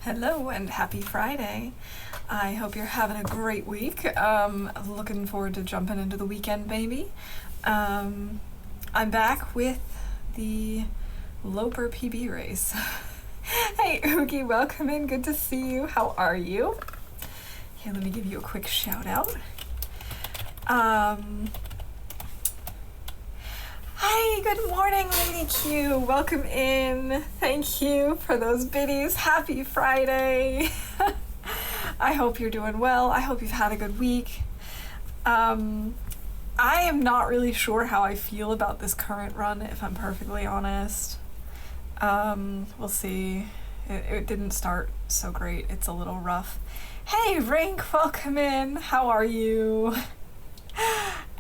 Hello and happy Friday. I hope you're having a great week. Looking forward to jumping into the weekend, baby. I'm back with the Loper PB race. Hey, Oogie, welcome in. Good to see you. How are you? Here, let me give you a quick shout out. Hi, good morning, Lady Q. Welcome in. Thank you for those biddies. Happy Friday. I hope you're doing well. I hope you've had a good week. I am not really sure how I feel about this current run, if I'm perfectly honest. We'll see. It didn't start so great. It's a little rough. Hey, Rink, welcome in. How are you?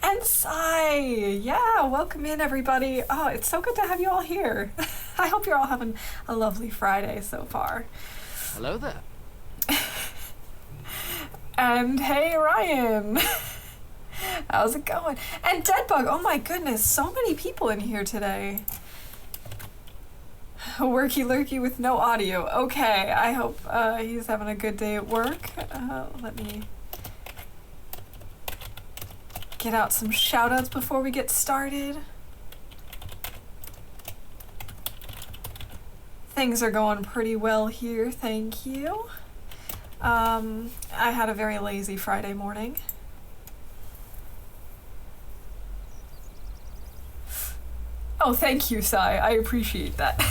And Sai, yeah, welcome in everybody. Oh, it's so good to have you all here. I hope you're all having a lovely Friday so far. Hello there. And hey, Ryan. How's it going? And Deadbug, oh my goodness, so many people in here today. Worky lurky with no audio. Okay, I hope he's having a good day at work. Let me get out some shout outs before we get started. Things are going pretty well here, thank you. I had a very lazy Friday morning. Oh, thank you, Sai. I appreciate that.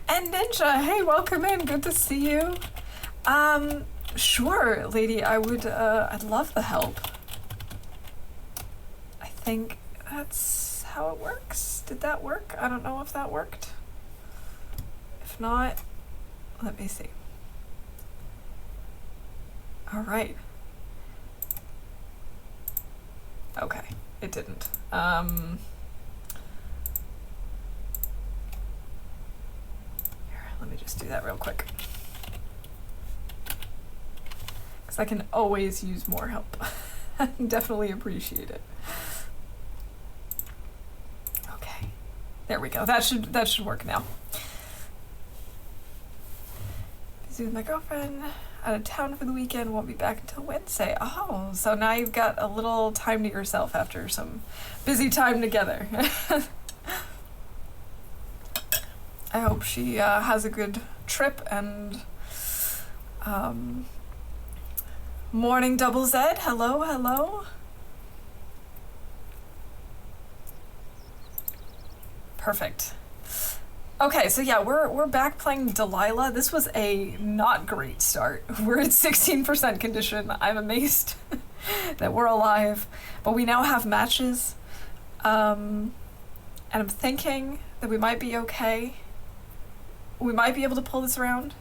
And Ninja, hey, welcome in. Good to see you. Sure, lady, I'd love the help. I think that's how it works. Did that work? I don't know if that worked. If not, let me see. All right. Okay, it didn't. Here, let me just do that real quick. Because I can always use more help. Definitely appreciate it. Okay, there we go. That should work now. Busy with my girlfriend. Out of town for the weekend. Won't be back until Wednesday. Oh, so now you've got a little time to yourself after some busy time together. I hope she has a good trip and morning Double Z. Hello, hello. Perfect. Okay, so yeah, we're back playing Delilah. This was a not great start. We're at 16% condition. I'm amazed that we're alive, but we now have matches. And I'm thinking that we might be okay. We might be able to pull this around.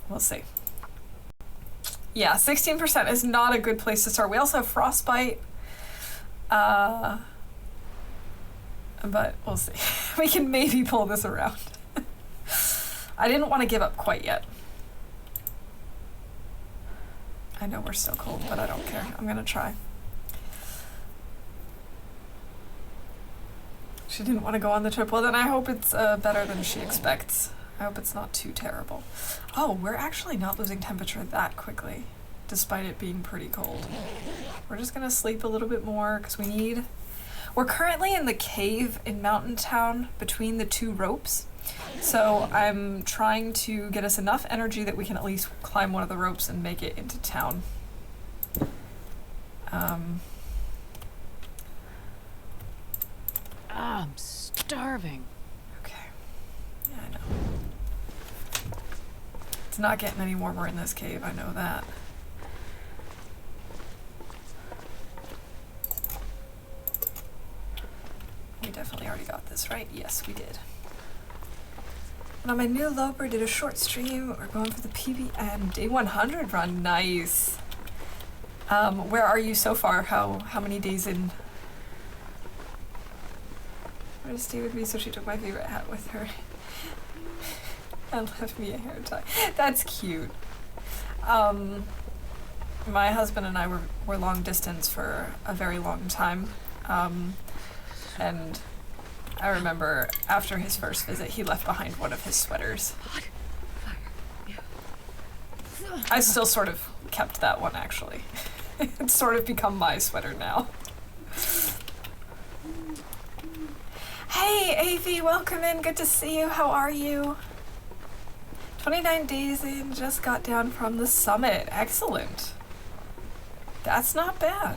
We'll see. Yeah, 16% is not a good place to start. We also have Frostbite. But we'll see. We can maybe pull this around. I didn't want to give up quite yet. I know we're still cold, but I don't care. I'm gonna try. She didn't want to go on the trip. Well, then I hope it's better than she expects. I hope it's not too terrible. Oh, we're actually not losing temperature that quickly, despite it being pretty cold. We're just gonna sleep a little bit more because we're currently in the cave in Mountain Town between the two ropes. So I'm trying to get us enough energy that we can at least climb one of the ropes and make it into town. I'm starving. Okay. Yeah, I know. It's not getting any warmer in this cave, I know that. We definitely already got this, right? Yes, we did. And on my new Loper, did a short stream. We're going for the PBM day 100 run. Nice. Where are you so far? How many days in? Where to stay with me? So she took my favorite hat with her and left me a hair tie. That's cute. My husband and I were long distance for a very long time. And I remember after his first visit, he left behind one of his sweaters. I still sort of kept that one, actually. It's sort of become my sweater now. Hey, AV, welcome in. Good to see you. How are you? 29 days in, just got down from the summit. Excellent. That's not bad.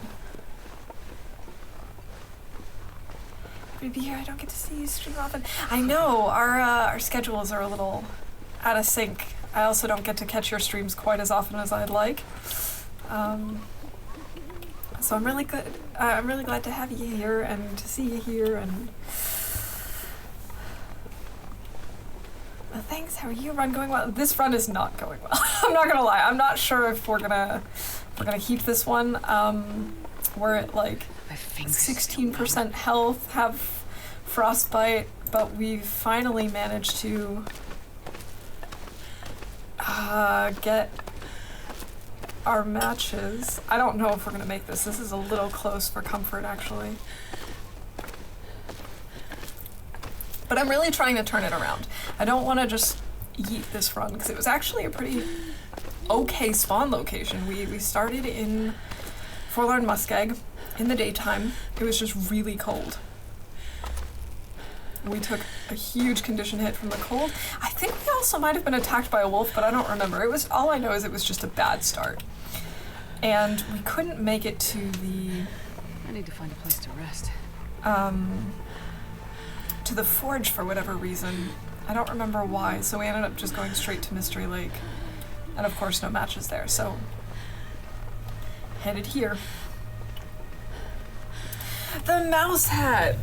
Happy to be here. I don't get to see you stream often. I know, our schedules are a little out of sync. I also don't get to catch your streams quite as often as I'd like. So I'm really good. I'm really glad to have you here and to see you here. And well, thanks. How are you? Run going well? This run is not going well. I'm not gonna lie. I'm not sure if we're gonna keep this one. We're at like 16% health, have frostbite, but we've finally managed to get our matches. I don't know if we're gonna make this. This is a little close for comfort, actually. But I'm really trying to turn it around. I don't want to just yeet this run, because it was actually a pretty okay spawn location. We started in Forlorn Muskeg in the daytime. It was just really cold. We took a huge condition hit from the cold. I think we also might have been attacked by a wolf, but I don't remember. It was, all I know is it was just a bad start. And we couldn't make it to the... I need to find a place to rest. To the forge for whatever reason. I don't remember why, so we ended up just going straight to Mystery Lake. And of course no matches there, so headed here. The mouse hat!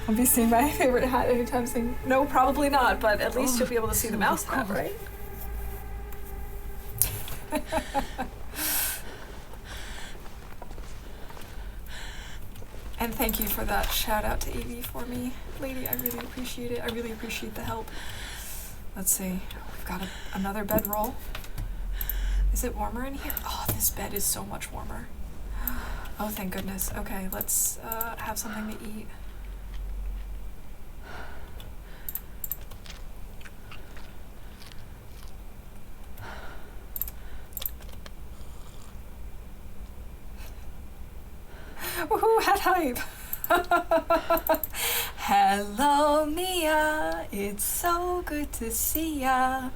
I'll be seeing my favorite hat anytime soon. No, probably not, but at least you'll be able to see the mouse hat, right? And thank you for that shout out to AV for me, lady. I really appreciate it. I really appreciate the help. Let's see. We've got another bedroll. Is it warmer in here? Oh, this bed is so much warmer. Oh, thank goodness. Okay, let's have something to eat. Woohoo, hat hype! Hello, Mia. It's so good to see ya.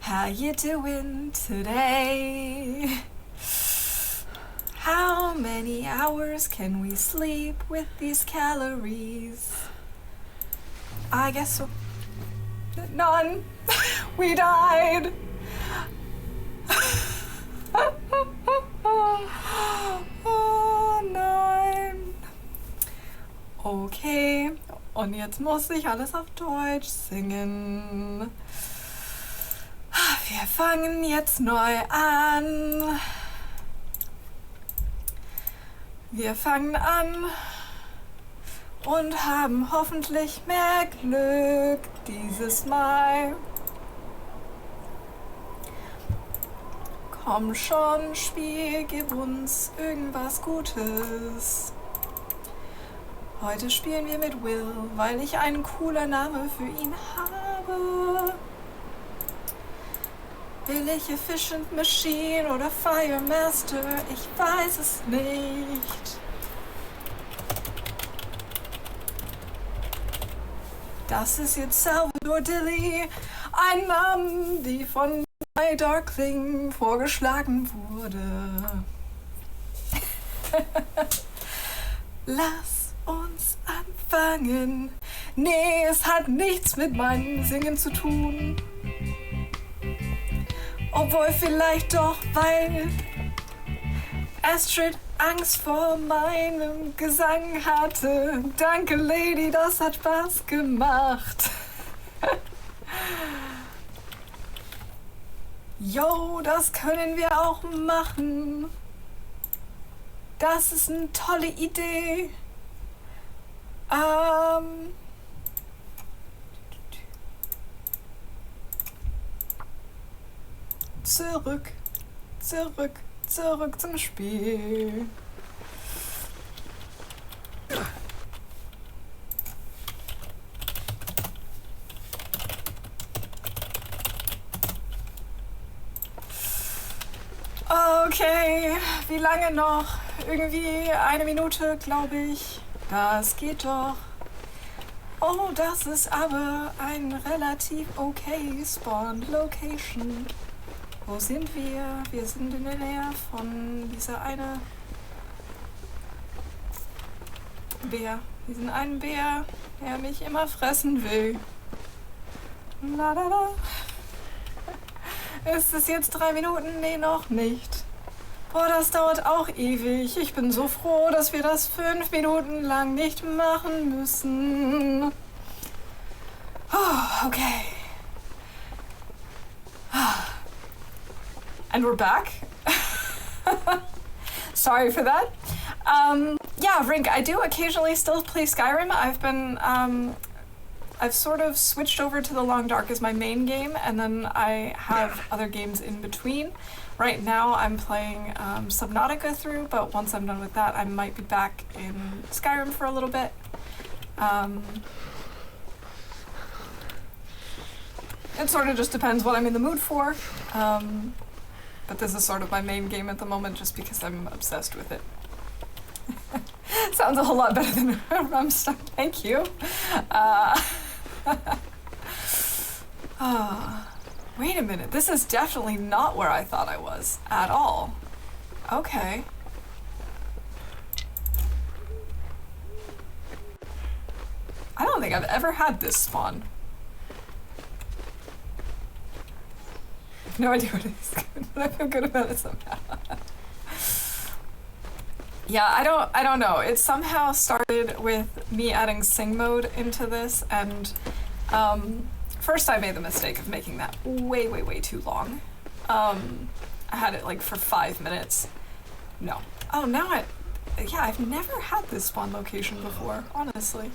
How you doing today? How many hours can we sleep with these calories? I guess so. None. We died. Oh nein. Okay, und jetzt muss ich alles auf Deutsch singen. Wir fangen jetzt neu an. Wir fangen an und haben hoffentlich mehr Glück dieses Mal. Komm schon, Spiel, gib uns irgendwas Gutes. Heute spielen wir mit Will, weil ich einen coolen Namen für ihn habe. Will ich Efficient Machine oder Fire Master? Ich weiß es nicht. Das ist jetzt Salvador Dilly, ein Name, die von Darkling vorgeschlagen wurde. Lass uns anfangen. Nee, es hat nichts mit meinem Singen zu tun. Obwohl vielleicht doch, weil Astrid Angst vor meinem Gesang hatte. Danke, Lady, das hat Spaß gemacht. Yo, das können wir auch machen. Das ist eine tolle Idee. Zurück zum Spiel. Okay, wie lange noch? Irgendwie 1 Minute, glaube ich. Das geht doch. Oh, das ist aber ein relativ okay Spawn-Location. Wo sind wir? Wir sind in der Nähe von dieser eine Bär. Diesen einen Bär, der mich immer fressen will. La la la. Ist es jetzt 3 Minuten? Nee, noch nicht. Boah, das dauert auch ewig. Ich bin so froh, dass wir das 5 Minuten lang nicht machen müssen. Oh, okay. And we're back. Sorry for that. Yeah, Rink, I do occasionally still play Skyrim. I've sort of switched over to the Long Dark as my main game, and then I have other games in between. Right now I'm playing Subnautica through, but once I'm done with that, I might be back in Skyrim for a little bit. It sort of just depends what I'm in the mood for. But this is sort of my main game at the moment just because I'm obsessed with it. Sounds a whole lot better than Rumstuck. Thank you. Wait a minute. This is definitely not where I thought I was at all. Okay. I don't think I've ever had this spawn. I have no idea what it is, but I feel good about it somehow. Yeah, I don't know. It somehow started with me adding sing mode into this, and first I made the mistake of making that way too long. I had it like for 5 minutes. No. Oh, now yeah, I've never had this spawn location before, honestly.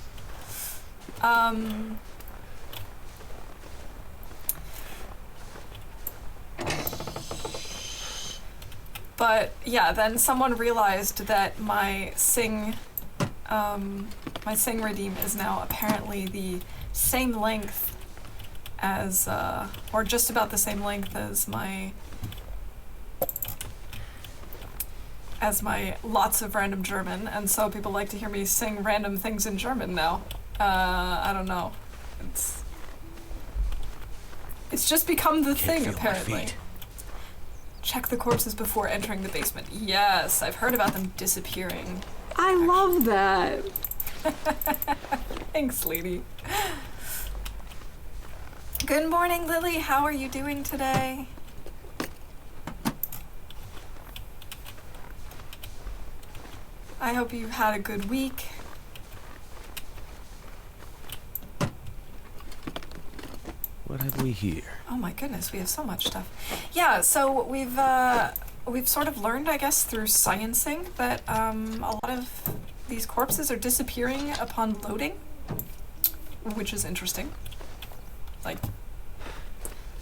But yeah, then someone realized that my sing redeem is now apparently the same length as, or just about the same length as my lots of random German, and so people like to hear me sing random things in German now. I don't know. It's just become the thing, apparently. Check the corpses before entering the basement. Yes, I've heard about them disappearing. I love that. Thanks, lady. Good morning, Lily. How are you doing today? I hope you've had a good week. What have we here? Oh my goodness, we have so much stuff. Yeah, so we've sort of learned, I guess, through sciencing that a lot of these corpses are disappearing upon loading, which is interesting. Like,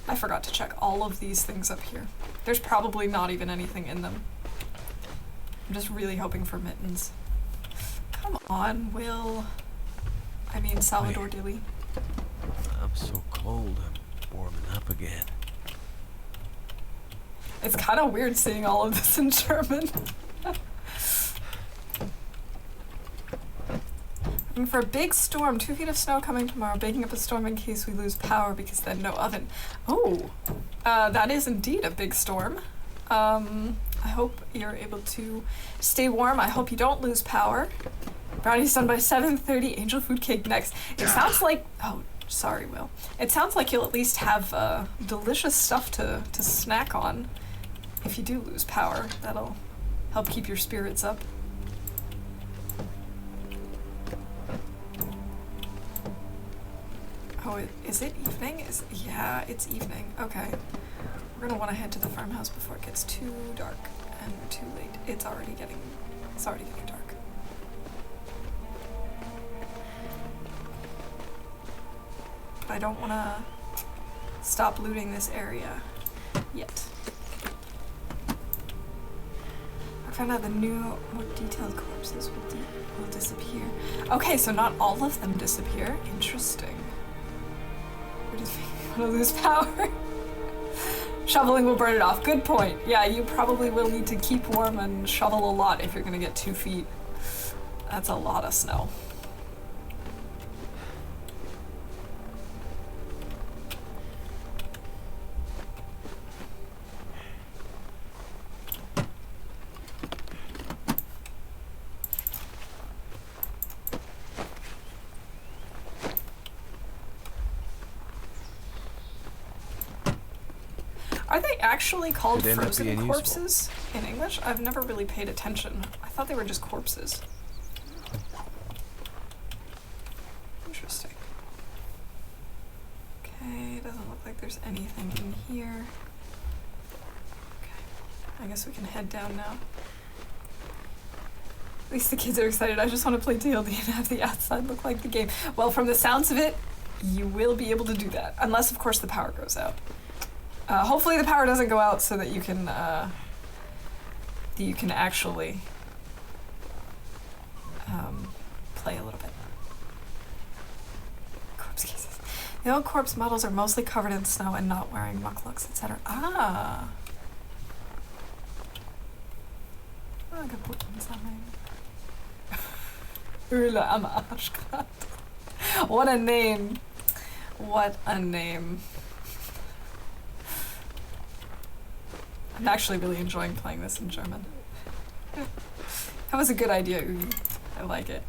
I forgot to check all of these things up here. There's probably not even anything in them. I'm just really hoping for mittens. Come on, Will. I mean, Salvador Dilly. I'm so cold, I'm warming up again. It's kind of weird seeing all of this in German. And for a big storm, 2 feet of snow coming tomorrow, baking up a storm in case we lose power because then no oven. Oh, that is indeed a big storm. I hope you're able to stay warm. I hope you don't lose power. Brownie's done by 7:30, angel food cake next. It sounds like, oh, sorry, Will. It sounds like you'll at least have delicious stuff to snack on if you do lose power. That'll help keep your spirits up. Oh, is it evening? Yeah, it's evening. Okay. We're gonna want to head to the farmhouse before it gets too dark and too late. It's already getting dark. But I don't want to stop looting this area yet. I found out the new, more detailed corpses will disappear. Okay, so not all of them disappear. Interesting. What do you think? Want to lose power? Shoveling will burn it off. Good point. Yeah, you probably will need to keep warm and shovel a lot if you're gonna get 2 feet. That's a lot of snow. Are they actually called Could end up frozen being corpses in English? I've never really paid attention. I thought they were just corpses. Interesting. Okay, doesn't look like there's anything in here. Okay, I guess we can head down now. At least the kids are excited. I just want to play TLD and have the outside look like the game. Well, from the sounds of it, you will be able to do that. Unless, of course, the power goes out. Hopefully the power doesn't go out so that you can actually play a little bit. Corpse cases. The old corpse models are mostly covered in snow and not wearing mukluks, etc. Ah. Ah, kaputt sammeln. Höhle am Arschgrat. What a name. What a name. I'm actually really enjoying playing this in German. That was a good idea, Ugi. I like it.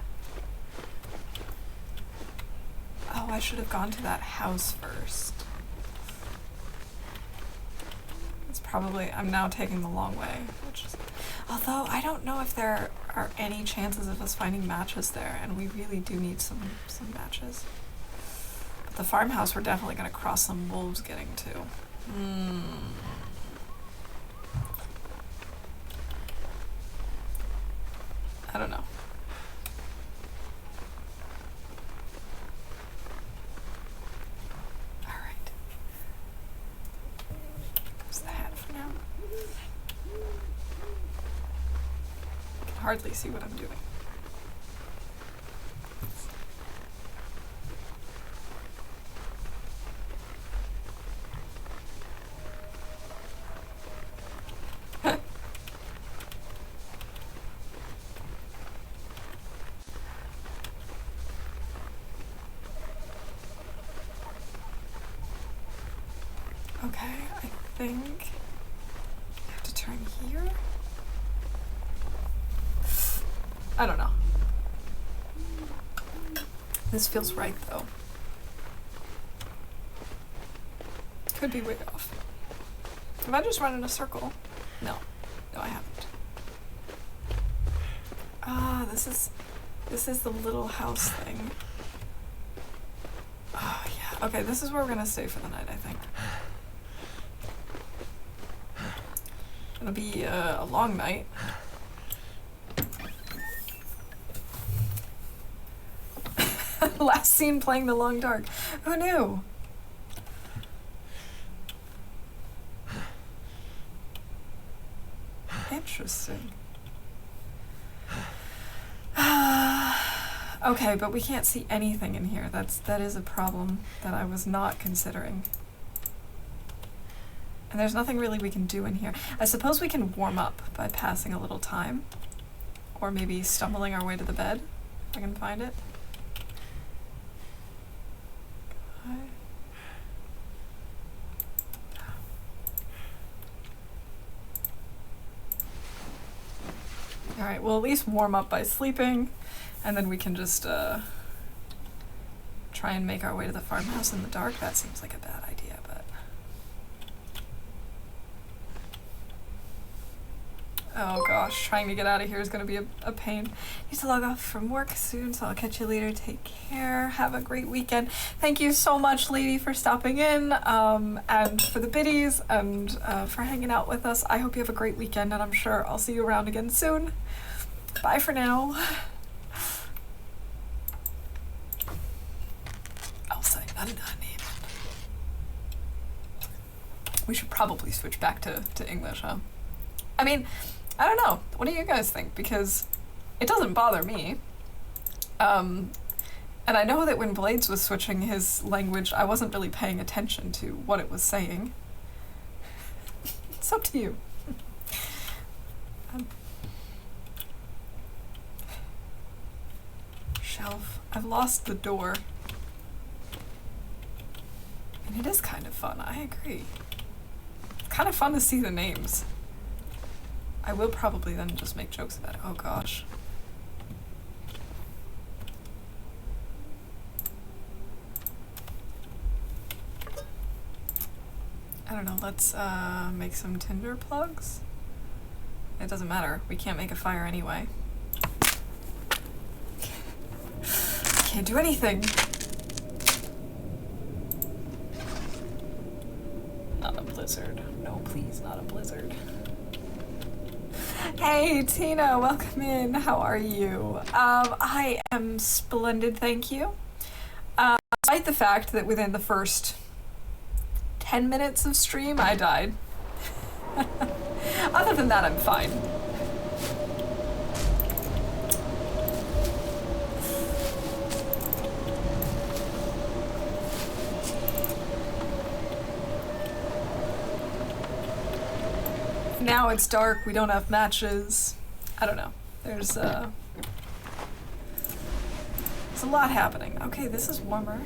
Oh, I should have gone to that house first. It's probably, I'm now taking the long way, which is, although I don't know if there are any chances of us finding matches there, and we really do need some matches. But the farmhouse we're definitely going to cross some wolves getting to. I don't know. All right. There's the hat for now. I can hardly see what I'm doing. Okay, I think I have to turn here. I don't know. This feels right though. Could be way off. Have I just run in a circle? No. No, I haven't. Ah, this is the little house thing. Oh yeah. Okay, this is where we're gonna stay for the night, I think. It'll be a long night. Last scene playing the long dark. Who knew? Interesting. Okay, but we can't see anything in here. That is a problem that I was not considering. And there's nothing really we can do in here. I suppose we can warm up by passing a little time. Or maybe stumbling our way to the bed, if I can find it. Okay. Alright, we'll at least warm up by sleeping, and then we can just try and make our way to the farmhouse in the dark. That seems like a bad idea, but... Oh gosh, trying to get out of here is going to be a pain. Need to log off from work soon, so I'll catch you later. Take care. Have a great weekend. Thank you so much, lady, for stopping in, and for the biddies, and for hanging out with us. I hope you have a great weekend, and I'm sure I'll see you around again soon. Bye for now. We should probably switch back to English, huh? I mean, I don't know. What do you guys think? Because it doesn't bother me. And I know that when Blades was switching his language, I wasn't really paying attention to what it was saying. It's up to you. Shelf. I've lost the door. And it is kind of fun, I agree. It's kind of fun to see the names. I will probably then just make jokes about it. Oh gosh. I don't know, let's make some tinder plugs. It doesn't matter, we can't make a fire anyway. Can't do anything. Not a blizzard. No, please, not a blizzard. Hey, Tina, welcome in. How are you? I am splendid, thank you. Despite the fact that within the first 10 minutes of stream, I died. Other than that, I'm fine. Now it's dark, we don't have matches. I don't know. There's a lot happening. Okay, this is warmer.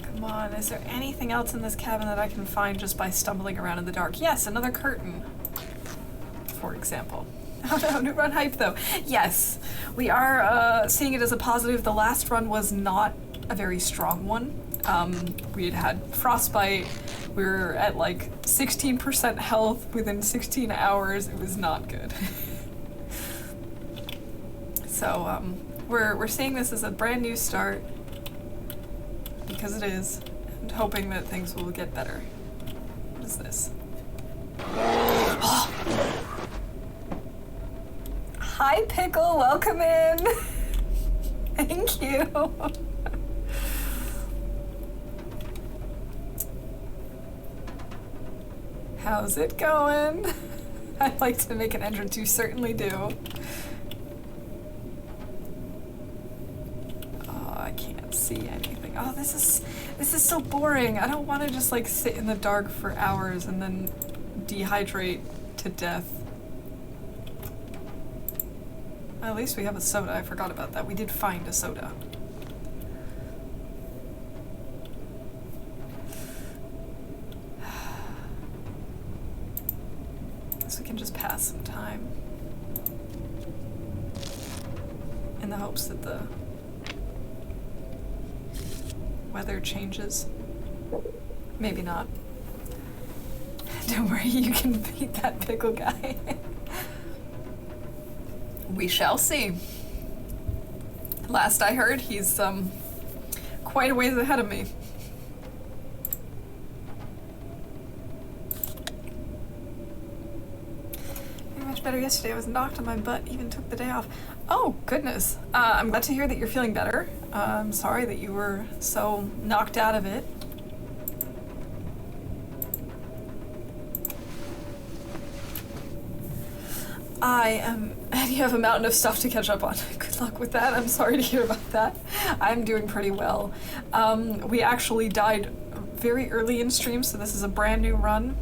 Come on, is there anything else in this cabin that I can find just by stumbling around in the dark? Yes, another curtain, for example. Oh no, new run hype though. Yes, we are seeing it as a positive. The last run was not a very strong one. We had frostbite. We were at like 16% health within 16 hours. It was not good. So we're seeing this as a brand new start because it is, and hoping that things will get better. What is this? Hi, Pickle. Welcome in. Thank you. How's it going? I'd like to make an entrance. You certainly do. Oh, I can't see anything. Oh, this is so boring. I don't want to just like sit in the dark for hours and then dehydrate to death. At least we have a soda. I forgot about that. We did find a soda. Guess we can just pass some time. In the hopes that the weather changes. Maybe not. Don't worry, you can beat that pickle guy. We shall see. Last I heard, he's quite a ways ahead of me. Very much better yesterday. I was knocked on my butt, even took the day off. Oh, goodness. I'm glad to hear that you're feeling better. I'm sorry that you were so knocked out of it. And you have a mountain of stuff to catch up on. Good luck with that. I'm sorry to hear about that. I'm doing pretty well. We actually died very early in stream, so this is a brand new run.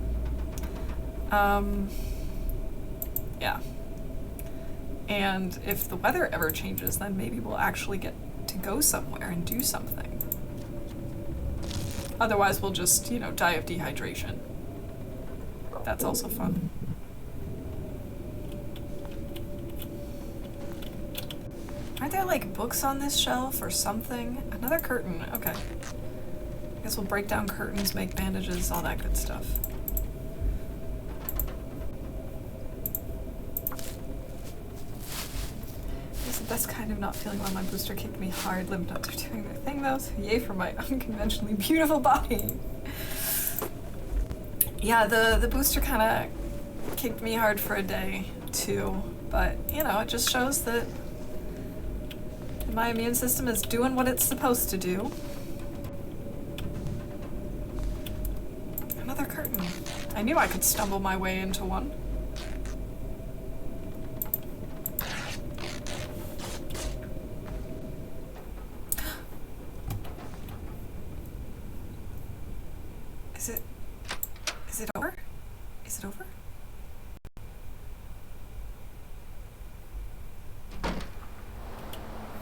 Yeah. And if the weather ever changes, then maybe we'll actually get to go somewhere and do something. Otherwise, we'll just, you know, die of dehydration. That's also fun. Aren't there like books on this shelf or something? Another curtain, okay. I guess we'll break down curtains, make bandages, all that good stuff. It's the best kind of not feeling well. My booster kicked me hard. Lymph nodes are doing their thing though, so yay for my unconventionally beautiful body. Yeah, the booster kind of kicked me hard for a day too, but you know, it just shows that my immune system is doing what it's supposed to do. Another curtain. I knew I could stumble my way into one.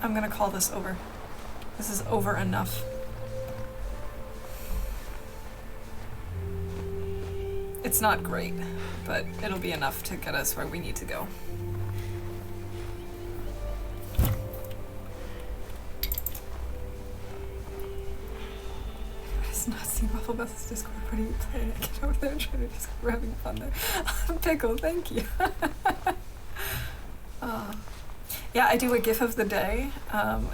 I'm gonna call this over. This is over enough. It's not great, but it'll be enough to get us where we need to go. I just not seen Wafflebuss's Discord. What are you playing? I get over there and try to just we're having fun there. Pickle, thank you. Yeah, I do a GIF of the day.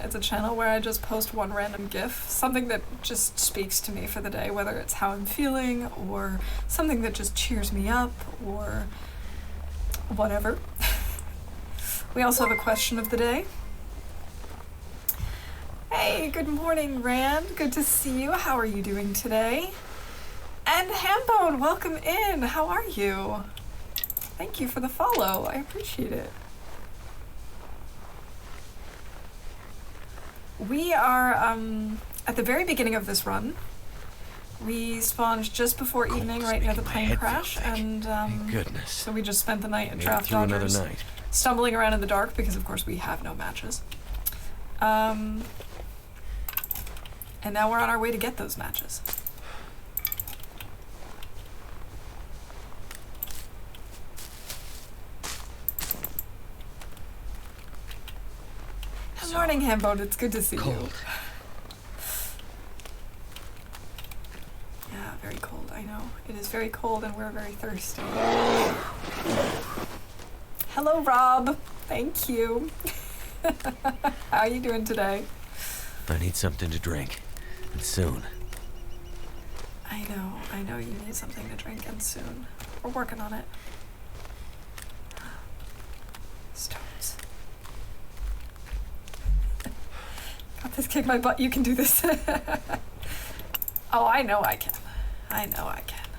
It's a channel where I just post one random GIF, something that just speaks to me for the day, whether it's how I'm feeling or something that just cheers me up or whatever. We also have a question of the day. Hey, good morning, Rand. Good to see you. How are you doing today? And Hambone, welcome in. How are you? Thank you for the follow. I appreciate it. We are at the very beginning of this run. We spawned just before evening, right near the plane crash, and Thank goodness. so we just spent the night at Made it Draft through another Dodgers, night. stumbling around in the dark because, of course, we have no matches. And now we're on our way to get those matches. Good morning, Hambone. It's good to see you. Cold. Yeah, very cold, I know. It is very cold and we're very thirsty. Hello, Rob. Thank you. How are you doing today? I need something to drink. And soon. I know you need something to drink and soon. We're working on it. Stones. Got this, kick my butt, you can do this. Oh, I know I can. I know I can.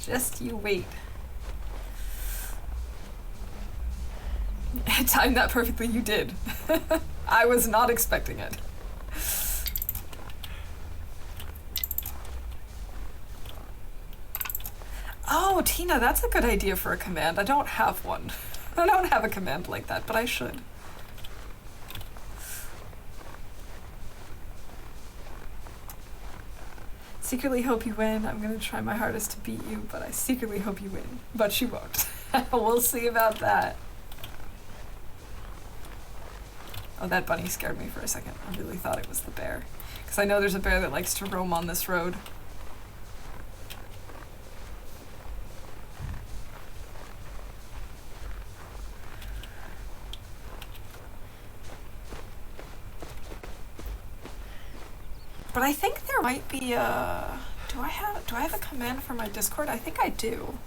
Just you wait. I timed that perfectly, you did. I was not expecting it. Oh, Tina, that's a good idea for a command. I don't have one. I don't have a command like that, but I should. Secretly hope you win. I'm gonna try my hardest to beat you, but I secretly hope you win. But you won't. We'll see about that. Oh, that bunny scared me for a second. I really thought it was the bear. Because I know there's a bear that likes to roam on this road. But I think there might be a... Do I have a command for my Discord? I think I do.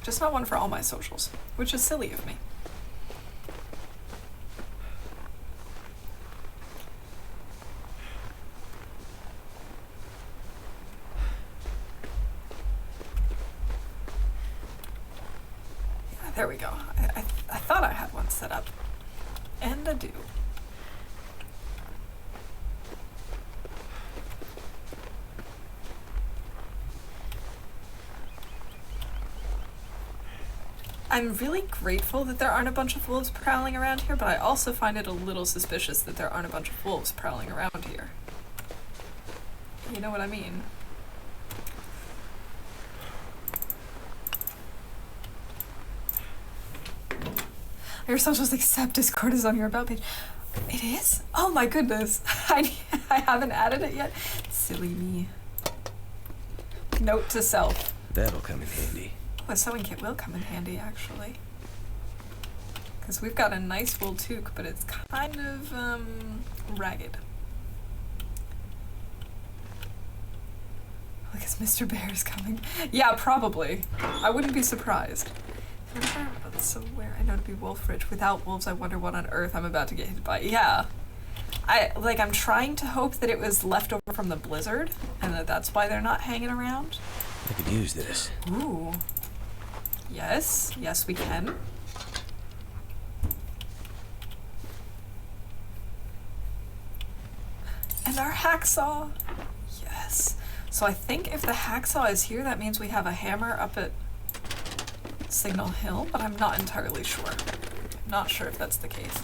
Just not one for all my socials, which is silly of me. Yeah, there we go. I thought I had one set up. And I do. I'm really grateful that there aren't a bunch of wolves prowling around here, but I also find it a little suspicious that there aren't a bunch of wolves prowling around here. You know what I mean? Your socials accept Discord is on your about page. It is? Oh my goodness. I haven't added it yet. Silly me. Note to self. That'll come in handy. Oh, a sewing kit will come in handy, actually. Because we've got a nice wool toque, but it's kind of, ragged. Look, is Mr. Bear's coming? Yeah, probably. I wouldn't be surprised. So where I know to be Wolf Ridge. Without wolves, I wonder what on earth I'm about to get hit by. Yeah. I'm trying to hope that it was left over from the blizzard, and that's why they're not hanging around. I could use this. Ooh. Yes. Yes, we can. And our hacksaw. Yes. So I think if the hacksaw is here, that means we have a hammer up at Signal Hill, but I'm not entirely sure. Not sure if that's the case.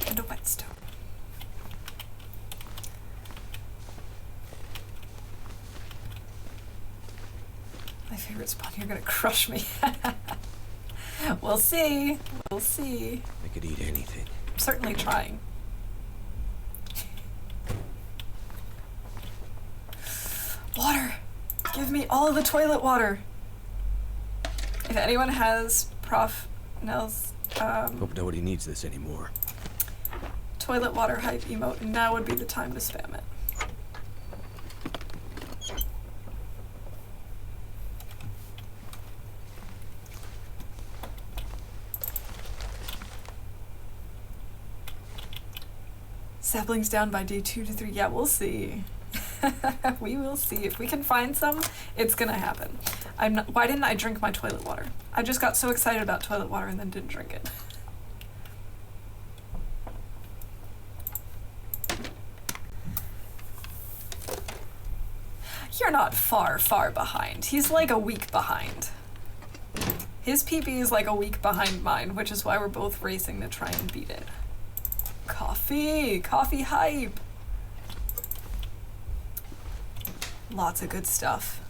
And a whetstone. My favorite spawn, you're gonna crush me. We'll see. We'll see. I could eat anything. I'm certainly trying. Water! Give me all the toilet water! If anyone has Prof. Nell's Hope nobody needs this anymore. toilet water hype emote, now would be the time to spam it. Saplings down by day 2 to 3. Yeah, we'll see. We will see. If we can find some, it's gonna happen. Why didn't I drink my toilet water? I just got so excited about toilet water and then didn't drink it. You're not far, far behind. He's like a week behind. His PB is like a week behind mine, which is why we're both racing to try and beat it. Coffee! Coffee hype! Lots of good stuff.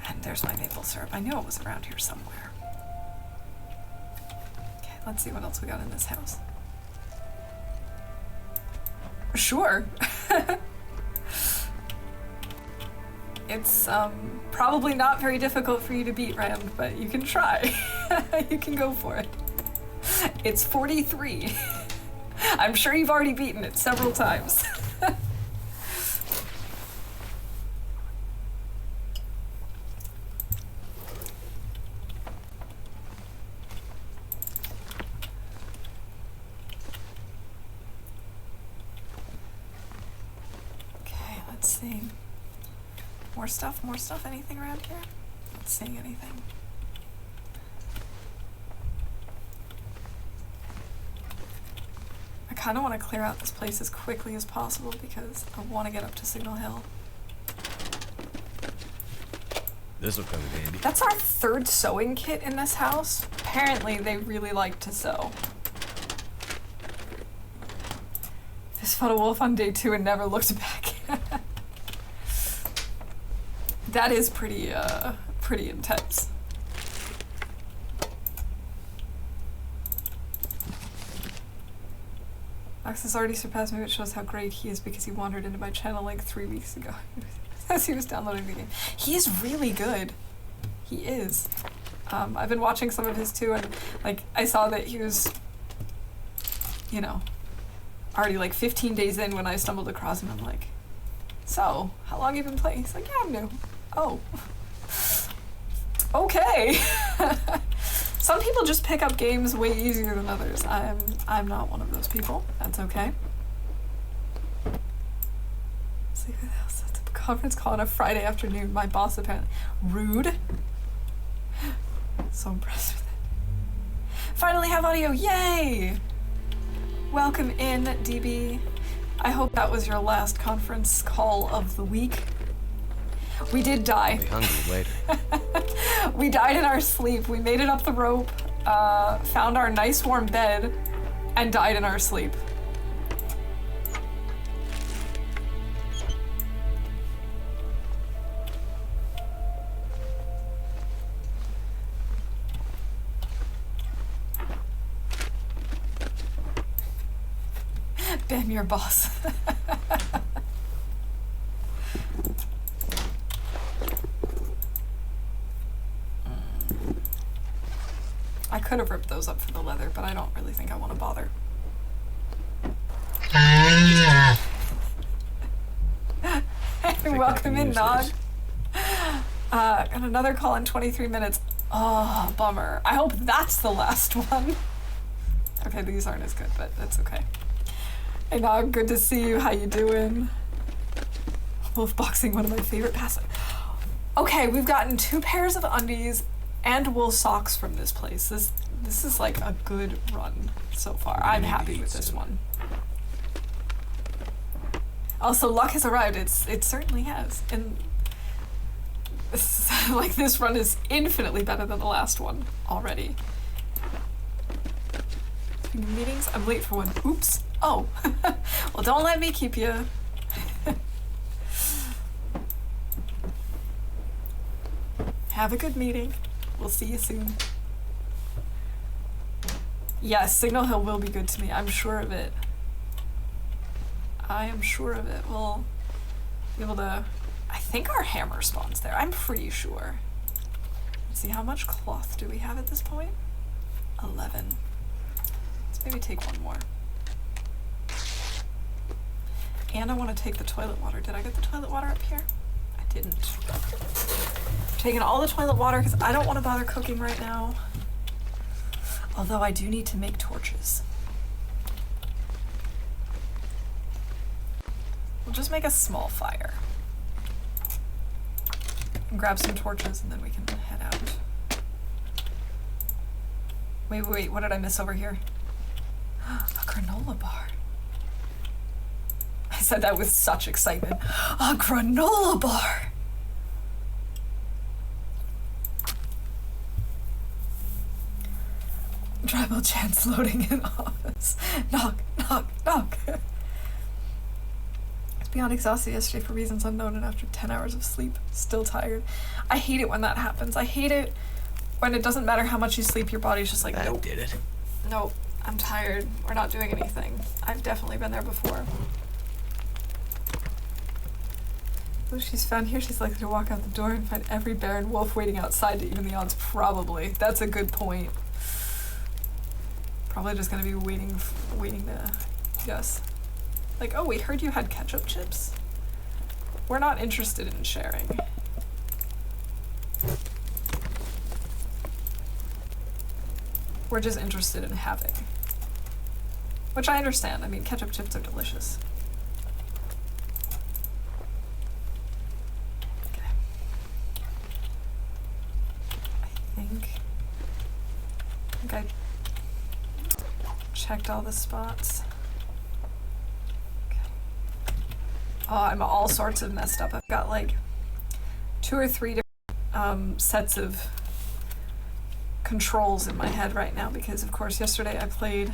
And there's my maple syrup. I knew it was around here somewhere. Okay, let's see what else we got in this house. Sure. It's probably not very difficult for you to beat, Rand, but you can try. You can go for it. It's 43. I'm sure you've already beaten it several times. Okay, let's see. More stuff, anything around here? Not seeing anything. I kind of want to clear out this place as quickly as possible because I want to get up to Signal Hill. This'll come in handy. That's our third sewing kit in this house. Apparently they really like to sew. This fought a wolf on day 2 and never looked back. That is pretty intense. Max has already surpassed me, which shows how great he is because he wandered into my channel like 3 weeks ago as he was downloading the game. He is really good. He is. I've been watching some of his too, and like I saw that he was, you know, already like 15 days in when I stumbled across him. I'm like, so, how long have you been playing? He's like, yeah, I'm new. Oh. Okay. Some people just pick up games way easier than others. I'm not one of those people. That's okay. See who else at the conference call on a Friday afternoon. My boss apparently. Rude. So impressed with it. Finally have audio. Yay! Welcome in, DB. I hope that was your last conference call of the week. We did die. Be hungry later. We died in our sleep. We made it up the rope, found our nice warm bed, and died in our sleep. Ben, your boss. I could have ripped those up for the leather, but I don't really think I want to bother. Welcome in, Nog. Got another call in 23 minutes. Oh, bummer. I hope that's the last one. Okay, these aren't as good, but that's okay. Hey Nog, good to see you. How you doing? Wolf boxing, one of my favorite pastimes. Okay, we've gotten 2 pairs of undies and wool socks from this place. This is like a good run so far. I'm happy with this one. Also, luck has arrived. It certainly has. And like this run is infinitely better than the last one already. Speaking of meetings, I'm late for one. Oops. Oh. Well, don't let me keep you. Have a good meeting. We'll see you soon. Yes, Signal Hill will be good to me. I'm sure of it. I am sure of it. We'll be able to... I think our hammer spawns there. I'm pretty sure. Let's see, how much cloth do we have at this point? 11. Let's maybe take one more. And I want to take the toilet water. Did I get the toilet water up here? I didn't. I'm taking all the toilet water because I don't want to bother cooking right now. Although I do need to make torches. We'll just make a small fire. And grab some torches and then we can head out. Wait, what did I miss over here? A granola bar. I said that with such excitement. A granola bar! Tribal chants loading in office. Knock, knock, knock. I was beyond exhausted yesterday for reasons unknown, and after 10 hours of sleep, still tired. I hate it when that happens. I hate it when it doesn't matter how much you sleep, your body's just like, That nope. did it. Nope, I'm tired. We're not doing anything. I've definitely been there before. Oh, she's found here. She's likely to walk out the door and find every bear and wolf waiting outside to even the odds. Probably. That's a good point. Probably just gonna be waiting to guess. Like, oh, we heard you had ketchup chips. We're not interested in sharing. We're just interested in having. Which I understand. I mean, ketchup chips are delicious. Okay. I think I checked all the spots. Okay. Oh, I'm all sorts of messed up. I've got like 2 or 3 different sets of controls in my head right now because, of course, yesterday I played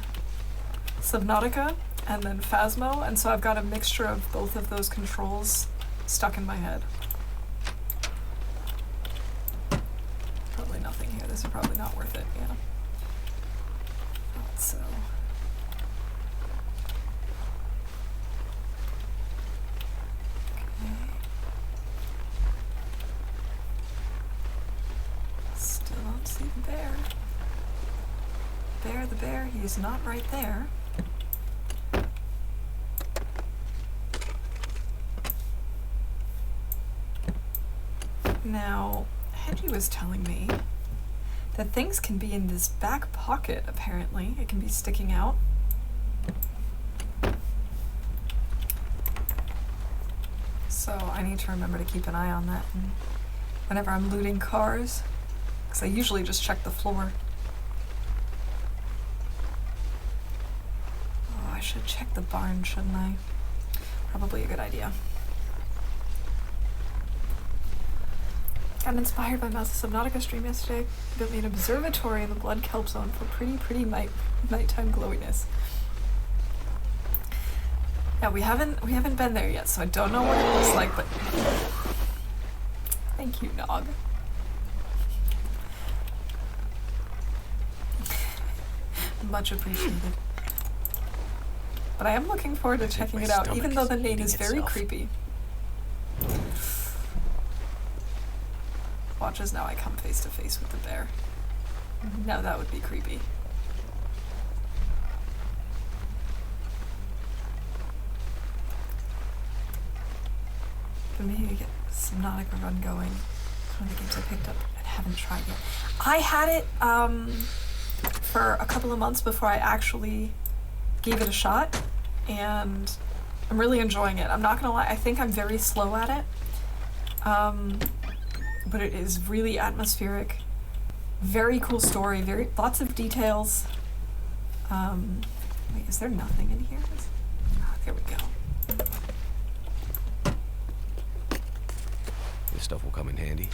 Subnautica and then Phasmo, and so I've got a mixture of both of those controls stuck in my head. Probably nothing here. This is probably not worth it, yeah. So... Still don't see the bear. The bear, he's not right there. Now, Henry was telling me that things can be in this back pocket, apparently. It can be sticking out. So I need to remember to keep an eye on that whenever I'm looting cars, because I usually just check the floor. Oh, I should check the barn, shouldn't I? Probably a good idea. Got inspired by Mouse's Subnautica stream yesterday. Built me an observatory in the blood kelp zone for pretty nighttime glowiness. Yeah, we haven't been there yet, so I don't know what it looks like, but thank you, Nog. Much appreciated. But I am looking forward to checking it out, even though the name is very creepy. Watch as now I come face to face with the bear. Now that would be creepy. But maybe we get Subnautica run going. One of the games I picked up and haven't tried yet. I had it for a couple of months before I actually gave it a shot. and I'm really enjoying it. I'm not gonna lie, I think I'm very slow at it, but it is really atmospheric. Very cool story, lots of details. Wait, is there nothing in here? Oh, there we go. This stuff will come in handy.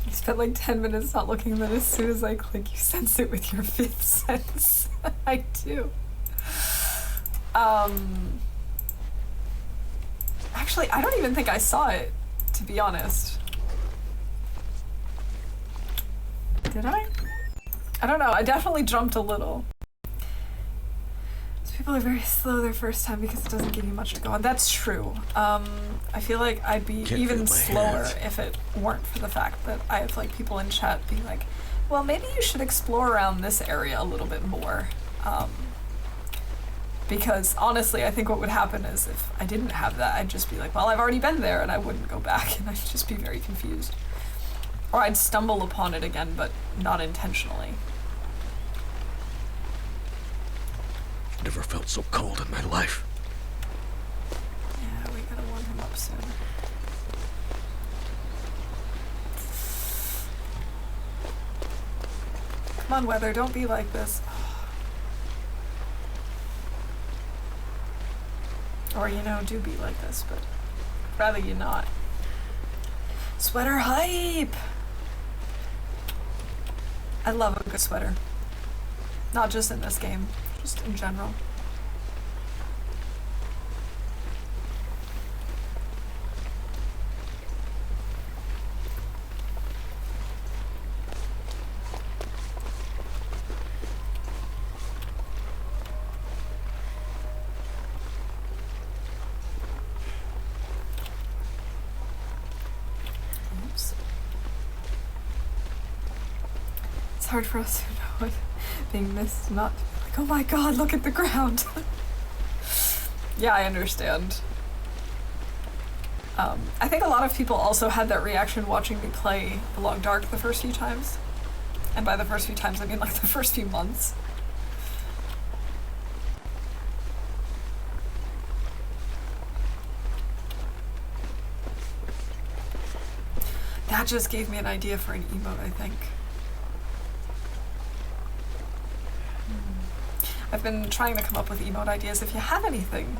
I spent like 10 minutes not looking, and then as soon as I click, you sense it with your fifth sense. I do. Actually, I don't even think I saw it, to be honest. Did I? I don't know. I definitely jumped a little. People are very slow their first time because it doesn't give you much to go on. That's true. I feel like I'd be even slower if it weren't for the fact that I have like people in chat being like, well, maybe you should explore around this area a little bit more. Because honestly, I think what would happen is if I didn't have that, I'd just be like, well, I've already been there, and I wouldn't go back, and I'd just be very confused. Or I'd stumble upon it again, but not intentionally. Never felt so cold in my life. Yeah, we gotta warm him up soon. Come on, weather, don't be like this. Or, you know, do be like this, but rather you not. Sweater hype! I love a good sweater. Not just in this game, just in general. Oops. It's hard for us to know it being missed, not like, oh my god, look at the ground. Yeah, I understand. I think a lot of people also had that reaction watching me play The Long Dark the first few times. And by the first few times, I mean like the first few months. That just gave me an idea for an emote, I think. I've been trying to come up with emote ideas. If you have anything,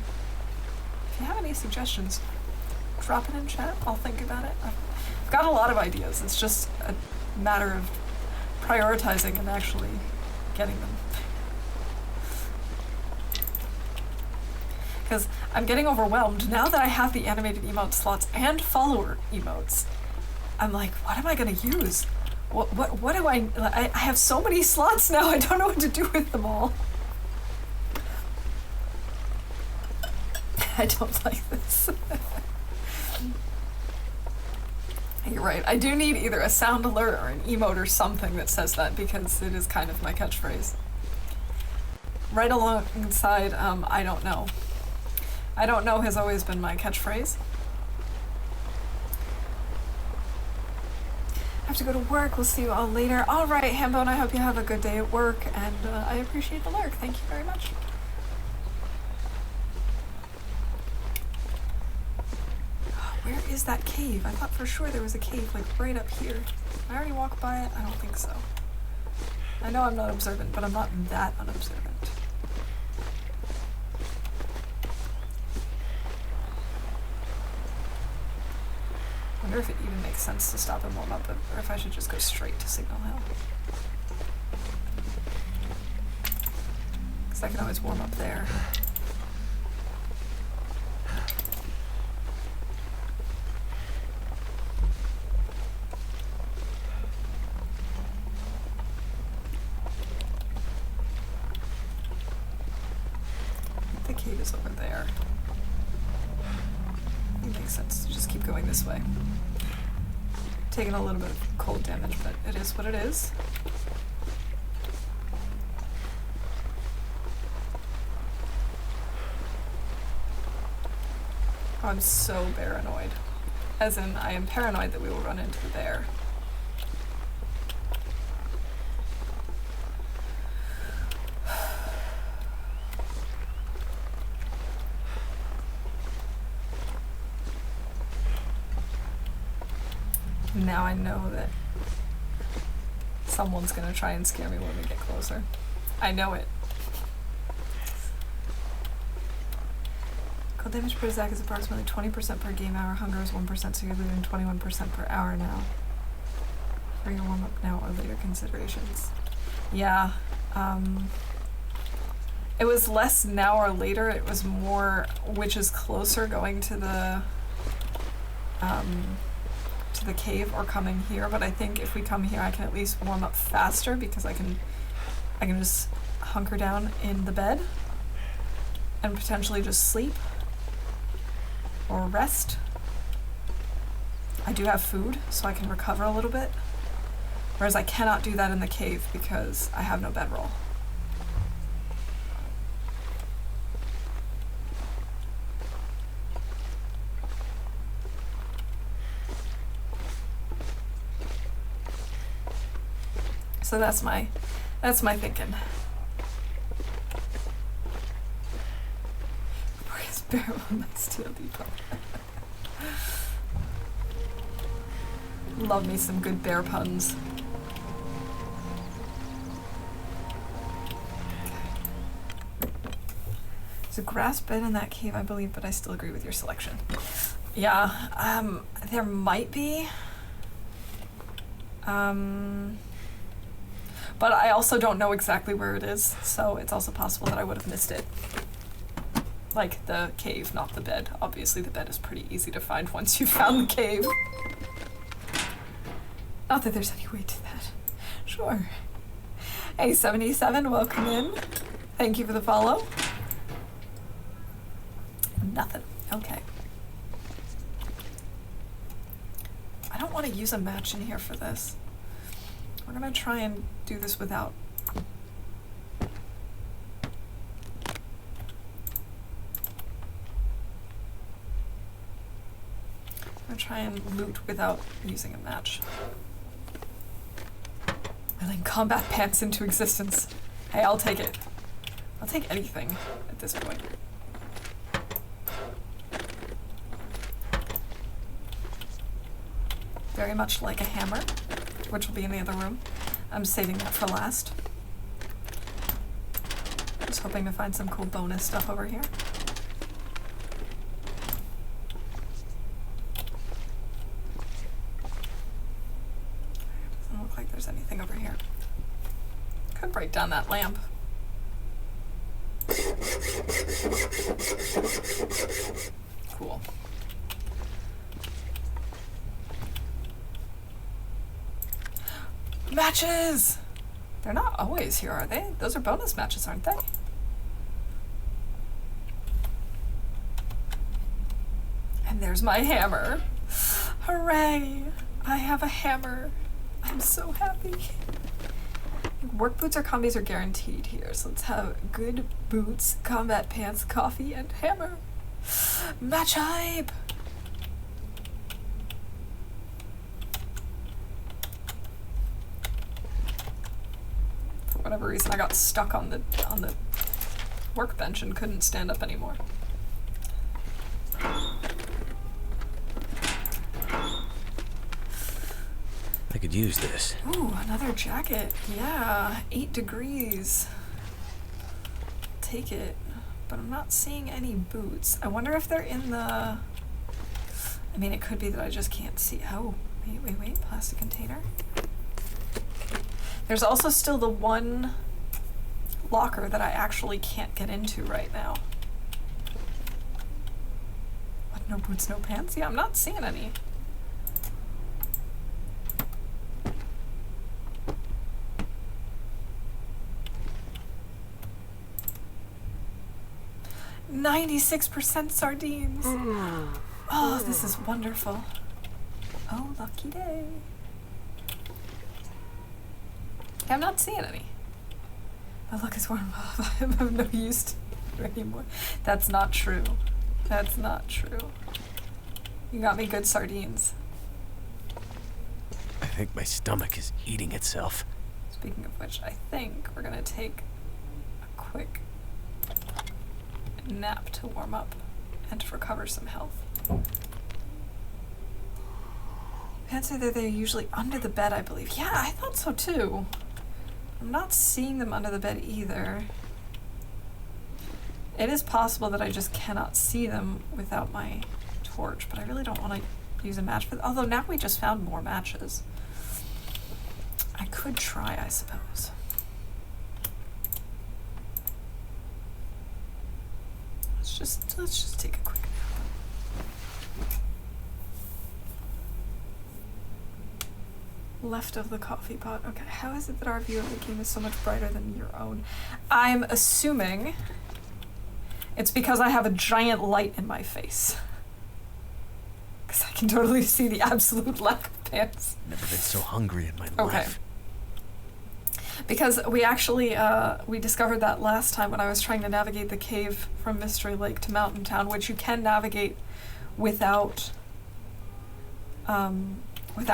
if you have any suggestions, drop it in chat. I'll think about it. I've got a lot of ideas. It's just a matter of prioritizing and actually getting them. Because I'm getting overwhelmed now that I have the animated emote slots and follower emotes. I'm like, what am I gonna use? What do I have so many slots now, I don't know what to do with them all. I don't like this. You're right, I do need either a sound alert or an emote or something that says that, because it is kind of my catchphrase. Right alongside, I don't know. I don't know has always been my catchphrase. I have to go to work. We'll see you all later. All right, Hambone, I hope you have a good day at work, and I appreciate the lurk. Thank you very much. Where is that cave? I thought for sure there was a cave, like, right up here. Did I already walked by it? I don't think so. I know I'm not observant, but I'm not that unobservant. I wonder if it even makes sense to stop and warm up, or if I should just go straight to Signal Hill. Because I can always warm up there. The cave is over there. It makes sense to just keep going this way. Taking a little bit of cold damage, but it is what it is. Oh, I'm so paranoid. As in, I am paranoid that we will run into the bear. Now I know that someone's gonna try and scare me when we get closer. I know it. Cold damage per attack is approximately 20% per game hour. Hunger is 1%, so you're losing 21% per hour now. For your warm up now or later considerations. Yeah. It was less now or later. It was more which is closer, going to the cave or coming here. But I think if we come here, I can at least warm up faster because I can just hunker down in the bed and potentially just sleep or rest. I do have food, so I can recover a little bit. Whereas I cannot do that in the cave because I have no bedroll. So that's my thinking. Boreas bear on my TLD pump. Love me some good bear puns. There's a grass bed in that cave, I believe, but I still agree with your selection. Yeah, there might be. But I also don't know exactly where it is, so it's also possible that I would have missed it. Like the cave, not the bed. Obviously the bed is pretty easy to find once you've found the cave. Not that there's any way to that. Sure. Hey, 77, welcome in. Thank you for the follow. Nothing. Okay. I don't want to use a match in here for this. We're gonna try and do this without. I'm gonna try and loot without using a match. Willing combat pants into existence. Hey, I'll take it. I'll take anything at this point. Very much like a hammer, which will be in the other room. I'm saving that for last. Just hoping to find some cool bonus stuff over here. Doesn't look like there's anything over here. Could break down that lamp. Cool. Matches! They're not always here, are they? Those are bonus matches, aren't they? And there's my hammer. Hooray! I have a hammer. I'm so happy. Work boots or combis are guaranteed here, so let's have good boots, combat pants, coffee, and hammer. Match hype! For whatever reason, I got stuck on the workbench and couldn't stand up anymore. I could use this. Ooh, another jacket. Yeah, 8 degrees. Take it. But I'm not seeing any boots. I wonder if they're in the... I mean, it could be that I just can't see. Oh, wait. Plastic container. There's also still the one locker that I actually can't get into right now. What, no boots, no pants? Yeah, I'm not seeing any. %, sardines. Oh, this is wonderful. Oh, lucky day. I'm not seeing any. Oh, look, it's warm. I'm of no use to it anymore. That's not true. That's not true. You got me good sardines. I think my stomach is eating itself. Speaking of which, I think we're gonna take a quick nap to warm up and to recover some health. Pants say that they're usually under the bed, I believe. Yeah, I thought so too. I'm not seeing them under the bed either. It is possible that I just cannot see them without my torch, but I really don't want to use a match for although now we just found more matches. I could try, I suppose. Let's just take a quick nap. Left of the coffee pot. Okay, how is it that our view of the game is so much brighter than your own? I'm assuming it's because I have a giant light in my face. Because I can totally see the absolute lack of pants. Never been so hungry in my Okay. life. Because we actually, we discovered that last time when I was trying to navigate the cave from Mystery Lake to Mountain Town, which you can navigate without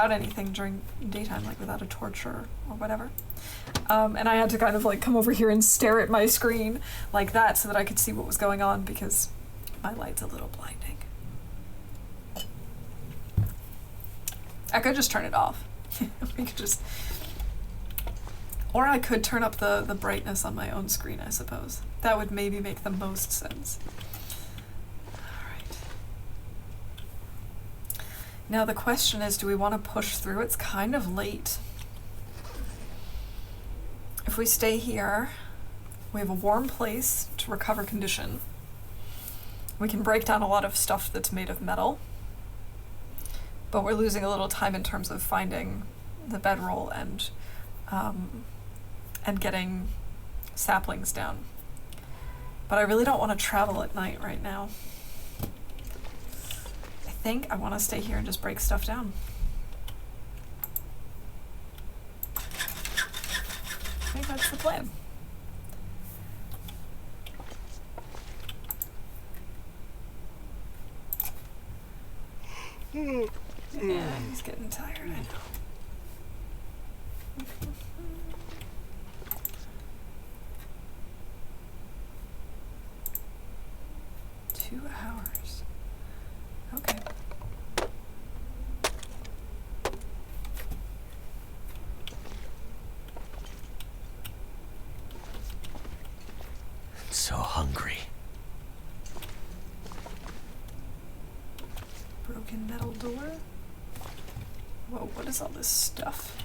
anything during daytime, like without a torch or whatever. And I had to kind of like come over here and stare at my screen like that so that I could see what was going on because my light's a little blinding. I could just turn it off. We could just... Or I could turn up the brightness on my own screen, I suppose. That would maybe make the most sense. Alright. Now the question is, do we want to push through? It's kind of late. If we stay here, we have a warm place to recover condition. We can break down a lot of stuff that's made of metal. But we're losing a little time in terms of finding the bedroll and getting saplings down. But I really don't want to travel at night right now. I think I want to stay here and just break stuff down. I think that's the plan. Yeah, he's getting tired, I know. 2 hours. Okay. I'm so hungry. Broken metal door. Whoa, what is all this stuff?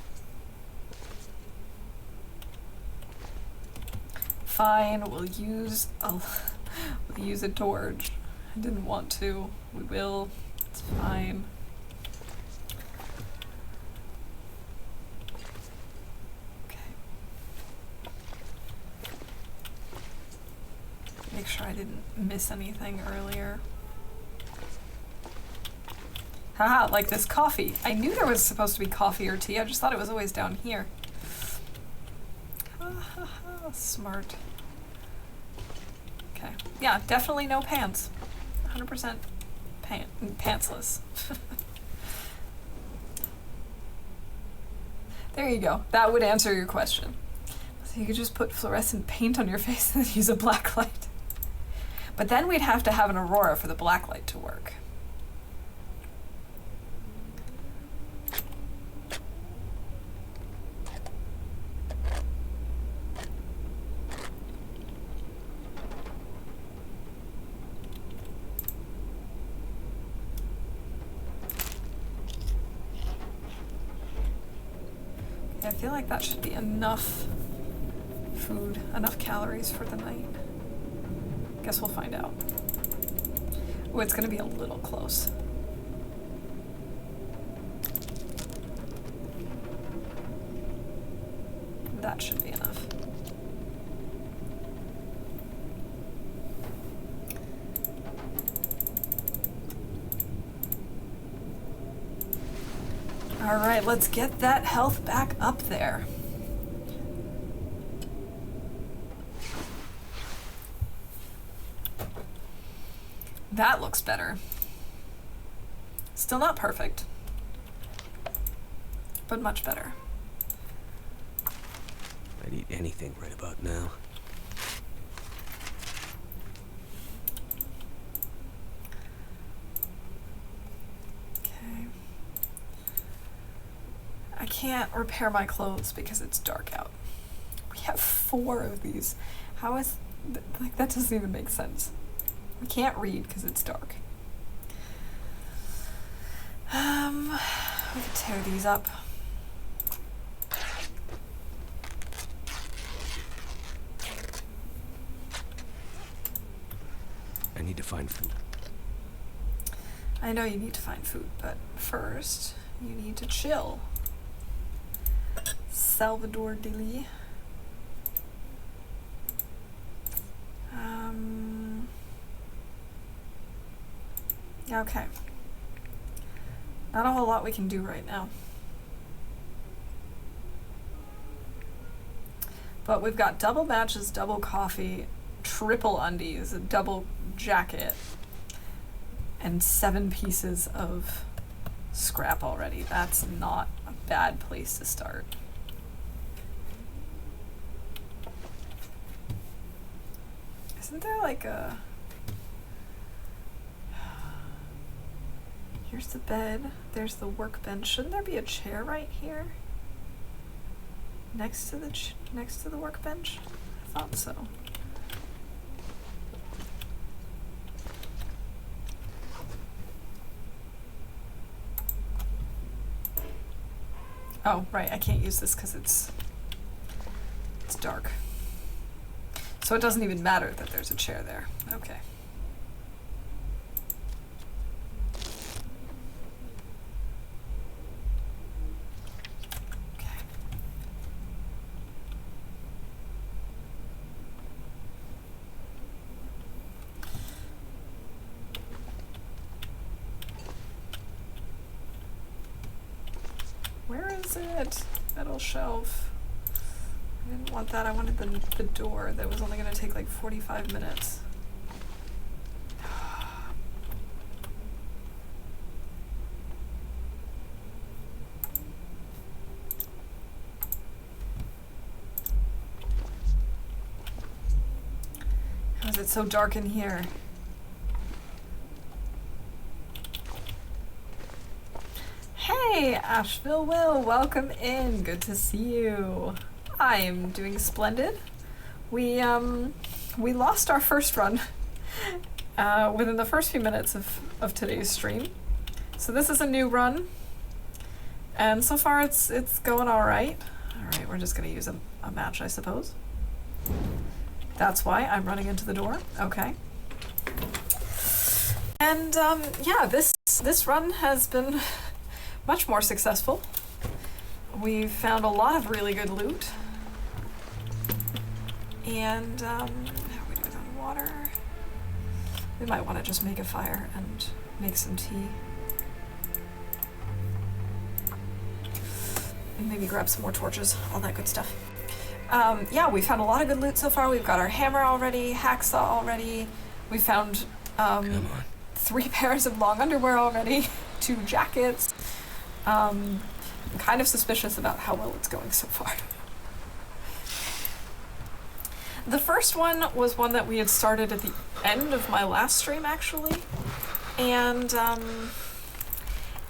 Fine, we'll use a torch. I didn't want to. We will. It's fine. Okay. Make sure I didn't miss anything earlier. Haha, like this coffee. I knew there was supposed to be coffee or tea. I just thought it was always down here. Smart. Okay. Yeah, definitely no pants. 100% pantsless. There you go. That would answer your question. So you could just put fluorescent paint on your face and then use a black light. But then we'd have to have an aurora for the black light to work. I feel like that should be enough food, enough calories for the night. Guess we'll find out. Oh, it's gonna be a little close. That should be enough. All right, let's get that health back up there. That looks better. Still not perfect, but much better. I'd eat anything right about now. Okay. I can't repair my clothes because it's dark out. We have 4 of these. How is, like, that doesn't even make sense. We can't read because it's dark. We could tear these up. I need to find food. I know you need to find food, but first you need to chill. Salvador Dali. Okay. Not a whole lot we can do right now. But we've got double matches, double coffee, triple undies, a double jacket, and 7 pieces of scrap already. That's not a bad place to start. Isn't there like a... Here's the bed, there's the workbench. Shouldn't there be a chair right here? Next to the workbench? I thought so. Oh, right, I can't use this because it's dark. So it doesn't even matter that there's a chair there. Okay. Where is it? Metal shelf. I didn't want that. I wanted the door that was only going to take like 45 minutes. How is it so dark in here? Hey, Asheville Will, welcome in. Good to see you. I am doing splendid. We lost our first run within the first few minutes of today's stream. So this is a new run. And so far it's going all right. All right, we're just going to use a match, I suppose. That's why I'm running into the door. Okay. And yeah, this run has been much more successful. We've found a lot of really good loot. And how are we doing on water? We might want to just make a fire and make some tea. And maybe grab some more torches, all that good stuff. Yeah, we found a lot of good loot so far. We've got our hammer already, hacksaw already. We found 3 pairs of long underwear already, 2 jackets. I'm kind of suspicious about how well it's going so far. The first one was one that we had started at the end of my last stream, actually. And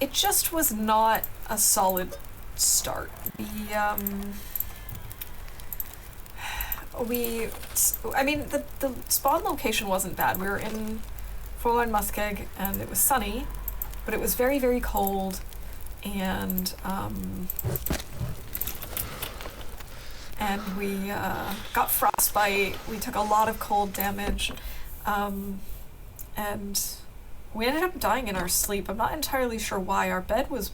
it just was not a solid start. The spawn location wasn't bad. We were in Forlorn Muskeg and it was sunny, but it was very, very cold. And we got frostbite. We took a lot of cold damage, and we ended up dying in our sleep. I'm not entirely sure why. Our bed was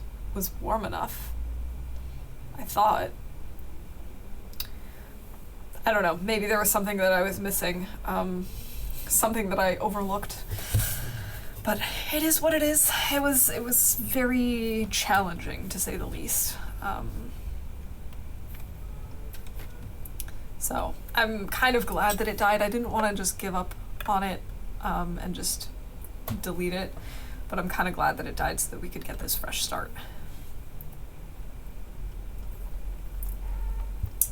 warm enough, I thought. I don't know. Maybe there was something that I was missing, something that I overlooked. But it is what it is. It was very challenging, to say the least. So I'm kind of glad that it died. I didn't want to just give up on it and just delete it, but I'm kind of glad that it died so that we could get this fresh start.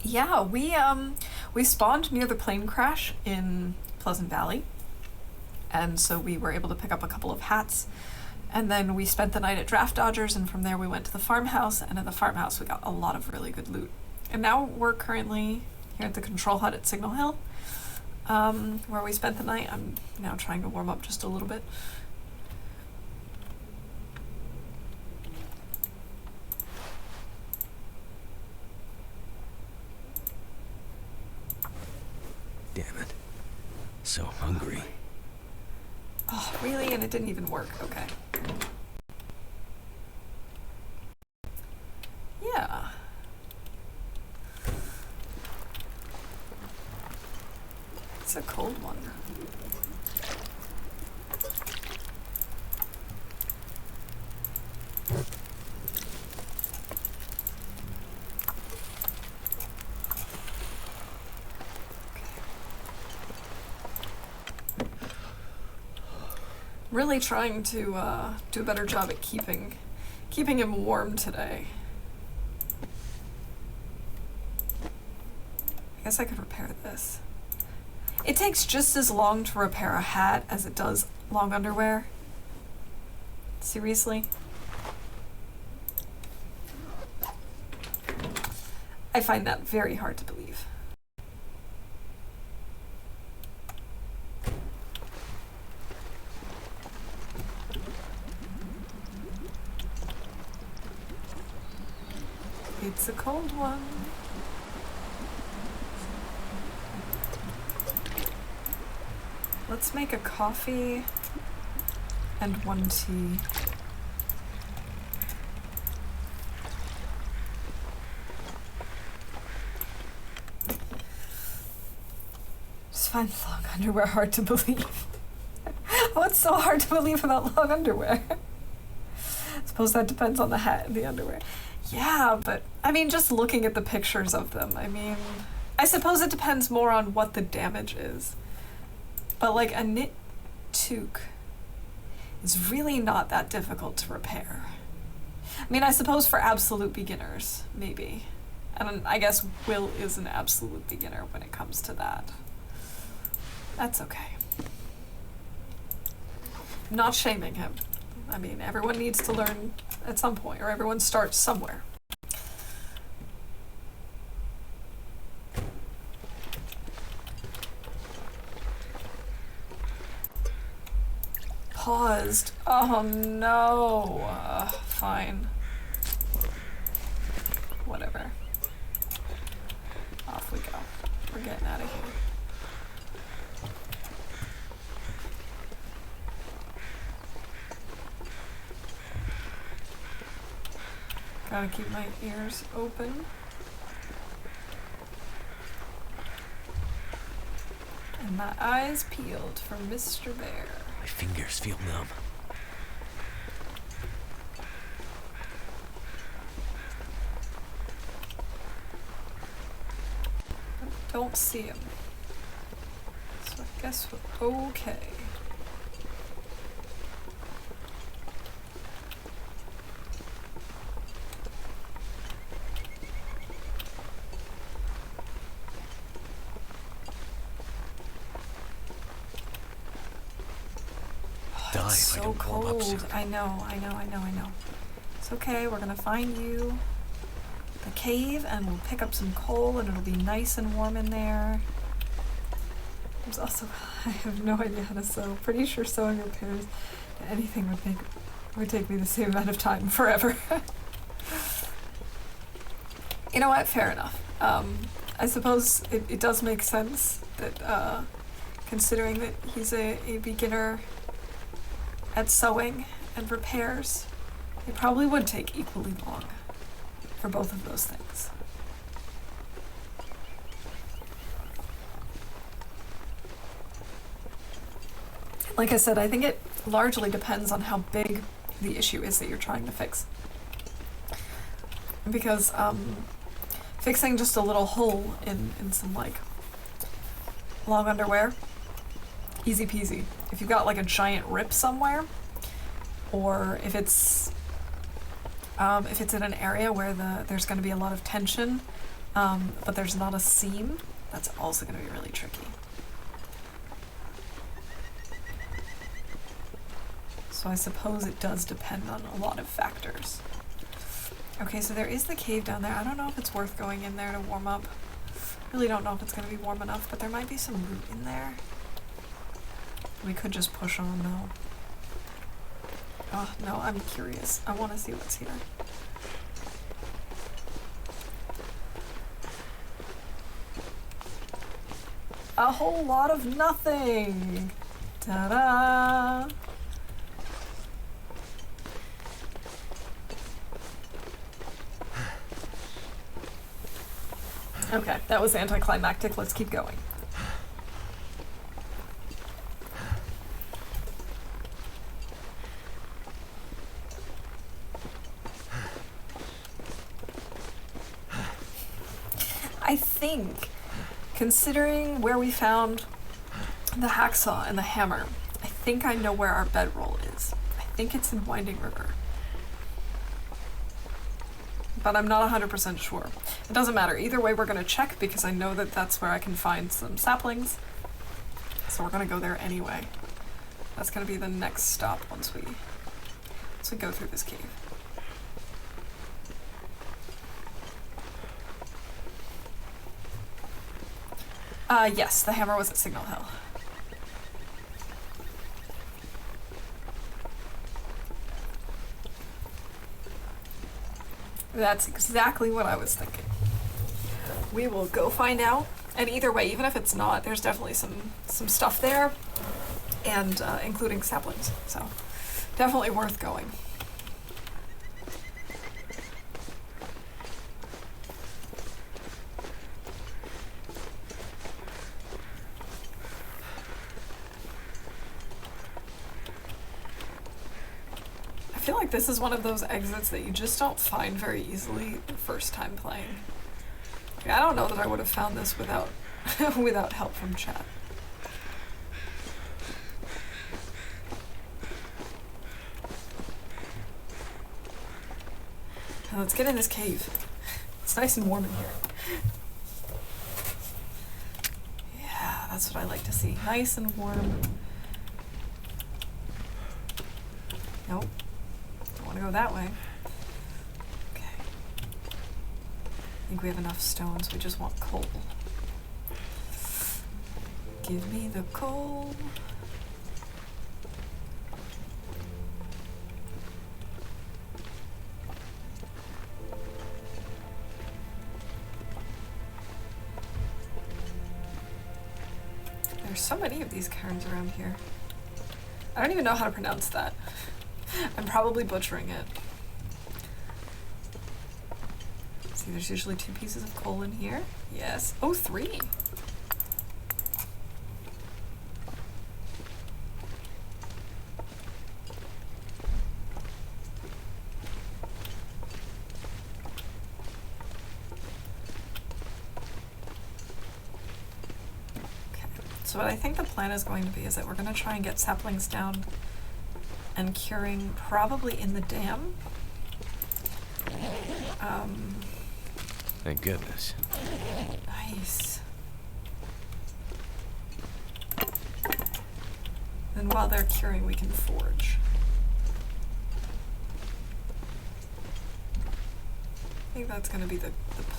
Yeah, we spawned near the plane crash in Pleasant Valley. And so we were able to pick up a couple of hats And then we spent the night at Draft Dodgers, and from there we went to the farmhouse, and at the farmhouse we got a lot of really good loot. And now we're currently here at the control hut at Signal Hill, where we spent the night. I'm now trying to warm up just a little bit. Damn it. So hungry. Oh, really? And it didn't even work. Okay. Yeah. It's a cold one. Really trying to do a better job at keeping him warm today. I guess I could repair this. It takes just as long to repair a hat as it does long underwear. Seriously? I find that very hard to believe. It's a cold one. Let's make a coffee and one tea. Just find long underwear hard to believe. What's so hard to believe about long underwear? Suppose that depends on the hat and the underwear. Yeah, but I mean, just looking at the pictures of them, I mean, I suppose it depends more on what the damage is. But like a knit toque is really not that difficult to repair. I mean, I suppose for absolute beginners, maybe. And I guess Will is an absolute beginner when it comes to that. That's okay. I'm not shaming him. I mean, everyone needs to learn at some point, or everyone starts somewhere. Paused. Oh no. Fine. Whatever. Off we go. We're getting out of here. Gotta keep my ears open. And my eyes peeled for Mr. Bear. My fingers feel numb. Don't see him. So I guess we're okay. It's so cold. I know. It's okay, we're gonna find you the cave and we'll pick up some coal and it'll be nice and warm in there. There's also, I have no idea how to sew. Pretty sure sewing repairs anything would take me the same amount of time forever. You know what, fair enough. I suppose it does make sense that considering that he's a beginner at sewing and repairs, it probably would take equally long for both of those things. Like I said, I think it largely depends on how big the issue is that you're trying to fix. Because fixing just a little hole in some like long underwear, easy peasy. If you've got like a giant rip somewhere, or if it's in an area where there's going to be a lot of tension, but there's not a seam, that's also going to be really tricky. So I suppose it does depend on a lot of factors. Okay, so there is the cave down there. I don't know if it's worth going in there to warm up. Really don't know if it's going to be warm enough, but there might be some loot in there. We could just push on though. Oh, no, I'm curious. I want to see what's here. A whole lot of nothing! Ta-da! Okay, that was anticlimactic. Let's keep going. I think, considering where we found the hacksaw and the hammer, I think I know where our bedroll is. I think it's in Winding River. But I'm not 100% sure. It doesn't matter. Either way, we're going to check because I know that that's where I can find some saplings. So we're going to go there anyway. That's going to be the next stop once we go through this cave. Yes, the hammer was at Signal Hill. That's exactly what I was thinking. We will go find out, and either way, even if it's not, there's definitely some stuff there, and including saplings, so definitely worth going. I feel like this is one of those exits that you just don't find very easily the first time playing. I don't know that I would have found this without without help from chat. Now let's get in this cave. It's nice and warm in here. Yeah, that's what I like to see. Nice and warm. Nope. Don't want to go that way. Okay. I think we have enough stones. We just want coal. Give me the coal. There's so many of these cairns around here. I don't even know how to pronounce that. I'm probably butchering it. See, there's usually 2 pieces of coal in here. Yes. Oh, 3. So what I think the plan is going to be is that we're going to try and get saplings down and curing probably in the dam. Thank goodness. Nice. And while they're curing, we can forge. I think that's going to be the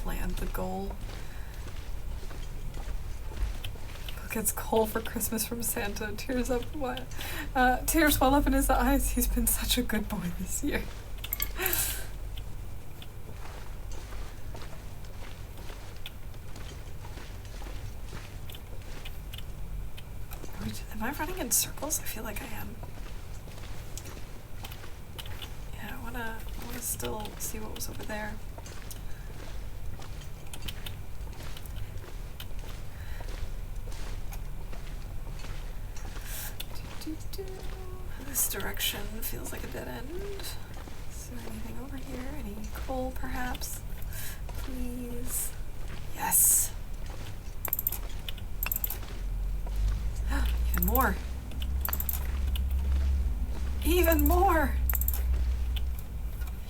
plan, the goal. Gets coal for Christmas from Santa. Tears well up in his eyes. He's been such a good boy this year. Am I running in circles? I feel like I am. Yeah, I wanna still see what was over there. This direction feels like a dead end. Is there anything over here? Any coal, perhaps? Please. Yes. Even more. Even more.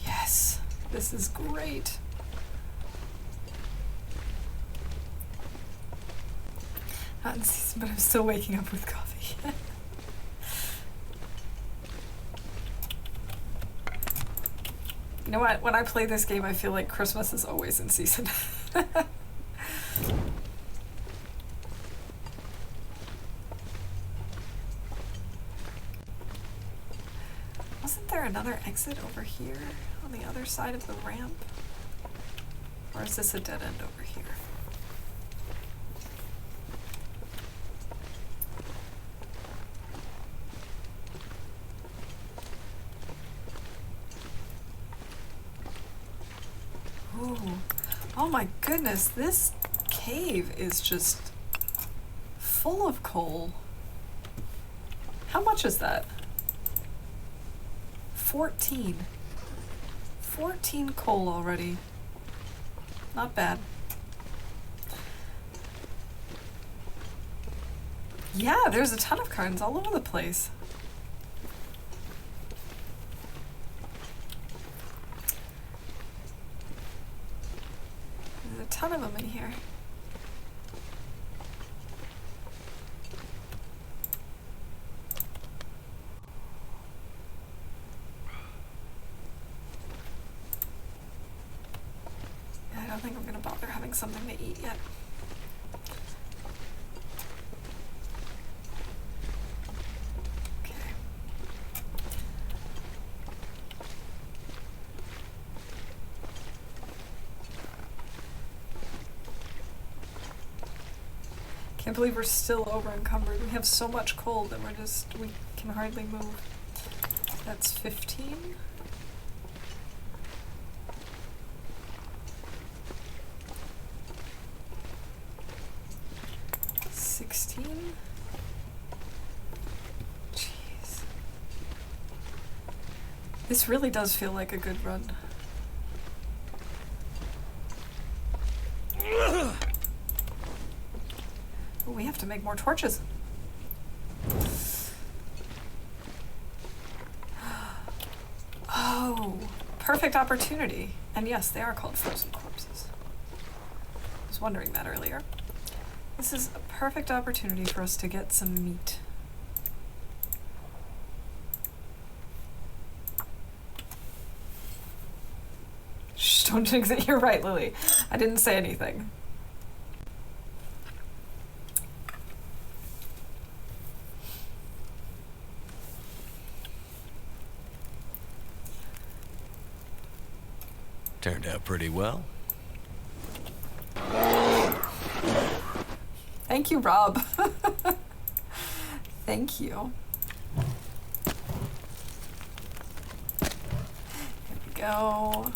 Yes. This is great. Not in season, but I'm still waking up with coffee. You know what? When I play this game, I feel like Christmas is always in season. Wasn't there another exit over here on the other side of the ramp? Or is this a dead end over here? Ooh. Oh my goodness, this cave is just full of coal. How much is that? 14. 14 coal already. Not bad. Yeah, there's a ton of cartons all over the place. There's a ton of them in here. I don't think I'm gonna bother having something to eat yet. Okay. Can't believe we're still over encumbered. We have so much coal that we can hardly move. That's 15. Jeez. This really does feel like a good run. Oh, we have to make more torches. Oh, perfect opportunity. And yes, they are called frozen corpses. I was wondering that earlier. This is a perfect opportunity for us to get some meat. Shh, don't jinx it. You're right, Lily. I didn't say anything. Turned out pretty well. Thank you, Rob. Thank you. Here we go.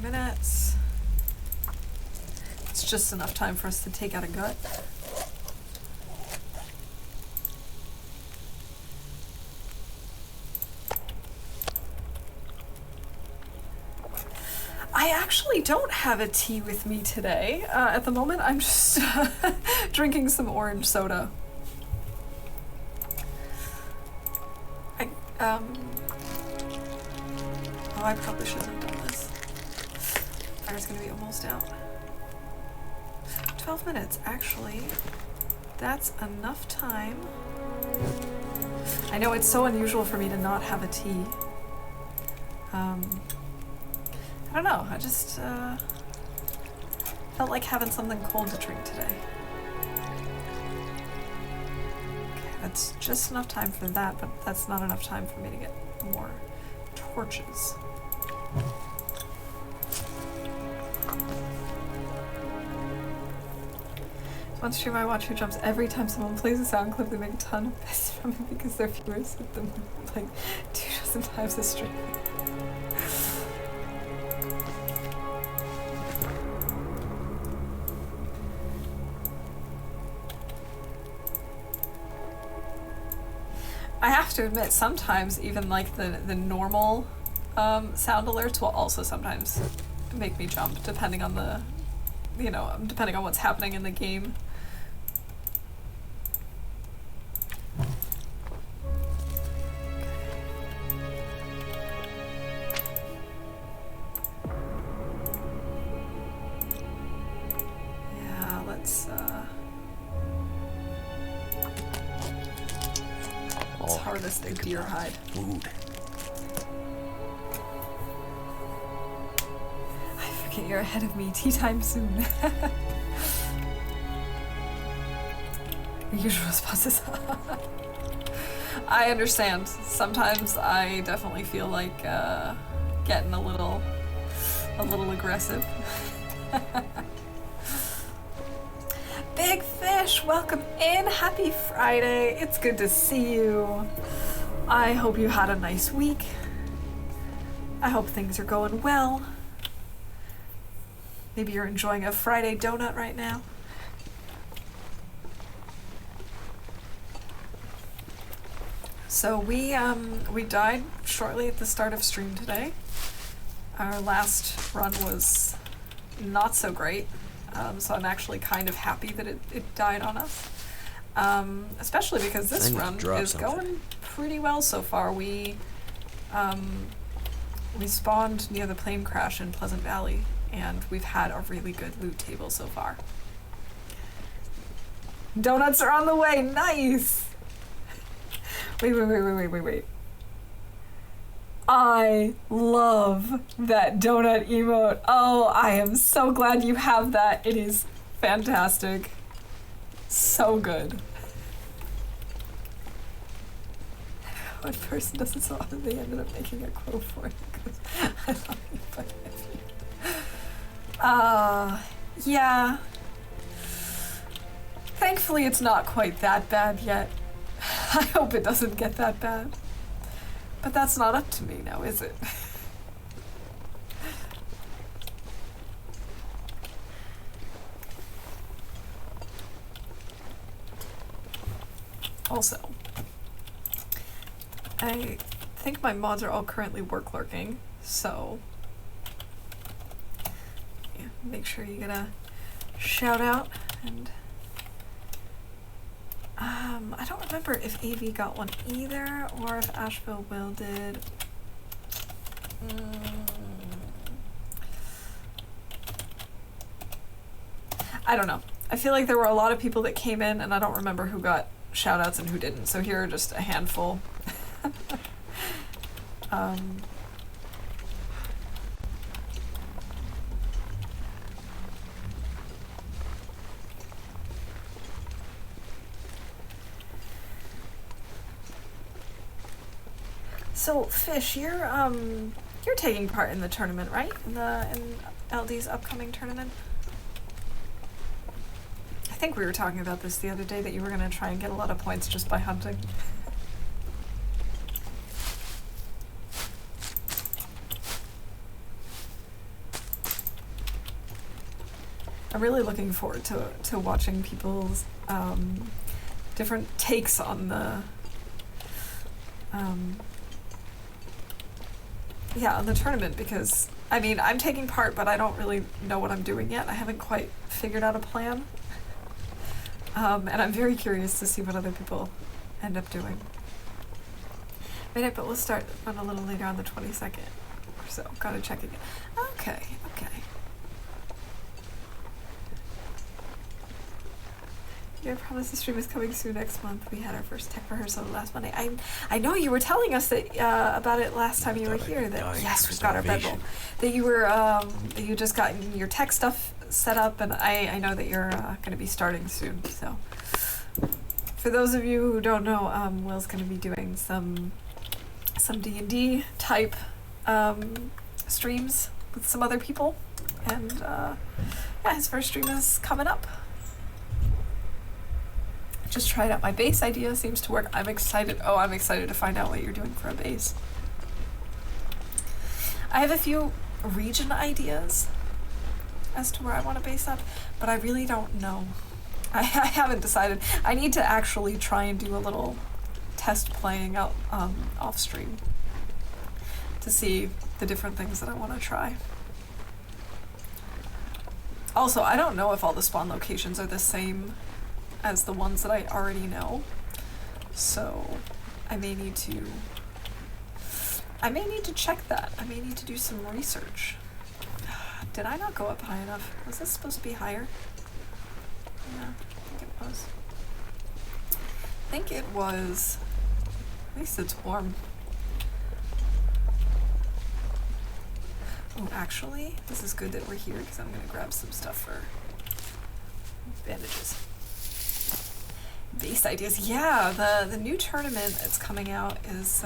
Minutes. It's just enough time for us to take out a gut. I actually don't have a tea with me today. At the moment, I'm just drinking some orange soda. Oh, I probably shouldn't have done this. Fire's gonna be almost out. 12 minutes, actually. That's enough time. I know it's so unusual for me to not have a tea. I don't know, I just felt like having something cold to drink today. Okay, that's just enough time for that, but that's not enough time for me to get more torches. One stream I watch who jumps every time someone plays a sound clip. They make a ton of piss from it because their viewers hit them like 2 dozen times a stream. I have to admit, sometimes even like the normal sound alerts will also sometimes make me jump, depending on the, depending on what's happening in the game. Let's All I can harvest the think deer about hide. is food. I forget you're ahead of me. Tea time soon. The usual response is I understand. Sometimes I definitely feel like getting a little aggressive. Big Fish, welcome in. Happy Friday. It's good to see you. I hope you had a nice week. I hope things are going well. Maybe you're enjoying a Friday donut right now. So we died shortly at the start of stream today. Our last run was not so great, so I'm actually kind of happy that it died on us. Especially because this run is going pretty well so far. We spawned near the plane crash in Pleasant Valley, and we've had a really good loot table so far. Donuts are on the way. Nice. Wait. I love that donut emote. Oh, I am so glad you have that. It is fantastic. So good. One person doesn't saw it, they ended up making a quote for it because I love you, but yeah. Thankfully it's not quite that bad yet. I hope it doesn't get that bad. But that's not up to me now, is it? Also, I think my mods are all currently work lurking, so yeah, make sure you get a shout out. And I don't remember if AV got one either, or if Asheville Will did. I don't know. I feel like there were a lot of people that came in, and I don't remember who got shout outs and who didn't, so here are just a handful. So Fish, you're taking part in the tournament, right? In LD's upcoming tournament. I think we were talking about this the other day, that you were gonna try and get a lot of points just by hunting. I'm really looking forward to watching people's different takes on the on the tournament, because I mean, I'm taking part, but I don't really know what I'm doing yet. I haven't quite figured out a plan. And I'm very curious to see what other people end up doing. But we'll start on a little later on the 22nd or so. Gotta check again. Okay. Your promise the stream is coming soon next month. We had our first tech rehearsal last Monday. I know you were telling us that about it last time you were here. That yes, we've got our bedroll. That you were that you just got your tech stuff set up, and I know that you're going to be starting soon. So for those of you who don't know, Will's going to be doing some D&D type streams with some other people, and yeah, his first stream is coming up. Just tried out my base idea, seems to work. I'm excited. Oh, I'm excited to find out what you're doing for a base. I have a few region ideas as to where I want to base up, but I really don't know. I haven't decided. I need to actually try and do a little test playing out off stream to see the different things that I want to try. Also, I don't know if all the spawn locations are the same as the ones that I already know, so I may need to check that. I may need to do some research. Did I not go up high enough? Was this supposed to be higher? Yeah, I think it was. At least it's warm. Oh, actually, this is good that we're here because I'm gonna grab some stuff for bandages. Base ideas. Yeah, the new tournament that's coming out is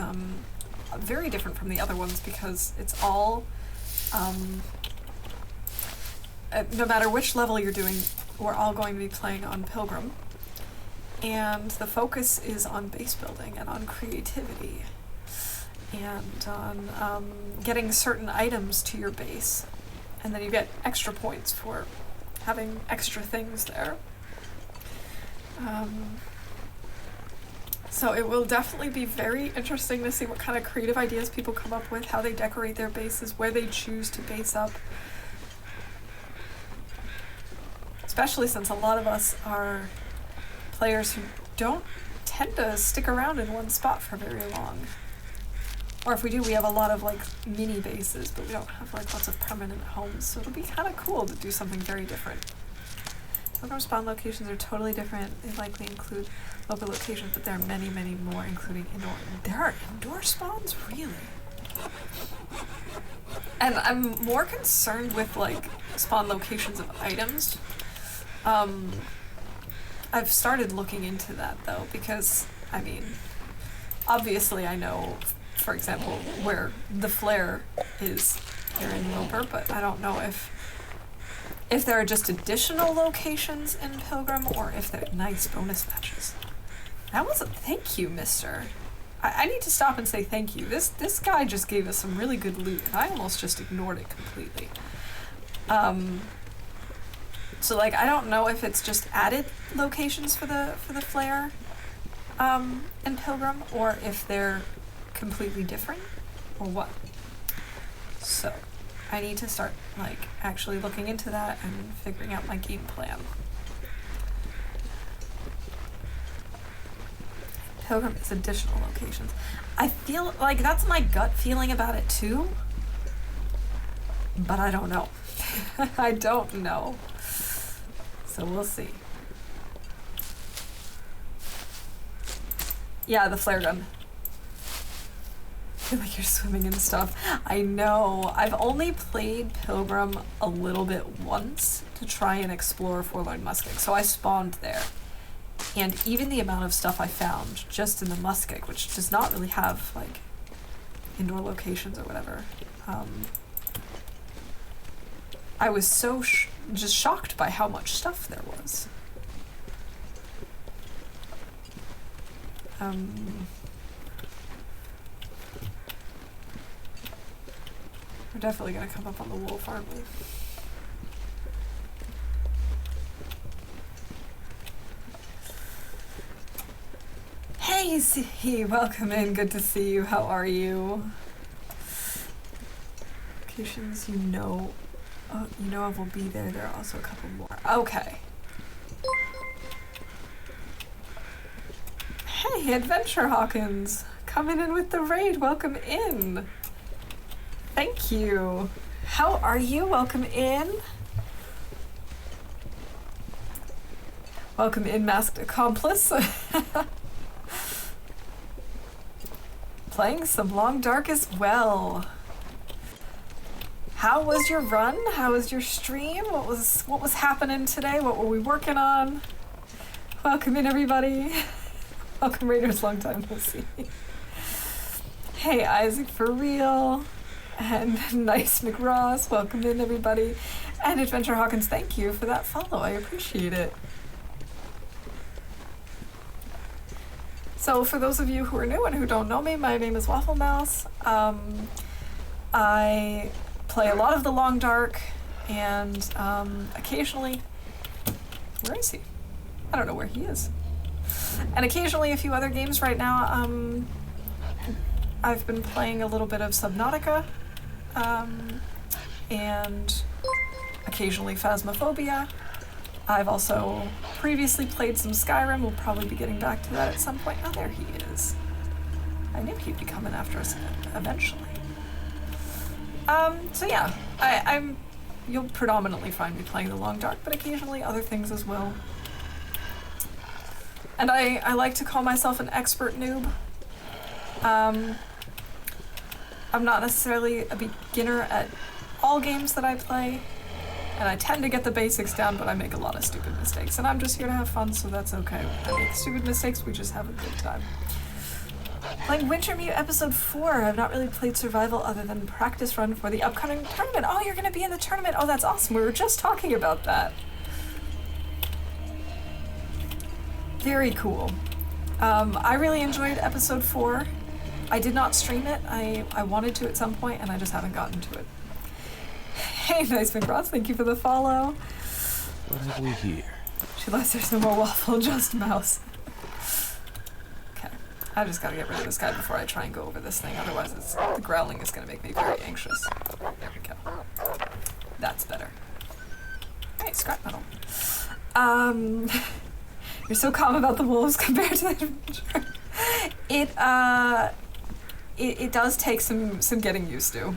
very different from the other ones because it's all, no matter which level you're doing, we're all going to be playing on Pilgrim. And the focus is on base building and on creativity and on getting certain items to your base. And then you get extra points for having extra things there. So it will definitely be very interesting to see what kind of creative ideas people come up with, how they decorate their bases, where they choose to base up. Especially since a lot of us are players who don't tend to stick around in one spot for very long. Or if we do, we have a lot of like mini bases, but we don't have like lots of permanent homes, so it'll be kind of cool to do something very different. Pilgrim spawn locations are totally different. They likely include local locations, but there are many, many more, including indoor. There are indoor spawns? Really? And I'm more concerned with like spawn locations of items. I've started looking into that though, because I mean, obviously I know, for example, where the flare is here in Loper, but I don't know if there are just additional locations in Pilgrim or if they're nice bonus matches. That was a thank you, mister. I need to stop and say thank you. This guy just gave us some really good loot, and I almost just ignored it completely. So like I don't know if it's just added locations for the flare in Pilgrim, or if they're completely different, or what. So I need to start like actually looking into that and figuring out my game plan. Pilgrim is additional locations. I feel like that's my gut feeling about it too, but I don't know. I don't know. So we'll see. Yeah, the flare gun. I feel like you're swimming in stuff. I know. I've only played Pilgrim a little bit once to try and explore Forlorn Muskeg, so I spawned there. And even the amount of stuff I found just in the Muskeg, which does not really have like indoor locations or whatever, I was so just shocked by how much stuff there was. We're definitely gonna come up on the wolf, aren't we? Hey, C, welcome in. Good to see you. How are you? Locations you know of will be there. There are also a couple more. Okay. Hey, Adventure Hawkins, coming in with the raid. Welcome in. Thank you. How are you? Welcome in. Welcome in, Masked Accomplice. Playing some Long Dark as well. How was your run? How was your stream? What was happening today? What were we working on? Welcome in, everybody. Welcome, Raiders. Long time no see. Hey, Isaac, for real. And Nice McRoss. Welcome in, everybody. And Adventure Hawkins, thank you for that follow. I appreciate it. So for those of you who are new and who don't know me, my name is Waffle Mouse. I play a lot of the Long Dark, and occasionally, where is he? I don't know where he is. And occasionally a few other games right now. I've been playing a little bit of Subnautica, and occasionally Phasmophobia. I've also previously played some Skyrim. We'll probably be getting back to that at some point. Oh, there he is. I knew he'd be coming after us eventually. So yeah, you'll predominantly find me playing the Long Dark, but occasionally other things as well. And I like to call myself an expert noob. I'm not necessarily a beginner at all games that I play, and I tend to get the basics down, but I make a lot of stupid mistakes, and I'm just here to have fun, so that's okay. I make stupid mistakes, we just have a good time. Playing Wintermute Episode 4. I've not really played Survival other than practice run for the upcoming tournament. Oh, you're gonna be in the tournament. Oh, that's awesome. We were just talking about that. Very cool. I really enjoyed Episode 4. I did not stream it. I wanted to at some point, and I just haven't gotten to it. Hey, Nice McRoss, thank you for the follow. What have we here? She lies, there's no more waffle, just mouse. Okay, I just gotta get rid of this guy before I try and go over this thing, otherwise the growling is gonna make me very anxious. There we go. That's better. Hey, scrap metal. You're so calm about the wolves compared to the adventure. It does take some getting used to.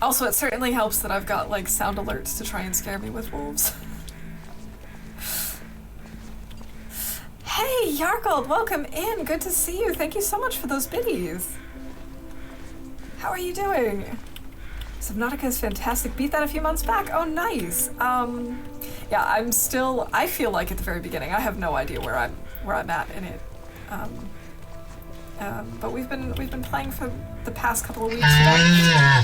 Also, it certainly helps that I've got like sound alerts to try and scare me with wolves. Hey, Yargold, welcome in. Good to see you. Thank you so much for those biddies. How are you doing? Subnautica is fantastic. Beat that a few months back. Oh, nice. Yeah, I feel like at the very beginning. I have no idea where I'm at in it. But we've been playing for the past couple of weeks now.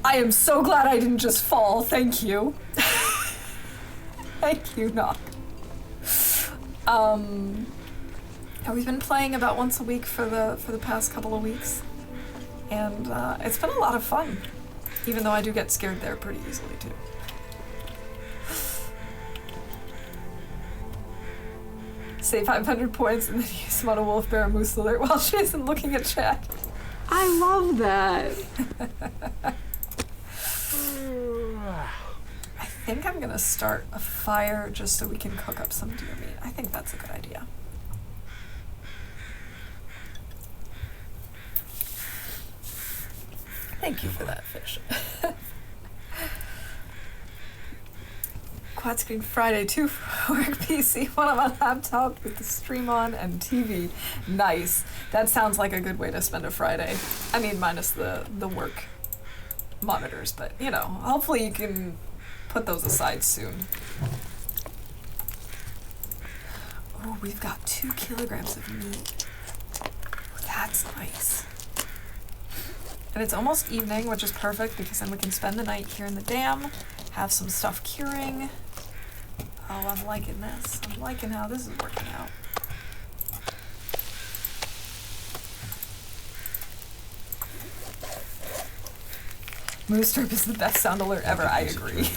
I am so glad I didn't just fall. Thank you. Thank you, Knock. And we've been playing about once a week for the past couple of weeks, and it's been a lot of fun. Even though I do get scared there pretty easily too. Save 500 points and then use them on a wolf, bear, moose alert while she isn't looking at chat. I love that. I think I'm gonna start a fire just so we can cook up some deer meat. I think that's a good idea. Thank you for that, fish. Quad screen Friday, 2 for work PC, 1 on my laptop with the stream on and TV. Nice. That sounds like a good way to spend a Friday. I mean, minus the work monitors, but you know, hopefully you can put those aside soon. Oh, we've got 2 kilograms of meat. That's nice. And it's almost evening, which is perfect because then we can spend the night here in the dam, have some stuff curing. Oh, I'm liking this. I'm liking how this is working out. Moose Derp is the best sound alert ever, I agree.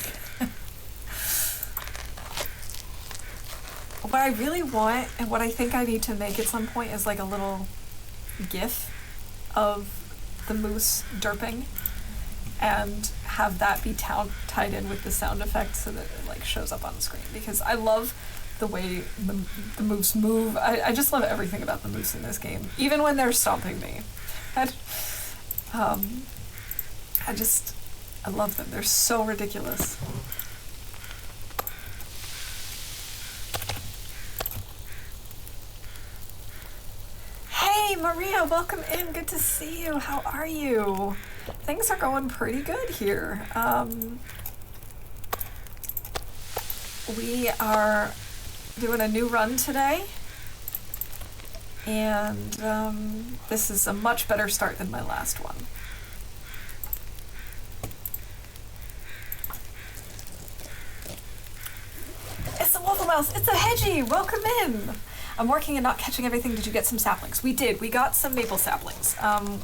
What I really want, and what I think I need to make at some point, is like a little GIF of the moose derping and have that be tied in with the sound effects so that it like shows up on the screen, because I love the way the moose move. I just love everything about the moose in this game, even when they're stomping me. And, I love them. They're so ridiculous. Hey, Maria, welcome in. Good to see you. How are you? Things are going pretty good here. We are doing a new run today, and this is a much better start than my last one. It's the Waffle Mouse. It's a Hedgie. Welcome in. I'm working and not catching everything. Did you get some saplings? We did. We got some maple saplings.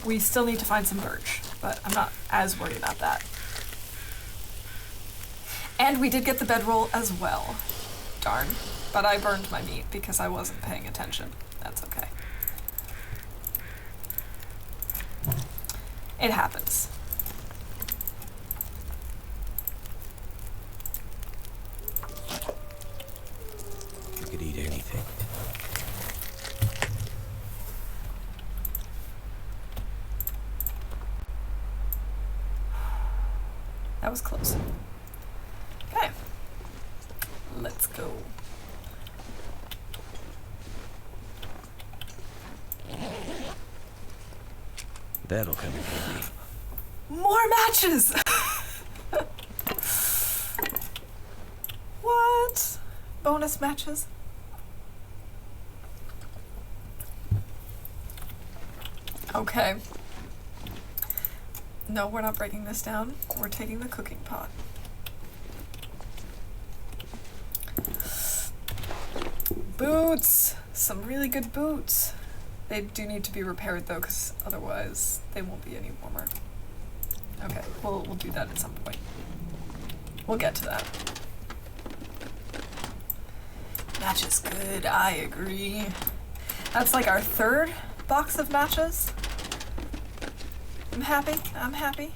We still need to find some birch, but I'm not as worried about that. And we did get the bedroll as well. Darn. But I burned my meat because I wasn't paying attention. That's okay. It happens. You could eat anything. That was close. Okay. Let's go. That'll come in handy. More matches! What? Bonus matches? Okay. No, we're not breaking this down. We're taking the cooking pot. Boots! Some really good boots. They do need to be repaired though, because otherwise they won't be any warmer. Okay, we'll do that at some point. We'll get to that. Match is good, I agree. That's like our third box of matches. I'm happy, I'm happy.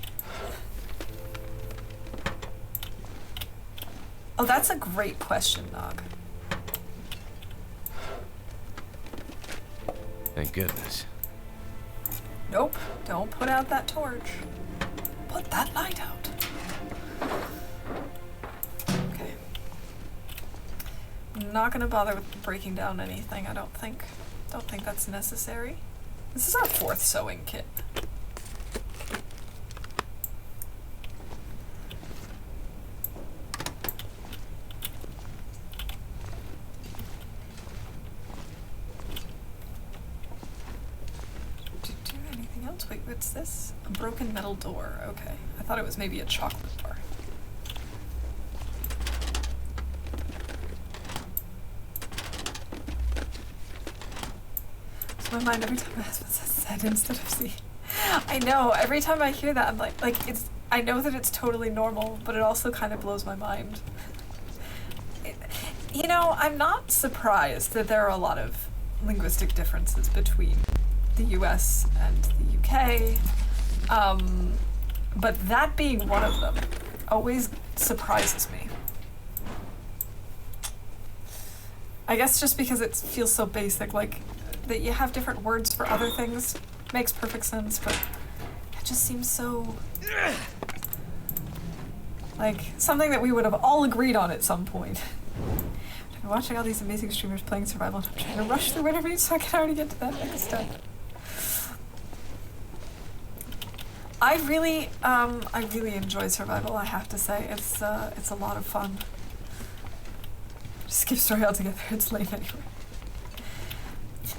Oh, that's a great question, Nog. Thank goodness. Nope, don't put out that torch. Put that light out. Okay. I'm not gonna bother with breaking down anything, I don't think. Don't think that's necessary. This is our 4th sewing kit. Wait, what's this? A broken metal door. Okay. I thought it was maybe a chocolate bar. So my mind every time my husband says Z instead of Z. I know, every time I hear that I'm like it's, I know that it's totally normal, but it also kind of blows my mind. You know, I'm not surprised that there are a lot of linguistic differences between the US and the UK, but that being one of them always surprises me. I guess just because it feels so basic, like that you have different words for other things makes perfect sense, but it just seems so like something that we would have all agreed on at some point. I've been watching all these amazing streamers playing survival and I'm trying to rush through Wintermeat so I can already get to that next step. I really enjoy survival, I have to say. It's a lot of fun. Just skip story altogether, it's lame anyway.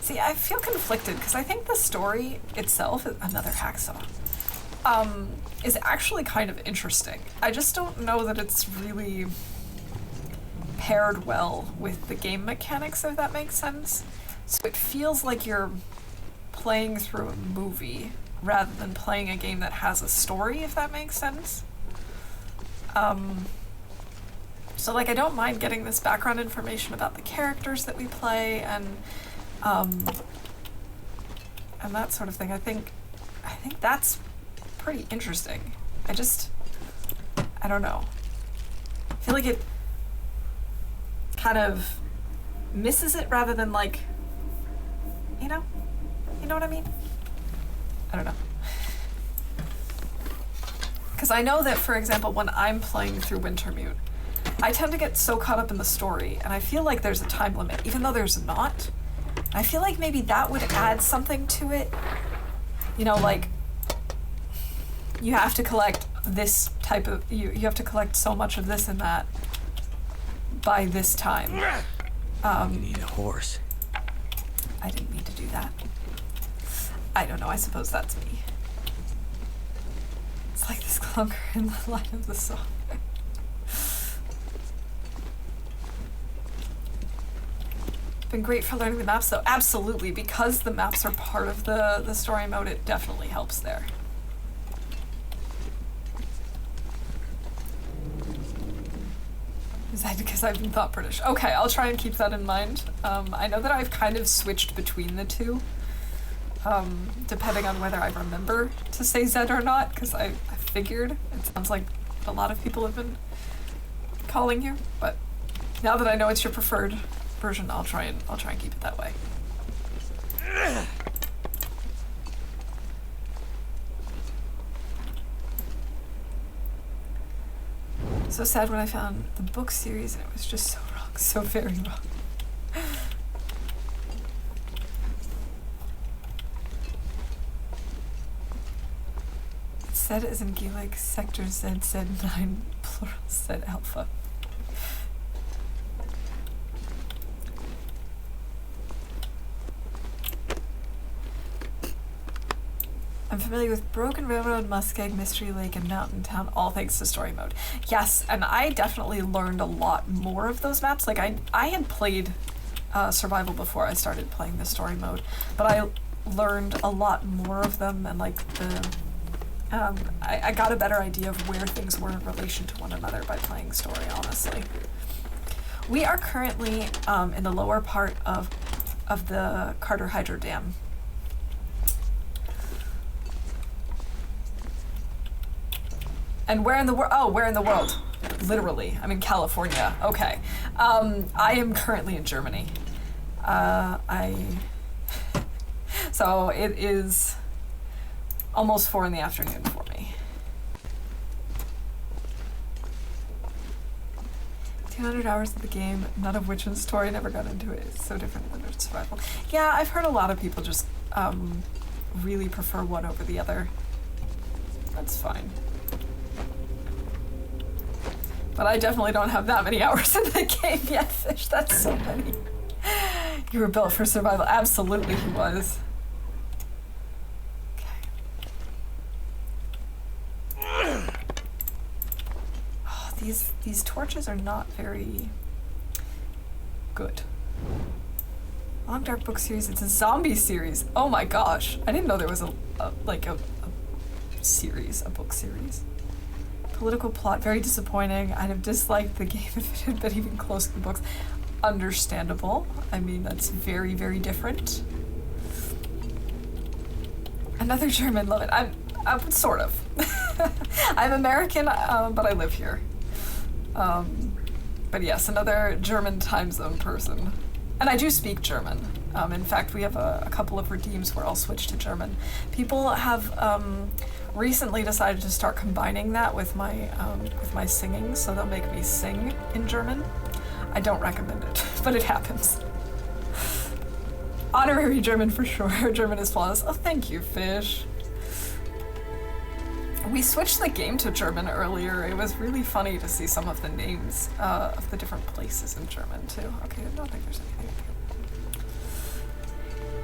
See, I feel conflicted, because I think the story itself, another hacksaw, is actually kind of interesting. I just don't know that it's really paired well with the game mechanics, if that makes sense. So it feels like you're playing through a movie rather than playing a game that has a story, if that makes sense. So like I don't mind getting this background information about the characters that we play and that sort of thing. I think that's pretty interesting. I don't know. I feel like it kind of misses it rather than like, you know what I mean? I don't know. Because I know that, for example, when I'm playing through Wintermute, I tend to get so caught up in the story, and I feel like there's a time limit, even though there's not. I feel like maybe that would add something to it. You know, like, you have to collect this type of, you have to collect so much of this and that by this time. You need a horse. I didn't mean to do that. I don't know, I suppose that's me. It's like this clunker in the line of the song. Been great for learning the maps though. Absolutely, because the maps are part of the story mode, it definitely helps there. Is that because I've been thought British? Okay, I'll try and keep that in mind. I know that I've kind of switched between the two, depending on whether I remember to say Z or not, because I figured it sounds like a lot of people have been calling you, but now that I know it's your preferred version, I'll try and keep it that way. So sad when I found the book series and it was just so wrong, so very wrong. Said as in Gaelic, sector said 9, plural said alpha. I'm familiar with Broken Railroad, Muskeg, Mystery Lake, and Mountain Town, all thanks to story mode. Yes, and I definitely learned a lot more of those maps. Like, I had played survival before I started playing the story mode, but I learned a lot more of them, and like I got a better idea of where things were in relation to one another by playing story, honestly. We are currently in the lower part of the Carter Hydro Dam. And where in the world? Oh, where in the world? Literally, I'm in California. Okay. I am currently in Germany. So it is almost 4 in the afternoon for me. 200 hours of the game, none of which in story, never got into it. It's so different than survival. Yeah, I've heard a lot of people just really prefer one over the other. That's fine. But I definitely don't have that many hours in the game yet, Fish. That's so many. You were built for survival. Absolutely he was. Okay. Oh, these torches are not very good. Long Dark book series. It's a zombie series. Oh my gosh. I didn't know there was a series, a book series. Political plot, very disappointing. I'd have disliked the game if it had been even close to the books. Understandable. I mean, that's very, very different. Another German, love it. I'm sort of. I'm American, but I live here. But yes, another German time zone person. And I do speak German. In fact, we have a couple of redeems where I'll switch to German. People have recently decided to start combining that with my singing, so they'll make me sing in German. I don't recommend it, but it happens. Honorary German for sure. German is flawless. Oh, thank you, Fish. We switched the game to German earlier. It was really funny to see some of the names of the different places in German, too. Okay, I don't think there's anything up here.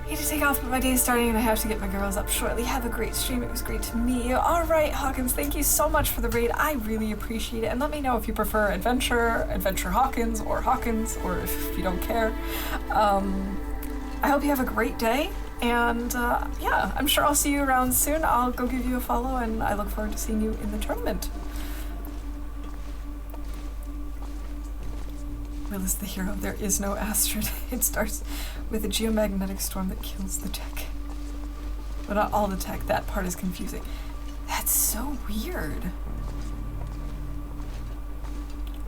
Need to take off, but my day is starting and I have to get my girls up shortly. Have a great stream. It was great to meet you. All right, Hawkins, thank you so much for the raid. I really appreciate it. And let me know if you prefer Adventure Hawkins, or if you don't care. I hope you have a great day. And yeah, I'm sure I'll see you around soon. I'll go give you a follow, and I look forward to seeing you in the tournament. Will is the hero. There is no Astrid. It starts with a geomagnetic storm that kills the tech. But not all the tech. That part is confusing. That's so weird.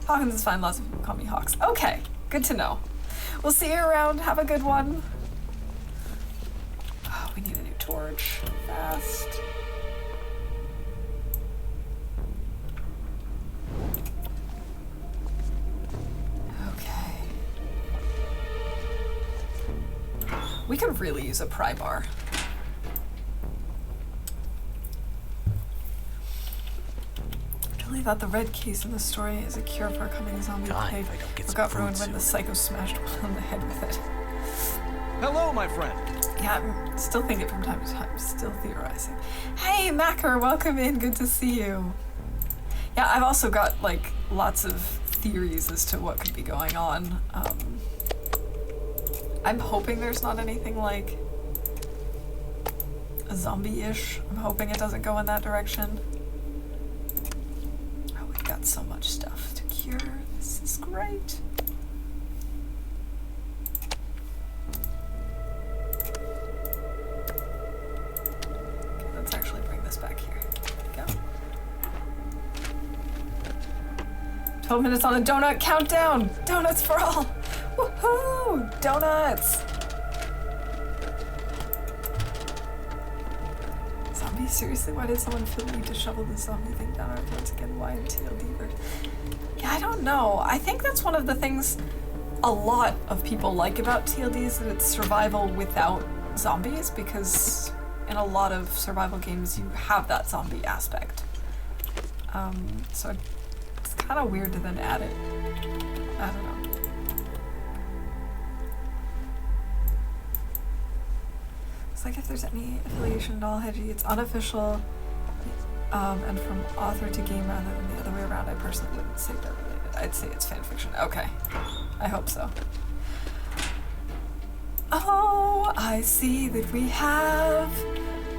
Hawkins is fine. Lots of people call me Hawks. Okay, good to know. We'll see you around. Have a good one. Oh, we need a new torch. Fast. We could really use a pry bar. I really thought the red case in the story is a cure for a coming zombie plague, but got ruined when the psycho smashed one on the head with it. Hello, my friend. Yeah, I'm still thinking from time to time, still theorizing. Hey, Macker, welcome in, good to see you. Yeah, I've also got, like, lots of theories as to what could be going on. I'm hoping there's not anything like a zombie-ish. I'm hoping it doesn't go in that direction. Oh, we've got so much stuff to cure. This is great. Okay, let's actually bring this back here. There we go. 12 minutes on the donut countdown. Donuts for all. Woohoo! Donuts! Zombies? Seriously? Why did someone feel the need to shovel the zombie thing down our throats again? Why in TLD version? Yeah, I don't know. I think that's one of the things a lot of people like about TLD is that it's survival without zombies, because in a lot of survival games you have that zombie aspect. So it's kind of weird to then add it. I don't know. It's like if there's any affiliation at all, it's unofficial, and from author to game rather than the other way around. I personally wouldn't say they're related. I'd say it's fanfiction. Okay. I hope so. Oh, I see that we have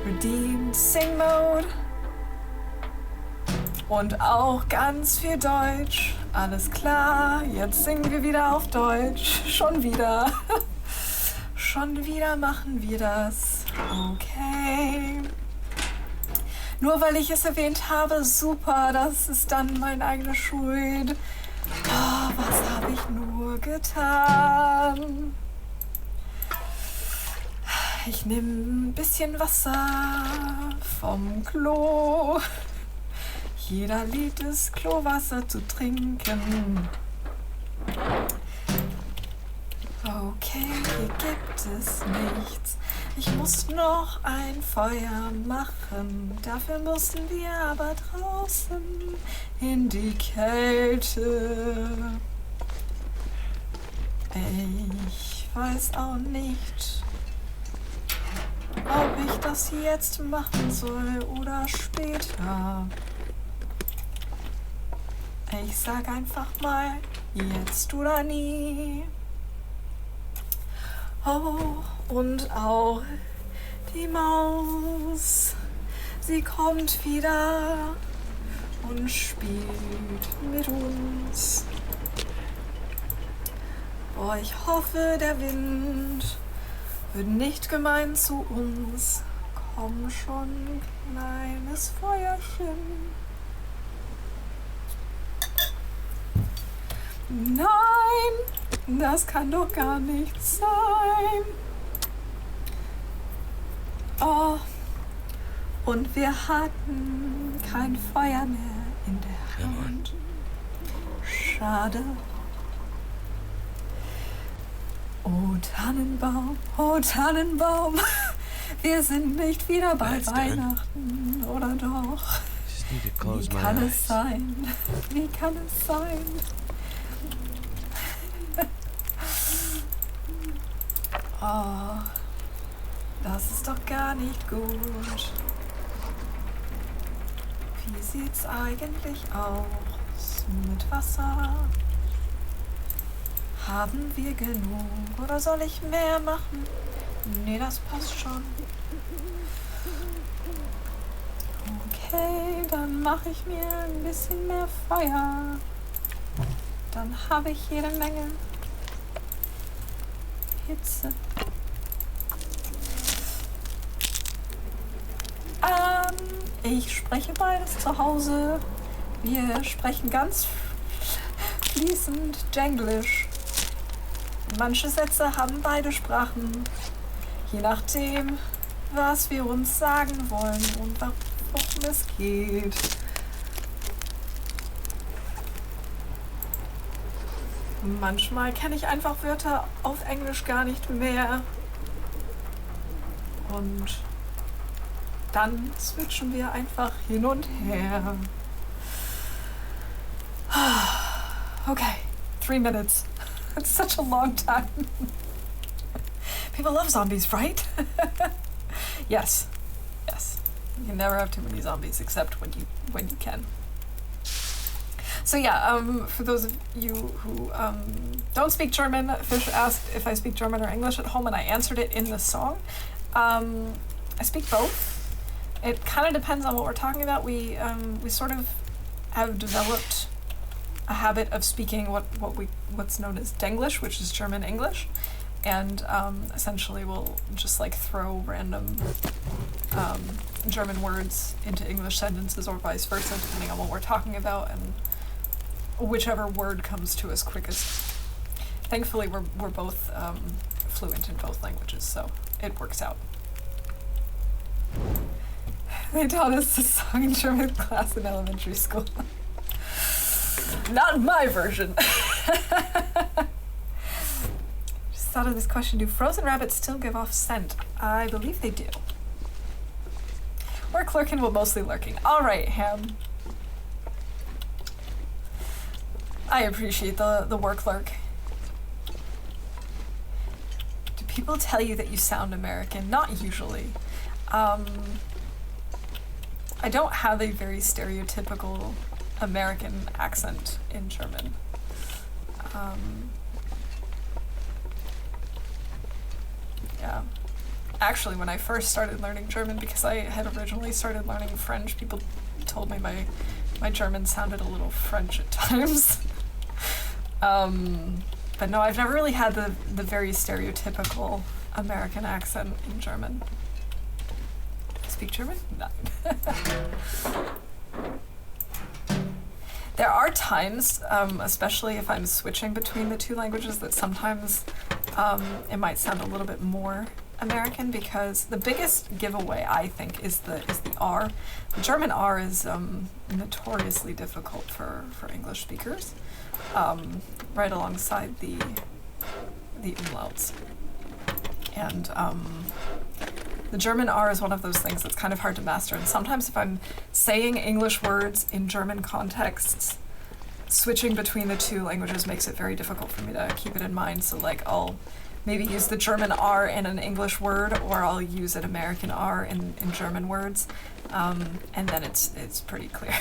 redeemed Sing Mode. Und auch ganz viel Deutsch. Alles klar, jetzt singen wir wieder auf Deutsch. Schon wieder. Schon wieder machen wir das. Okay. Nur weil ich es erwähnt habe, super, das ist dann meine eigene Schuld. Oh, was habe ich nur getan? Ich nehme ein bisschen Wasser vom Klo. Jeder liebt es, Klowasser zu trinken. Okay, hier gibt es nichts. Ich muss noch ein Feuer machen. Dafür müssen wir aber draußen in die Kälte. Ich weiß auch nicht, ob ich das jetzt machen soll oder später. Ich sag einfach mal, jetzt oder nie. Oh, und auch die Maus, sie kommt wieder und spielt mit uns. Oh, ich hoffe, der Wind wird nicht gemein zu uns. Komm schon, kleines Feuerchen. Nein, das kann doch gar nicht sein. Oh, und wir hatten kein Feuer mehr in der Hand. Schade. Oh Tannenbaum, wir sind nicht wieder bei Weihnachten, oder doch? Wie kann es sein? Wie kann es sein? Oh, das ist doch gar nicht gut. Wie sieht's eigentlich aus mit Wasser? Haben wir genug oder soll ich mehr machen? Nee, das passt schon. Okay, dann mache ich mir ein bisschen mehr Feuer. Dann habe ich jede Menge Hitze. Ich spreche beides zu Hause. Wir sprechen ganz fließend Jenglish. Manche Sätze haben beide Sprachen. Je nachdem, was wir uns sagen wollen und worum es geht. Manchmal kenne ich einfach Wörter auf Englisch gar nicht mehr. Und dann switchen wir einfach hin und her. Okay, 3 minutes. It's such a long time. People love zombies, right? Yes. Yes. You can never have too many zombies except when you can. So yeah, for those of you who don't speak German, Fish asked if I speak German or English at home, and I answered it in the song. I speak both. It kind of depends on what we're talking about. We sort of have developed a habit of speaking what's known as Denglish, which is German English, and essentially we'll just like throw random German words into English sentences or vice versa, depending on what we're talking about, and whichever word comes to us quickest. Thankfully, we're both fluent in both languages, so it works out. They taught us this song in German class in elementary school. Not my version. Just thought of this question. Do frozen rabbits still give off scent? I believe they do. Work lurking, well, mostly lurking. All right, Ham. I appreciate the work lurk. Do people tell you that you sound American? Not usually. I don't have a very stereotypical American accent in German. Yeah. Actually, when I first started learning German, because I had originally started learning French, people told me my German sounded a little French at times. But no, I've never really had the very stereotypical American accent in German. Speak German? No. There are times, especially if I'm switching between the two languages, that sometimes it might sound a little bit more American, because the biggest giveaway, I think, is the R. The German R is notoriously difficult for English speakers, right alongside the umlauts. And the German R is one of those things that's kind of hard to master, and sometimes if I'm saying English words in German contexts, switching between the two languages makes it very difficult for me to keep it in mind. So like I'll maybe use the German R in an English word, or I'll use an American R in German words, and then it's pretty clear.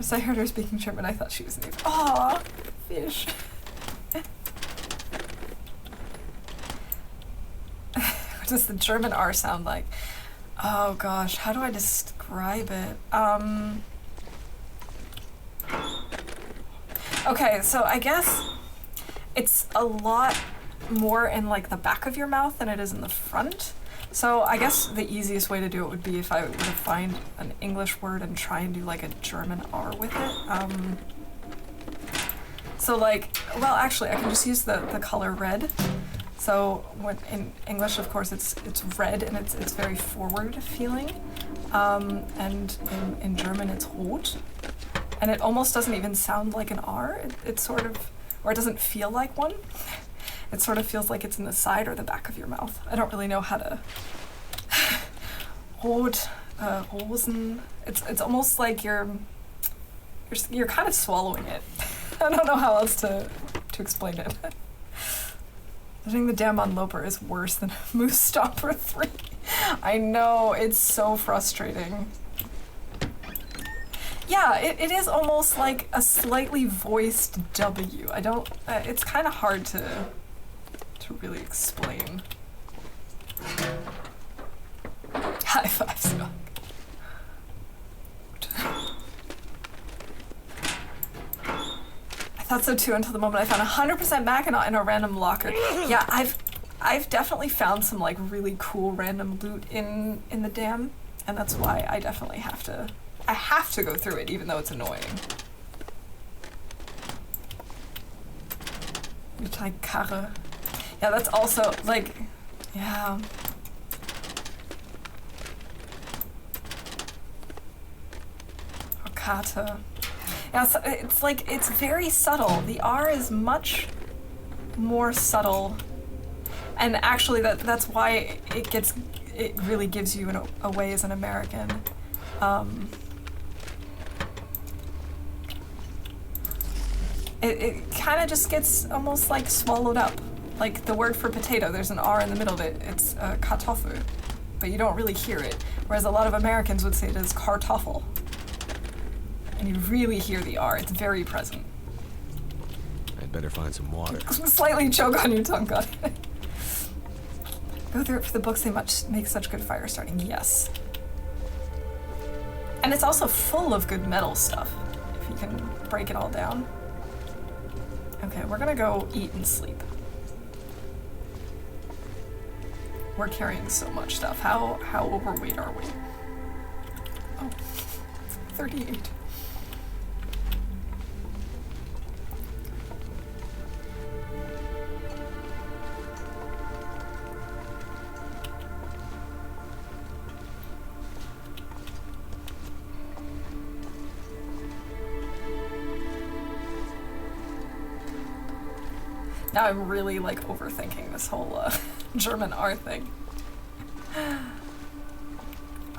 As I heard her speaking German, I thought she was native. Aw, fish. What does the German R sound like? Oh gosh, how do I describe it? Okay, so I guess it's a lot more in like the back of your mouth than it is in the front. So I guess the easiest way to do it would be if I were to find an English word and try and do like a German R with it. So like, well, actually I can just use the color red. So when in English, of course, it's red and it's very forward feeling, and in German it's rot, and it almost doesn't even sound like an R. It's sort of, or it doesn't feel like one. It sort of feels like it's in the side or the back of your mouth. I don't really know how to. Rot, Rosen. It's almost like you're kind of swallowing it. I don't know how else to explain it. Letting the dam on Loper is worse than Moose Stomper 3. I know, it's so frustrating. Yeah, it is almost like a slightly voiced W. I don't, it's kind of hard to really explain. High five, Scott. I thought so too until the moment I found 100% Mackinac in a random locker. Yeah, I've definitely found some like really cool random loot in the dam, and that's why I definitely have to go through it, even though it's annoying. Karre. Yeah, that's also like, yeah. Karte. Yeah, so it's like, it's very subtle. The R is much more subtle, and actually that's why it really gives you a way as an American. It kind of just gets almost like swallowed up. Like the word for potato, there's an R in the middle of it. It's Kartoffel, but you don't really hear it. Whereas a lot of Americans would say it as Kartoffel. And you really hear the R, it's very present. I'd better find some water. Slightly choke on your tongue, got it. Go through it for the books, they make such good fire starting, yes. And it's also full of good metal stuff, if you can break it all down. Okay, we're gonna go eat and sleep. We're carrying so much stuff. How overweight are we? Oh, 38. Now I'm really like overthinking this whole German R thing.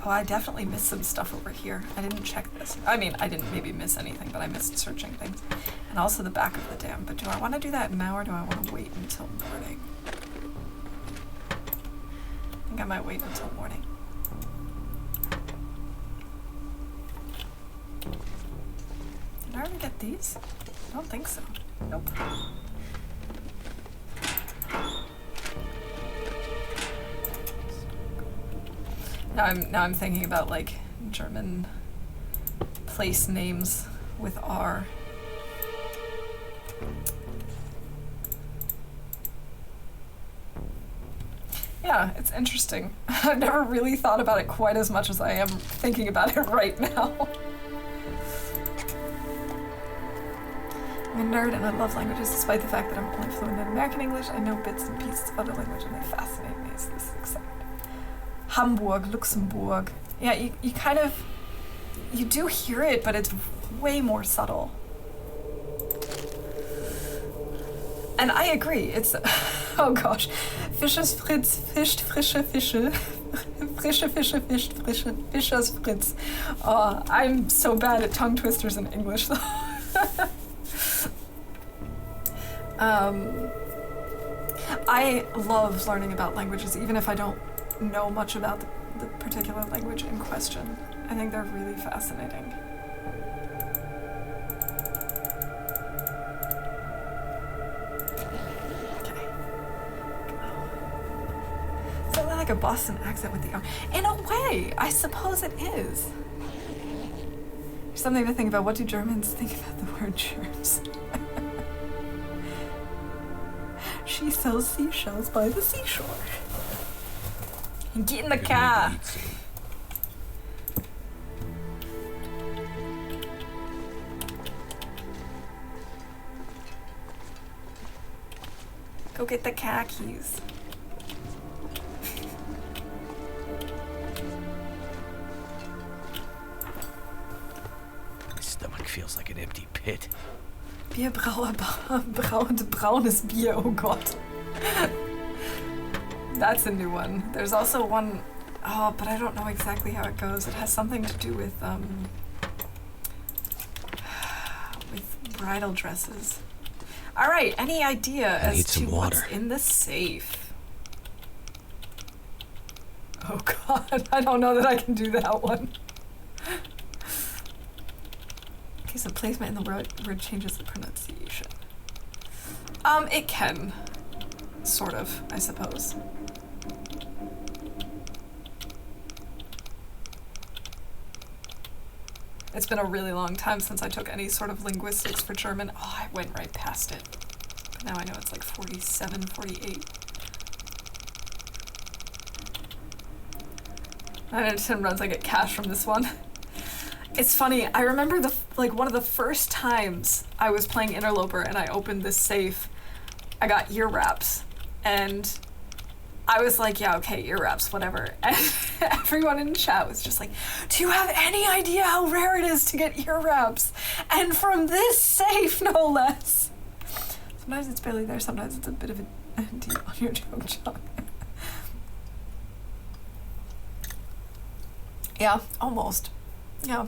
Oh, I definitely missed some stuff over here. I didn't check this. I mean, I didn't maybe miss anything, but I missed searching things. And also the back of the dam. But do I want to do that now or do I want to wait until morning? I think I might wait until morning. Did I already get these? I don't think so. Nope. Now I'm thinking about like German place names with R. Yeah, it's interesting. I've never really thought about it quite as much as I am thinking about it right now. I'm a nerd and I love languages despite the fact that I'm only fluent in American English. I know bits and pieces of other language and they fascinate me, so this is exciting. Hamburg, Luxembourg. Yeah, you kind of, you do hear it, but it's way more subtle. And I agree, it's, oh gosh. Fisches Fritz, fischt frische Fische. Frische Fische, fischt frische, Fischers Fritz. Oh, I'm so bad at tongue twisters in English though. I love learning about languages, even if I don't know much about the particular language in question. I think they're really fascinating. Okay. Is that like a Boston accent with the R? In a way, I suppose it is. There's something to think about. What do Germans think about the word germs? She sells seashells by the seashore. Get in the car. Go get the car keys. My stomach feels like an empty pit. Bierbrauer braunes Bier, oh Gott. That's a new one. There's also one, oh, but I don't know exactly how it goes. It has something to do with bridal dresses. All right, any idea as to what's in the safe? Oh God, I don't know that I can do that one. Okay, so placement in the word changes the pronunciation. It can. Sort of, I suppose. It's been a really long time since I took any sort of linguistics for German. Oh, I went right past it. But now I know it's like 47, 48. I didn't 10 runs, I get cash from this one. It's funny, I remember one of the first times I was playing Loper and I opened this safe, I got ear wraps. And I was like, yeah, okay, ear wraps, whatever. And everyone in chat was just like, do you have any idea how rare it is to get ear wraps? And from this safe, no less. Sometimes it's barely there, sometimes it's a bit of a deep on your joke chunk. Yeah, almost. Yeah.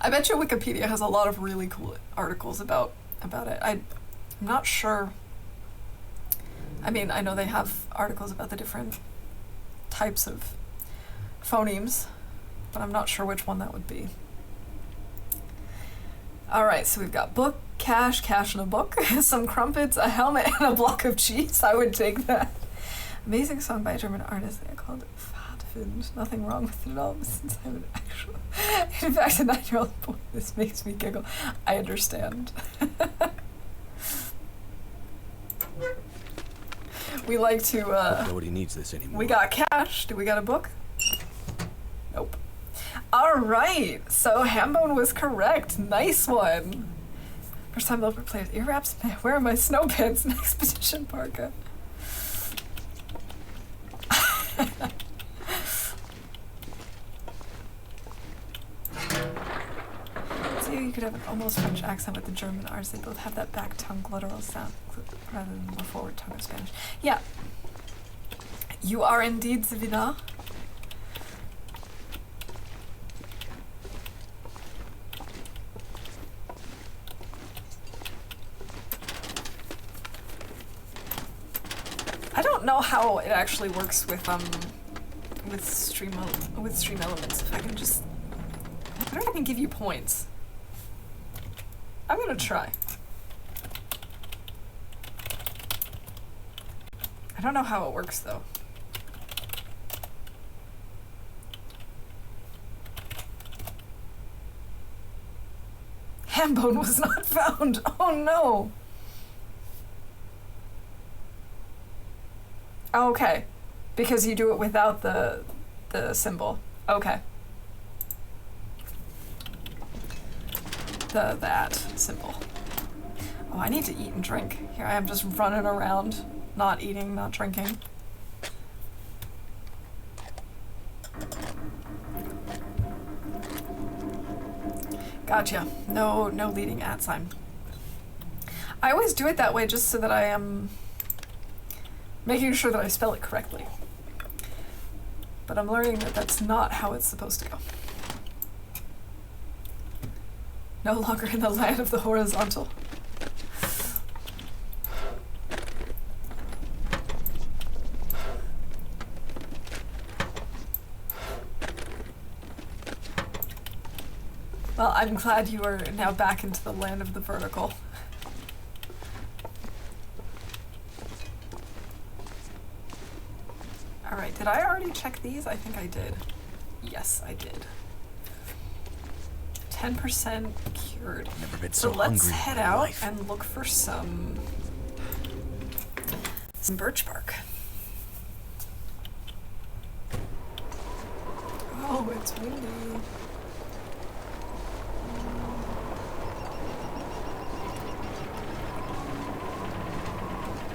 I bet you Wikipedia has a lot of really cool articles about it. I'm not sure. I mean, I know they have articles about the different types of phonemes, but I'm not sure which one that would be. All right, so we've got book, cash and a book, some crumpets, a helmet, and a block of cheese. I would take that. Amazing song by a German artist. They called it Pfadfind. Nothing wrong with it at all, since I'm an actual... In fact, a 9-year-old boy, this makes me giggle. I understand. We like to, Nobody needs this anymore. We got cash. Do we got a book? Nope. All right. So Hambone was correct. Nice one. First time Loper played ear wraps. Where are my snow pants and expedition parka? you could have an almost French accent with the German R's. They both have that back tongue guttural sound rather than the forward tongue of Spanish. Yeah. You are indeed Savina. I don't know how it actually works with stream elements. If I can just, I wonder if I can give you points. I'm gonna try. I don't know how it works though. Ham bone was not found. Oh no. Okay, because you do it without the symbol. Okay. That symbol. Oh, I need to eat and drink. Here I am just running around, not eating, not drinking. Gotcha. No leading at sign. I always do it that way just so that I am making sure that I spell it correctly. But I'm learning that that's not how it's supposed to go. No longer in the land of the horizontal. Well, I'm glad you are now back into the land of the vertical. Alright, did I already check these? I think I did. Yes, I did. 10% cured. Never been So so let's hungry head in my out life. and look for some birch bark. Oh, it's windy.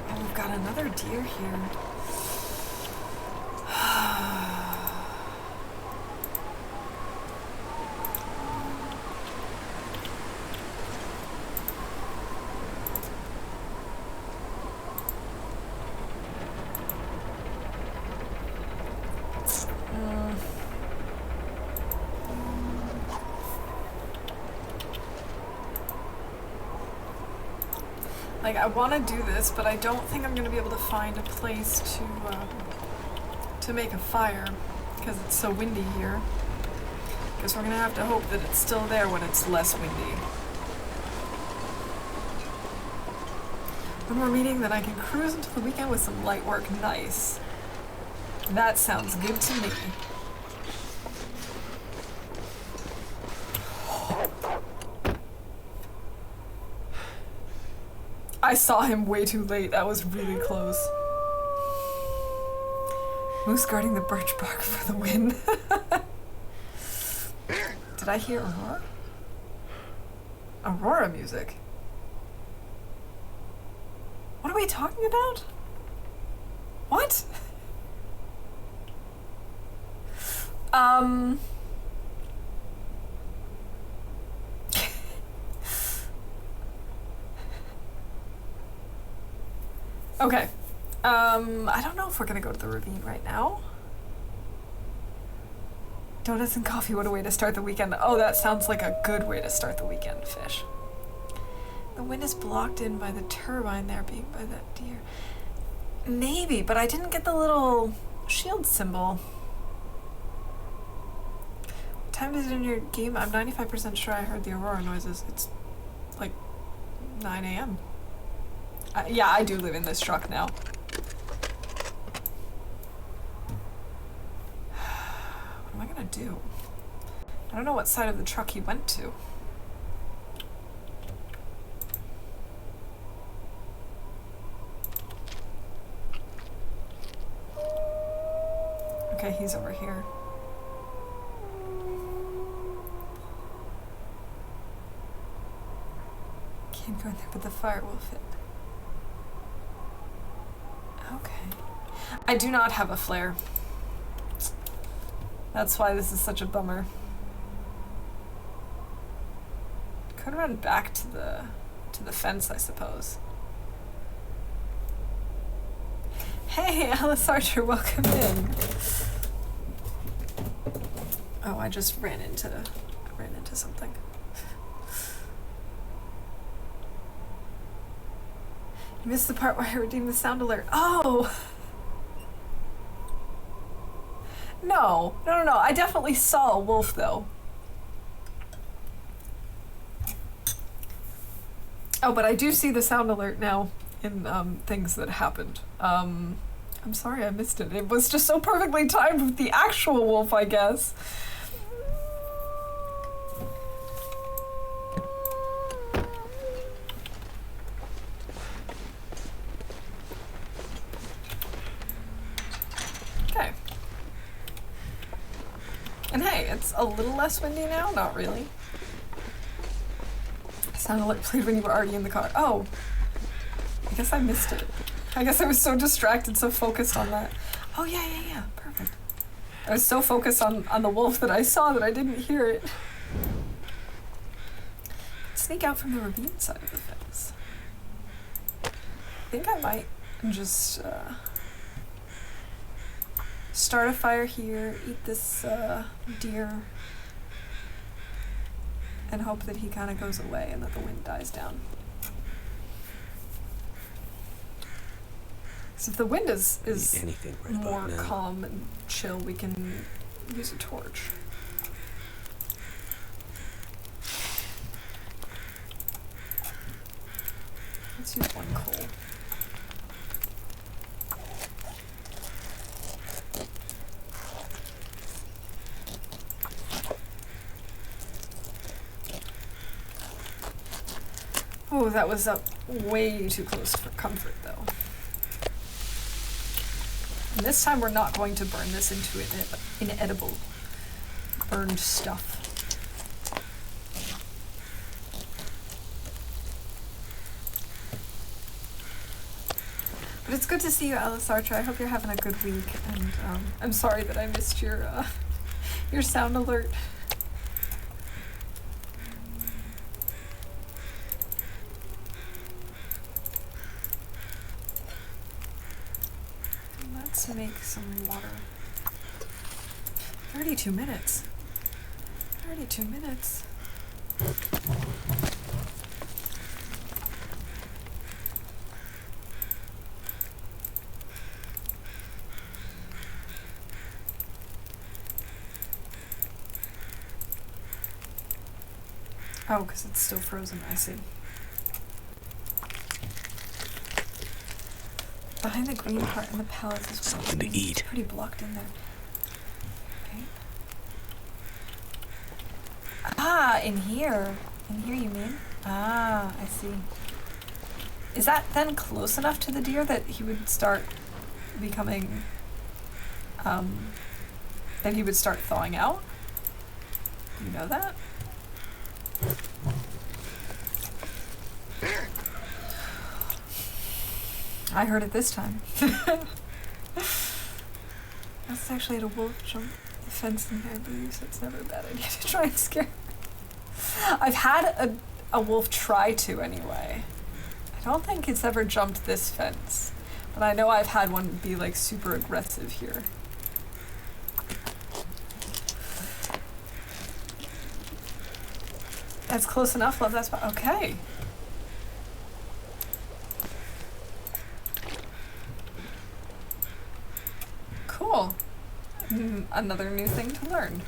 Oh, we've got another deer here. Like, I want to do this, but I don't think I'm going to be able to find a place to make a fire because it's so windy here. Guess we're going to have to hope that it's still there when it's less windy. When we're meeting, then I can cruise into the weekend with some light work. Nice. That sounds good to me. I saw him way too late. That was really close. Moose guarding the birch bark for the win. Did I hear Aurora? Aurora music? What are we talking about? What? Okay. I don't know if we're gonna go to the ravine right now. Donuts and coffee, what a way to start the weekend. Oh, that sounds like a good way to start the weekend, Fish. The wind is blocked in by the turbine there being by that deer. Maybe, but I didn't get the little shield symbol. What time is it in your game? I'm 95% sure I heard the aurora noises. It's like 9 a.m. Yeah, I do live in this truck now. What am I gonna do? I don't know what side of the truck he went to. Okay, he's over here. Can't go in there, but the fire will fit. Okay. I do not have a flare. That's why this is such a bummer. Could run back to the fence, I suppose. Hey, Alice Archer, welcome in. Oh, I just ran into something. You missed the part where I redeemed the sound alert. Oh! No. I definitely saw a wolf, though. Oh, but I do see the sound alert now in things that happened. I'm sorry I missed it. It was just so perfectly timed with the actual wolf, I guess. Okay. And hey, it's a little less windy now? Not really. Sound alert played when you were already in the car. Oh. I guess I missed it. I guess I was so distracted, so focused on that. Oh, yeah. Perfect. I was so focused on the wolf that I saw that I didn't hear it. Sneak out from the ravine side of the fence. I think I might just start a fire here, eat this deer, and hope that he kind of goes away and that the wind dies down. So if the wind is Anything right more about now. calm and chill, we can use a torch. Let's use one coal. Oh, that was up way too close for comfort, though. And this time we're not going to burn this into inedible burned stuff. But it's good to see you, Alice Archer. I hope you're having a good week, and I'm sorry that I missed your sound alert. Let's make some water. 32 minutes. 32 minutes. Oh, because it's still frozen, I see. Behind the green part in the pallets is something to eat. It's pretty blocked in there. Okay. Ah, in here. In here, you mean? Ah, I see. Is that then close enough to the deer that he would start becoming, that he would start thawing out? Do you know that? I heard it this time. That's actually had a wolf jump the fence in bamboo, so it's never a bad idea to try and scare. I've had a wolf try to anyway. I don't think it's ever jumped this fence, but I know I've had one be like super aggressive here. That's close enough, love that spot. Okay. Cool. Another new thing to learn.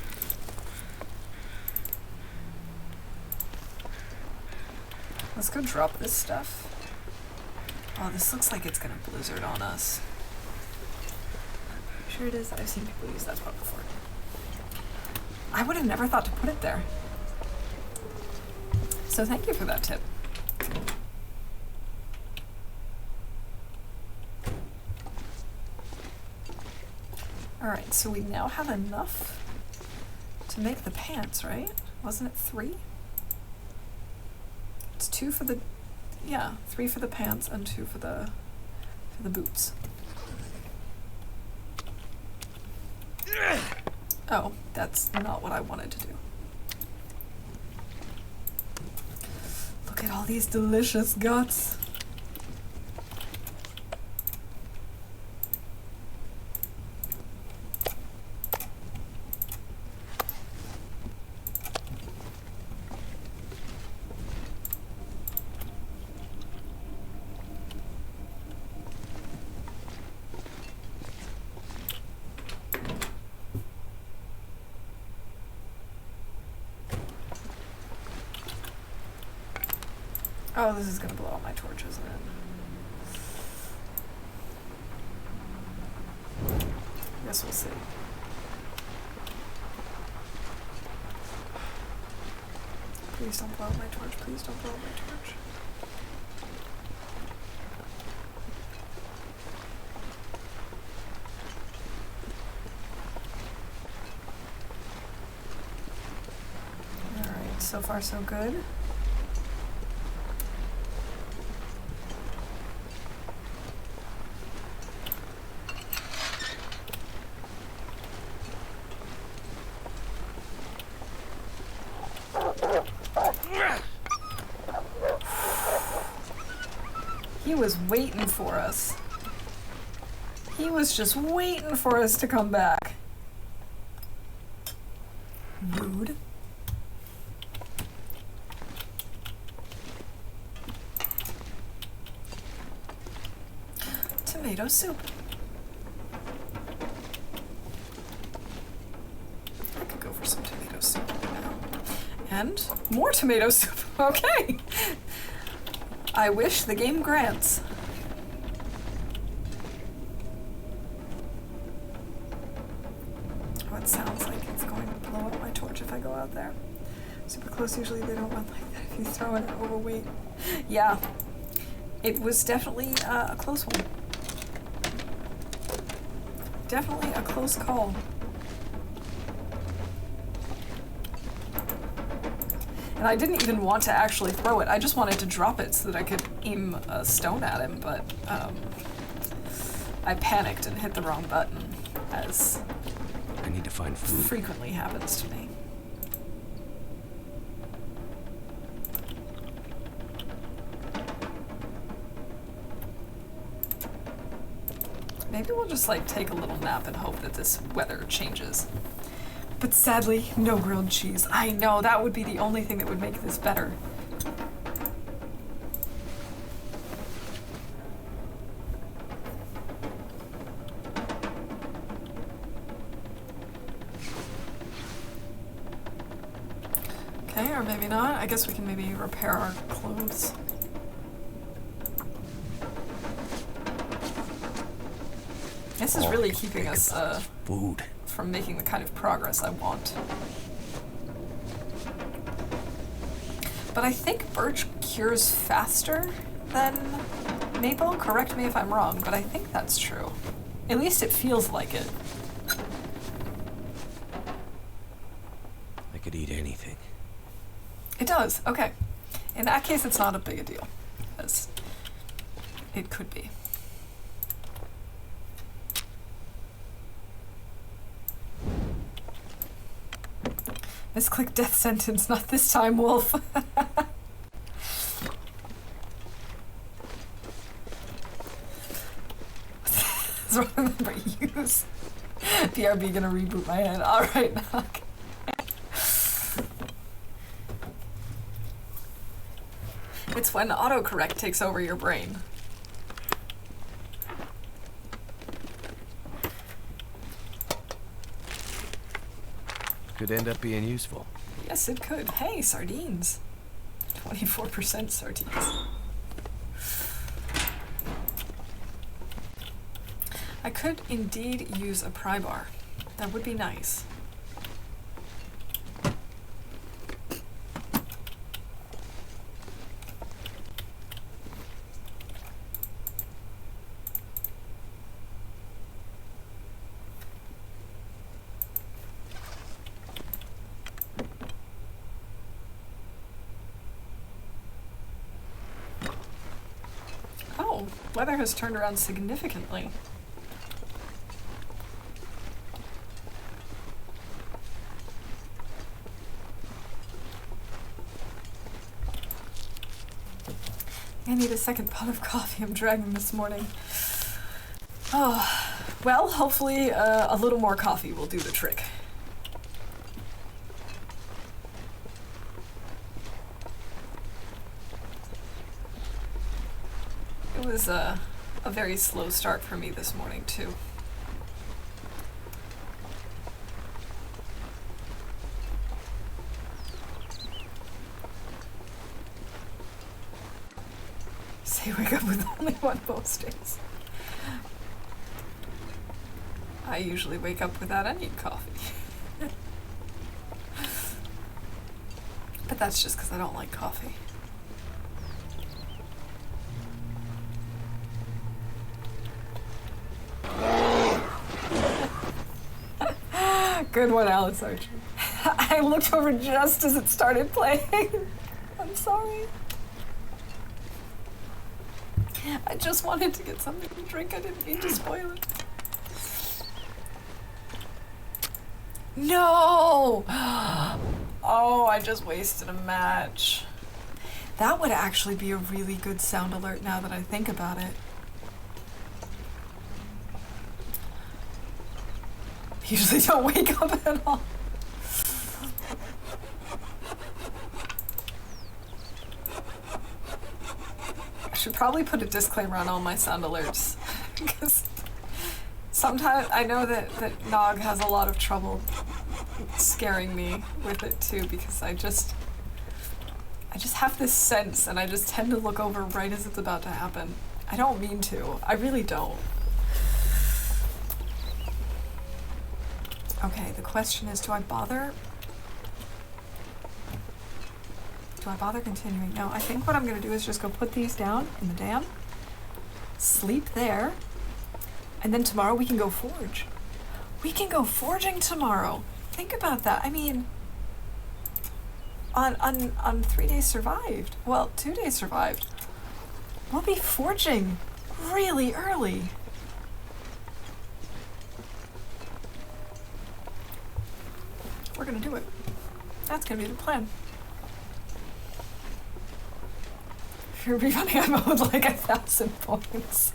Let's go drop this stuff. Oh, this looks like it's gonna blizzard on us. Sure it is. I've seen people use that spot before. I would have never thought to put it there. So thank you for that tip. Alright, so we now have enough to make the pants, right? Wasn't it 3? It's 2 for the, yeah, 3 for the pants and 2 for the boots. Oh, that's not what I wanted to do. Look at all these delicious guts. Oh, this is gonna blow out my torch, isn't it? I guess we'll see. Please don't blow out my torch. Please don't blow out my torch. Alright, so far so good. He was waiting for us. He was just waiting for us to come back. Rude. Tomato soup. I could go for some tomato soup now. And more tomato soup. Okay. I wish the game grants. Oh, it sounds like it's going to blow up my torch if I go out there. Super close, usually they don't run like that if you throw it overweight. Yeah, it was definitely a close one. Definitely a close call. And I didn't even want to actually throw it. I just wanted to drop it so that I could aim a stone at him, but I panicked and hit the wrong button, as I need to find food. frequently happens to me. Maybe we'll just like take a little nap and hope that this weather changes. But sadly, no grilled cheese. I know, that would be the only thing that would make this better. Okay, or maybe not. I guess we can maybe repair our clothes. This is really keeping us food from making the kind of progress I want. But I think birch cures faster than maple. Correct me if I'm wrong, but I think that's true. At least it feels like it. I could eat anything. It does, okay. In that case, it's not a big a deal, as it could be. Misclick death sentence, not this time, Wolf. What's wrong with my use? PRB gonna reboot my head. Alright, okay. It's when autocorrect takes over your brain. Could end up being useful. Yes, it could. Hey, sardines. 24% sardines. I could indeed use a pry bar. That would be nice. Oh, weather has turned around significantly. I need a second pot of coffee I'm dragging this morning. Oh, well, hopefully a little more coffee will do the trick. It was a very slow start for me this morning, too. Say wake up with only one most days. I usually wake up without any coffee. But that's just because I don't like coffee. Good one, Alice Archer. I looked over just as it started playing. I'm sorry. I just wanted to get something to drink. I didn't mean to spoil it. No! Oh, I just wasted a match. That would actually be a really good sound alert now that I think about it. Usually don't wake up at all. I should probably put a disclaimer on all my sound alerts. Because sometimes I know that Nog has a lot of trouble scaring me with it too, because I just have this sense and I just tend to look over right as it's about to happen. I don't mean to. I really don't. Okay, the question is, do I bother continuing? No, I think what I'm gonna do is just go put these down in the dam, sleep there, and then tomorrow we can go forge. We can go forging tomorrow. Think about that. I mean, on 3 days survived. Well, 2 days survived. We'll be forging really early. We're gonna do it. That's gonna be the plan. If you're rerunning, I'm owed like 1,000 points.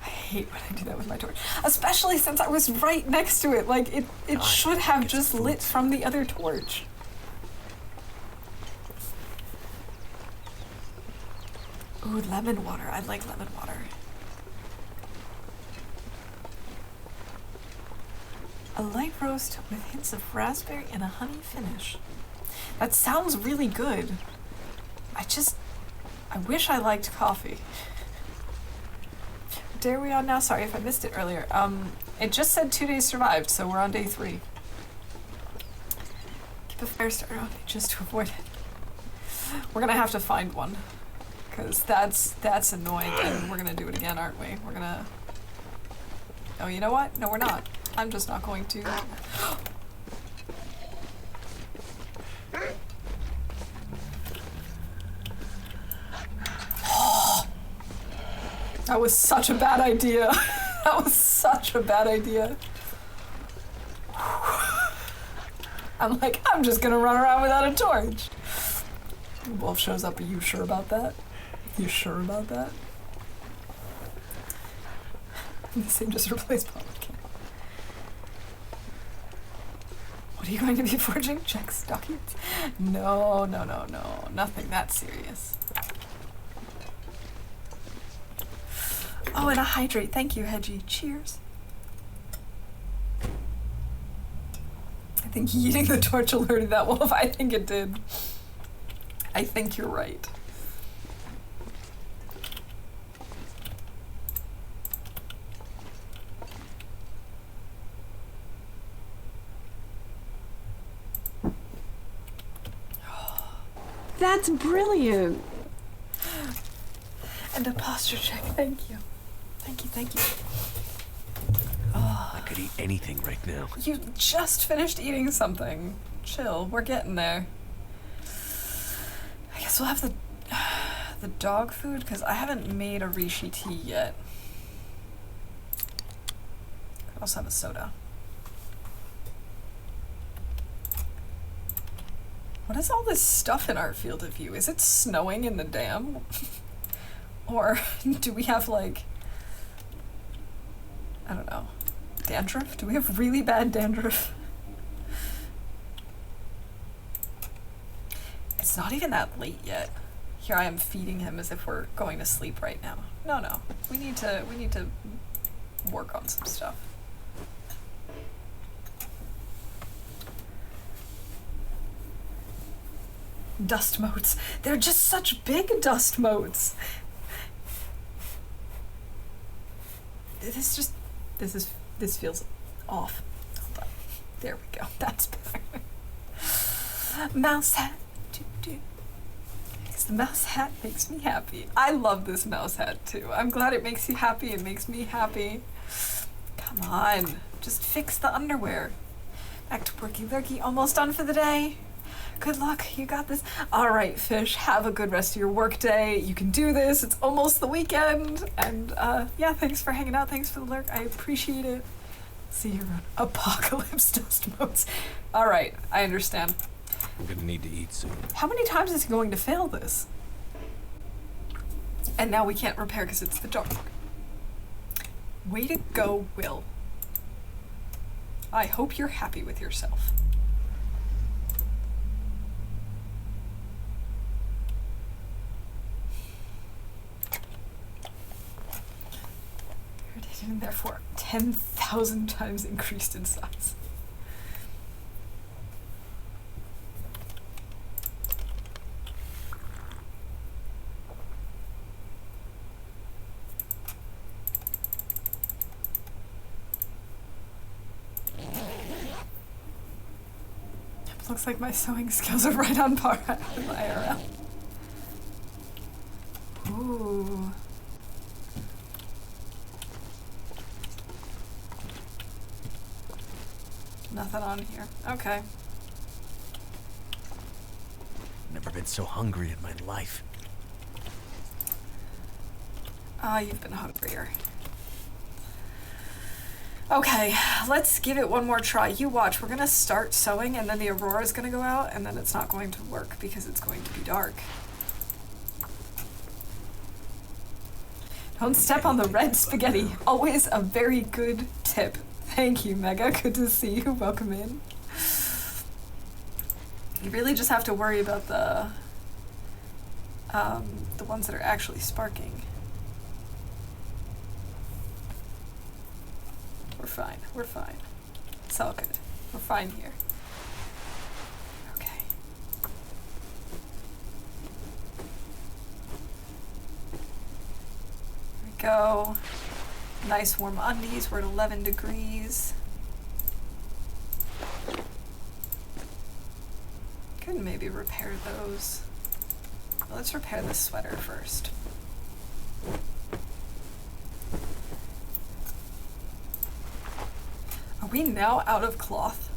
I hate when I do that with my torch. Especially since I was right next to it. Like, it should have just lit from the other torch. Ooh, lemon water. I like lemon water. A light roast with hints of raspberry and a honey finish. That sounds really good. I wish I liked coffee. What day are we on now? Sorry if I missed it earlier. It just said 2 days survived, so we're on day 3. Keep a fire starter on me just to avoid it. We're gonna have to find one, because that's annoying, and we're gonna do it again, aren't we? We're gonna... Oh, you know what? No, we're not. I'm just not going to. That was such a bad idea. That was such a bad idea. I'm like, I'm just gonna run around without a torch. Wolf shows up. Are you sure about that? You sure about that? The same just replaced Pumpkin. What are you going to be forging? Check stockings? No. Nothing that serious. Oh, and a hydrate. Thank you, Hedgie. Cheers. I think eating the torch alerted that wolf. I think it did. I think you're right. That's brilliant. And a posture check. Thank you. Thank you. I could eat anything right now. You just finished eating something. Chill. We're getting there. I guess we'll have the dog food, because I haven't made a reishi tea yet. Could also have a soda. What is all this stuff in our field of view? Is it snowing in the dam? Or do we have, like, I don't know, dandruff? Do we have really bad dandruff? It's not even that late yet. Here I am feeding him as if we're going to sleep right now. No. We need to work on some stuff. Dust motes. They're just such big dust motes. This feels off. Hold on. There we go. That's better. Mouse hat. Because the mouse hat makes me happy. I love this mouse hat too. I'm glad it makes you happy. It makes me happy. Come on. Just fix the underwear. Back to worky lurky. Almost done for the day. Good luck, you got this. All right, fish, have a good rest of your work day. You can do this, it's almost the weekend. And yeah, thanks for hanging out, thanks for the lurk, I appreciate it. See you around. Apocalypse dust motes. All right, I understand. I'm gonna need to eat soon. How many times is he going to fail this? And now we can't repair because it's the dark. Way to go, Will. I hope you're happy with yourself. And therefore 10,000 times increased in size. Looks like my sewing skills are right on par with IRL. Ooh. Nothing on here. Okay. Never been so hungry in my life. Ah, you've been hungrier. Okay, let's give it one more try. You watch, we're gonna start sewing and then the aurora's gonna go out and then it's not going to work because it's going to be dark. Don't step on the red spaghetti. Always a very good tip. Thank you, Mega. Good to see you. Welcome in. You really just have to worry about the ones that are actually sparking. We're fine. We're fine. It's all good. We're fine here. Okay. There we go. Nice warm undies. We're at 11 degrees. Could maybe repair those. Let's repair the sweater first. Are we now out of cloth?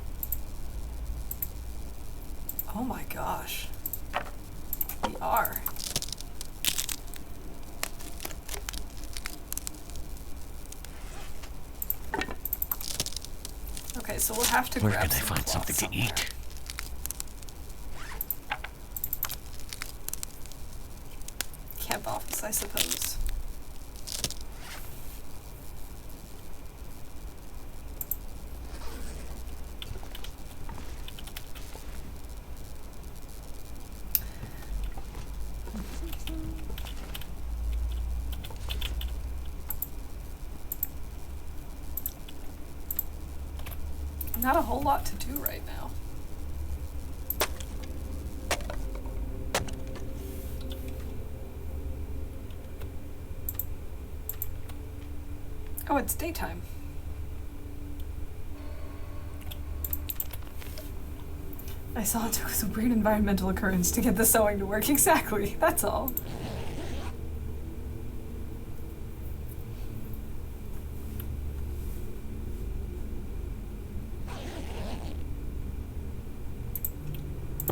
Oh my gosh. We are. Okay, so we'll have to Where grab can I find cloth something somewhere. to eat? Camp office, I suppose. Not a whole lot to do right now. Oh, it's daytime. I saw it took some weird environmental occurrence to get the sewing to work. Exactly, that's all.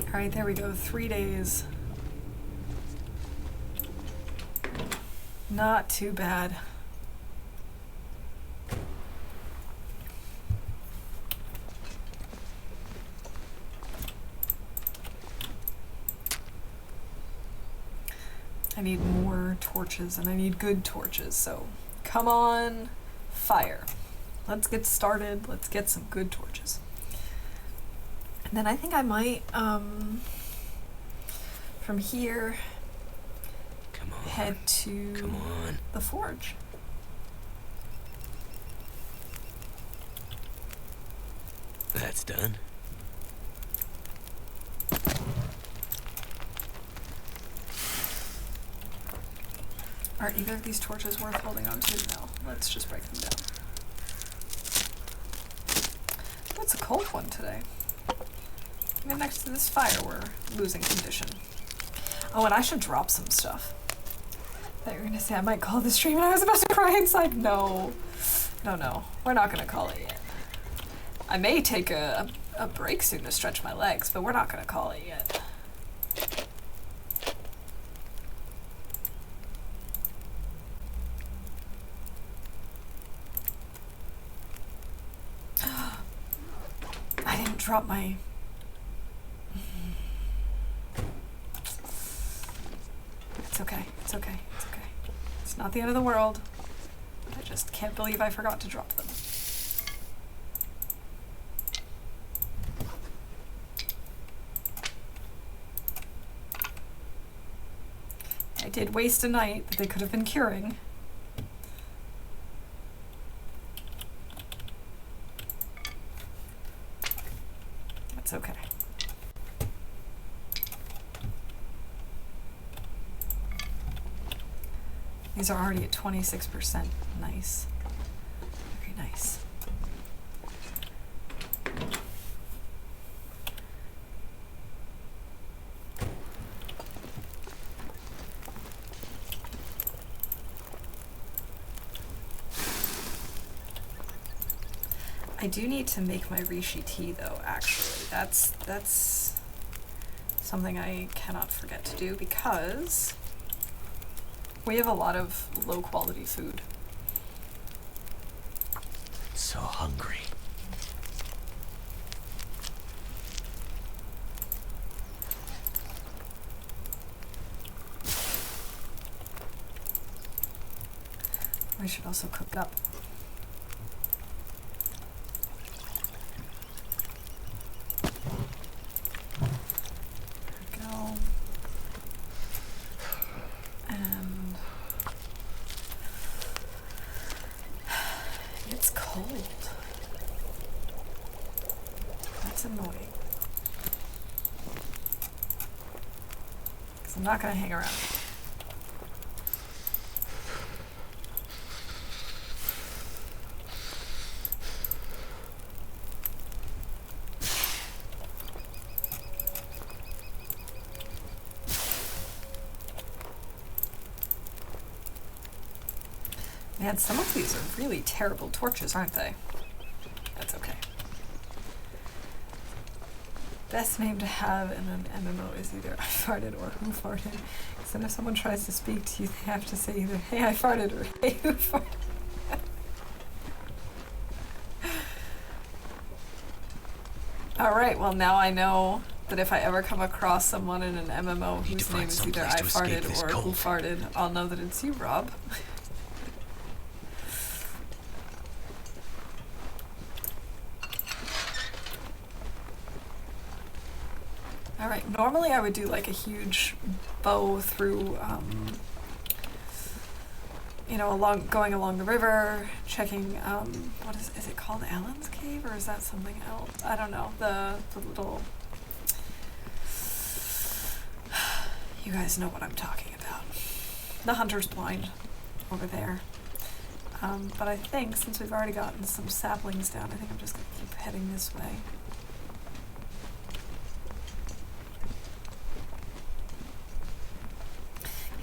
Alright, there we go. 3 days. Not too bad. I need more torches, and I need good torches, so come on, fire. Let's get started. Let's get some good torches. And then I think I might, from here, Come on. head to Come on. the forge. That's done. Are either of these torches worth holding on to? No. Let's just break them down. Oh, it's a cold one today. Even next to this fire, we're losing condition. Oh, and I should drop some stuff. I thought you were going to say I might call this stream, and I was about to cry. It's like, no. No. We're not going to call it yet. I may take a break soon to stretch my legs, but we're not going to call it yet. I didn't drop my... It's okay. It's not the end of the world. I just can't believe I forgot to drop them. I did waste a night that they could have been curing. It's okay. These are already at 26%. Nice. Very nice. I do need to make my reishi tea though, actually. That's something I cannot forget to do because we have a lot of low quality food. So hungry. We should also cook up. I'm not going to hang around. Man, some of these are really terrible torches, aren't they? That's okay. Best name to have in an MMO is either I farted or who farted. Because then if someone tries to speak to you, they have to say either hey I farted or hey who farted. Alright, well now I know that if I ever come across someone in an MMO whose name is either I farted or who farted, I'll know that it's you, Rob. Alright, normally I would do like a huge bow through, you know, going along the river, checking, what is it called, Alan's Cave, or is that something else? I don't know, the little, you guys know what I'm talking about. The Hunter's Blind over there. But I think since we've already gotten some saplings down, I think I'm just going to keep heading this way.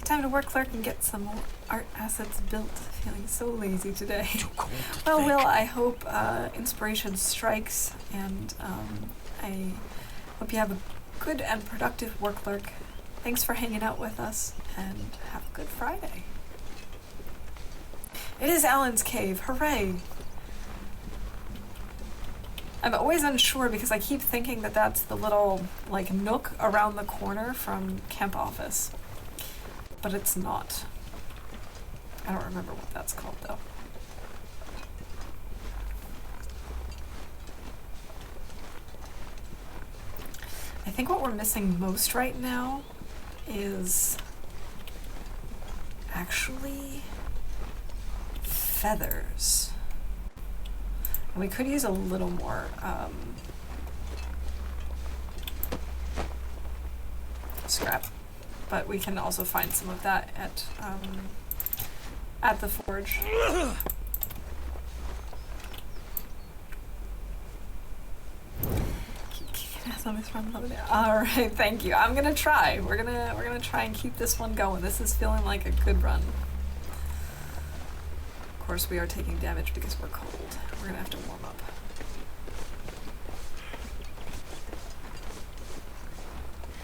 Time to work, clerk, and get some more art assets built. Feeling so lazy today. Too cold to Well, think. Will, I hope inspiration strikes, and I hope you have a good and productive work, clerk. Thanks for hanging out with us, and have a good Friday. It is Alan's Cave. Hooray! I'm always unsure because I keep thinking that that's the little, like, nook around the corner from Camp Office. but it's not. I don't remember what that's called though. I think what we're missing most right now is actually feathers. And we could use a little more scrap, but we can also find some of that at the forge. All right, thank you. I'm gonna try. We're gonna try and keep this one going. This is feeling like a good run. Of course, we are taking damage because we're cold. We're gonna have to warm up.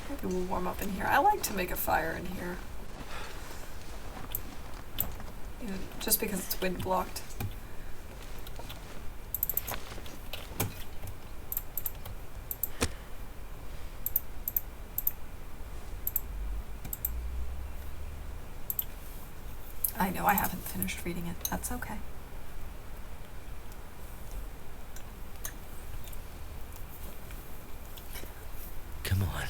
Maybe we'll warm up in here. I like to make a fire in here. You know, just because it's wind blocked. I know I haven't finished reading it. That's okay. Come on.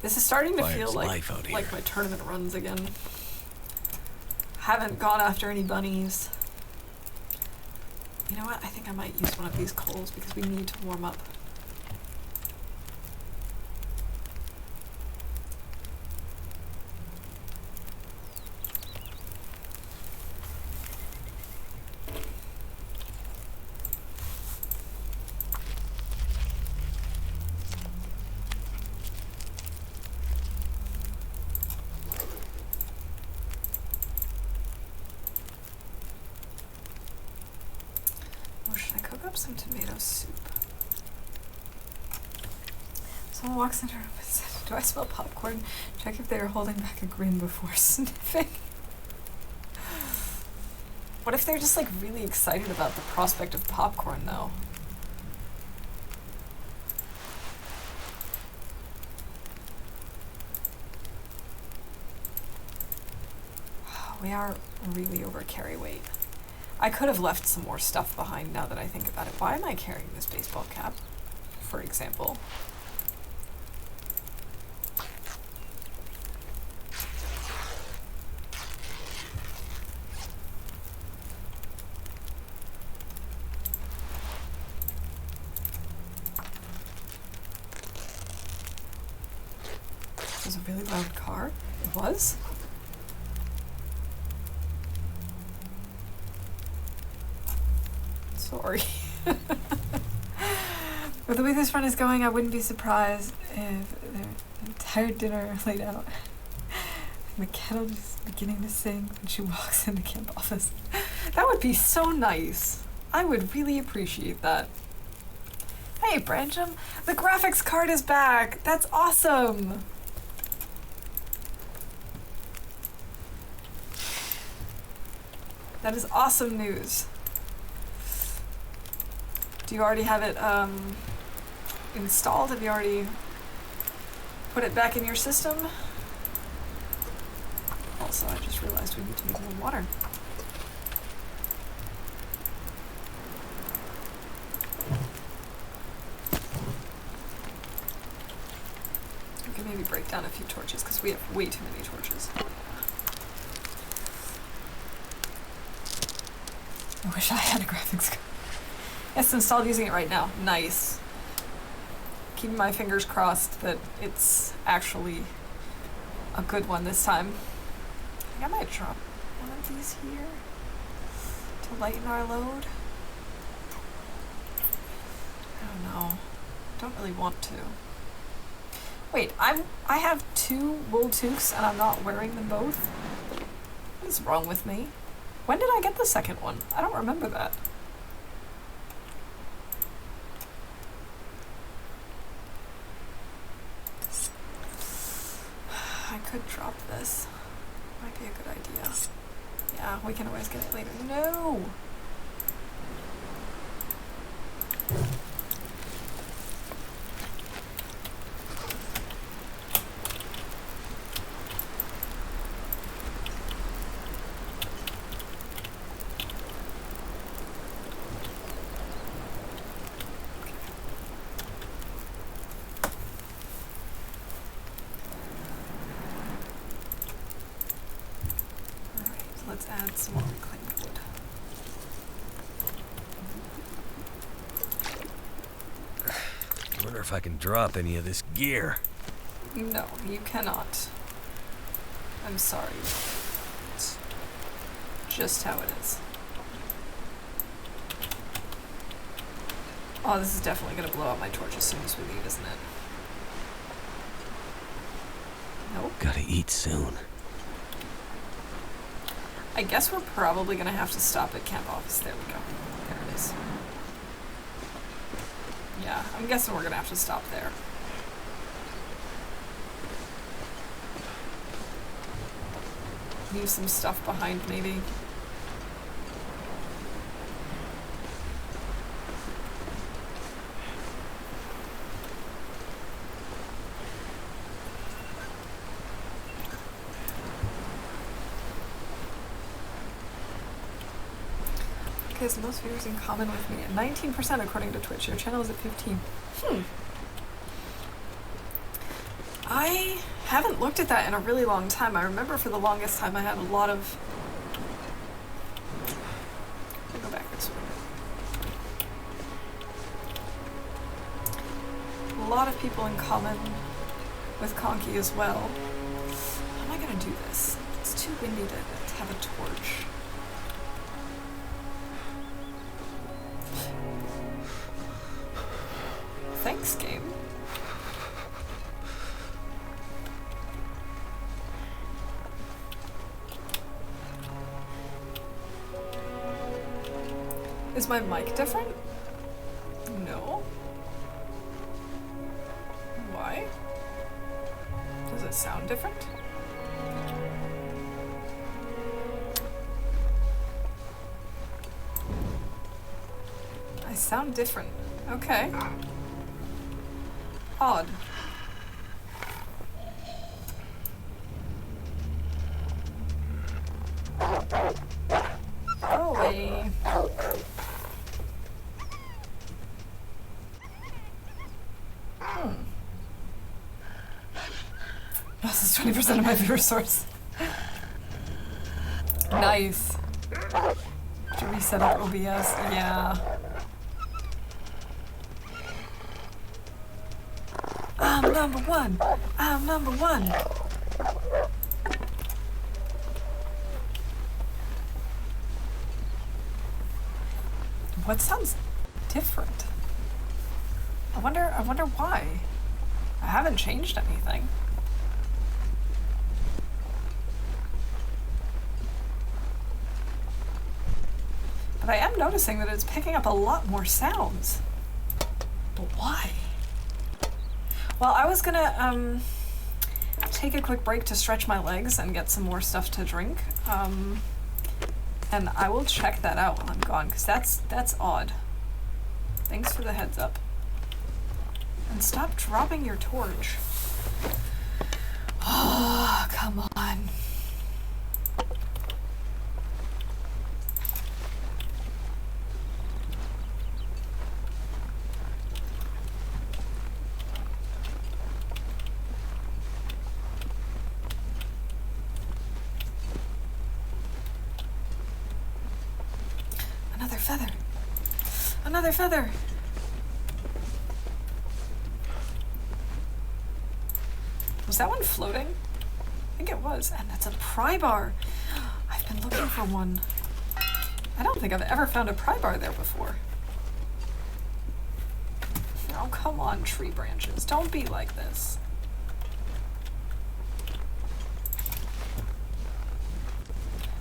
This is starting to Fire's feel life out like here. my tournament runs again. Haven't gone after any bunnies. You know what? I think I might use one of these coals because we need to warm up. Some tomato soup. Someone walks into her room and said, "Do I smell popcorn? Check if they are holding back a grin before sniffing." What if they're just like really excited about the prospect of popcorn though? We are really over carry weight. I could have left some more stuff behind now that I think about it. Why am I carrying this baseball cap, for example? It was a really loud car. It was? Sorry. With the way this run is going, I wouldn't be surprised if their entire dinner laid out. And the kettle just beginning to sing when she walks in the camp office. That would be so nice. I would really appreciate that. Hey, Brancham, the graphics card is back. That's awesome. That is awesome news. Do you already have it installed? Have you already put it back in your system? Also, I just realized we need to make more water. We can maybe break down a few torches because we have way too many torches. I wish I had a graphics card. Yes, installed, using it right now. Nice. Keeping my fingers crossed that it's actually a good one this time. I think I might drop one of these here to lighten our load. I don't know. Don't really want to. Wait, I have 2 wool toques and I'm not wearing them both? What is wrong with me? When did I get the second one? I don't remember that. I could drop this. Might be a good idea. Yeah, we can always get it later. No! add some more reclaimed wood. I wonder if I can drop any of this gear. No, you cannot. I'm sorry. It's just how it is. Oh, this is definitely gonna blow out my torch as soon as we leave, isn't it? Nope. Gotta eat soon. I guess we're probably gonna have to stop at camp office. There we go. There it is. Yeah, I'm guessing we're gonna have to stop there. Leave some stuff behind, maybe. Has most viewers in common with me at 19% according to Twitch. Your channel is at 15. I haven't looked at that in a really long time. I remember for the longest time I had a lot of... I'll go back this way. A lot of people in common with Conky as well. How am I gonna do this? It's too windy to have a torch. Thanks, game. Is my mic different? No. Why? Does it sound different? I sound different. Okay. Odd. Go away. This is 20% of my viewer source. Nice. To reset up OBS, yeah. I'm number one. I'm number one. What sounds different? I wonder why. I haven't changed anything. But I am noticing that it's picking up a lot more sounds. But why? Well, I was gonna take a quick break to stretch my legs and get some more stuff to drink. And I will check that out while I'm gone, because that's odd. Thanks for the heads up. And stop dropping your torch. Oh, come on. Another feather. Another feather. Was that one floating? I think it was. And that's a pry bar. I've been looking for one. I don't think I've ever found a pry bar there before. Oh, come on, tree branches. Don't be like this.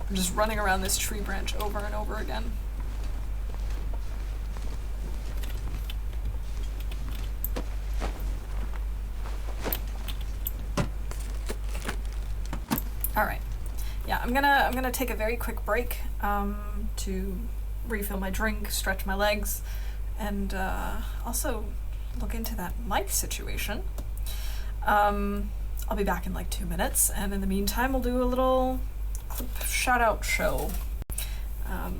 I'm just running around this tree branch over and over again. All right, yeah, I'm gonna take a very quick break to refill my drink, stretch my legs, and also look into that mic situation. I'll be back in like 2 minutes, and in the meantime, we'll do a little shout out show.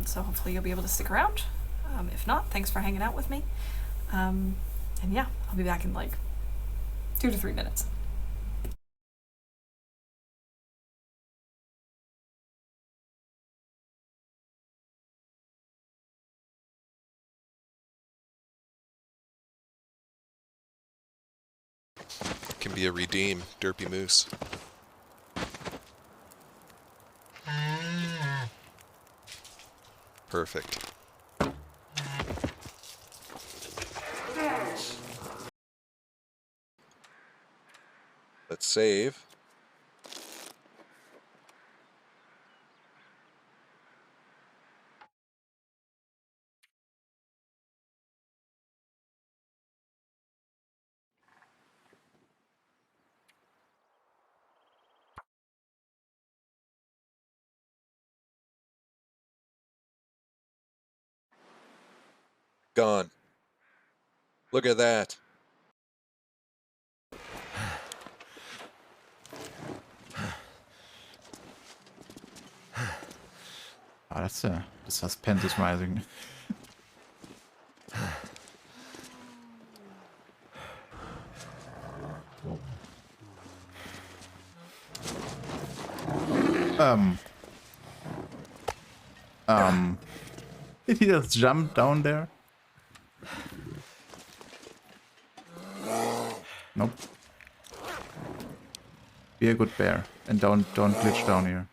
So hopefully you'll be able to stick around. If not, thanks for hanging out with me. And yeah, I'll be back in like 2 to 3 minutes. can be a redeem, Derpy Moose. Perfect. Let's save. Gone. Look at that. Oh, that's the suspense is rising. Did he just jump down there? Nope. Be a good bear and don't glitch down here.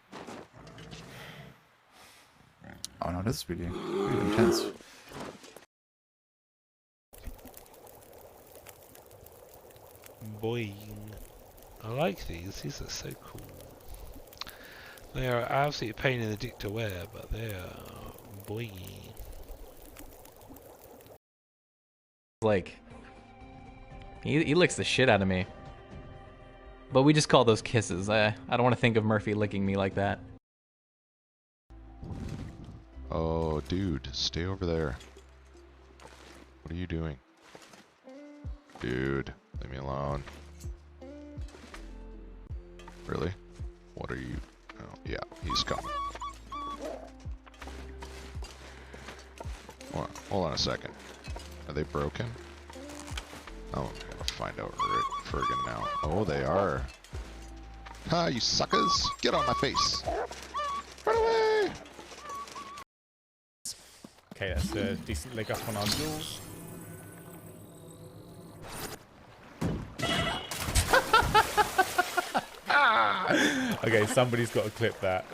Oh no, this is really intense. Boing. I like these. These are so cool. They are absolutely a pain in the dick to wear, but they are boing. Like, he licks the shit out of me. But we just call those kisses. I don't want to think of Murphy licking me like that. Oh, dude, stay over there. What are you doing? Dude, leave me alone. Really? What are you? Oh, yeah, he's coming. Hold on a second. Are they broken? Oh, I'm gonna find out right friggin' now. Oh, they are. Ha, you suckers! Get on my face! Run away! Okay, that's a decent leg up on our jewels. Okay, somebody's got to clip that.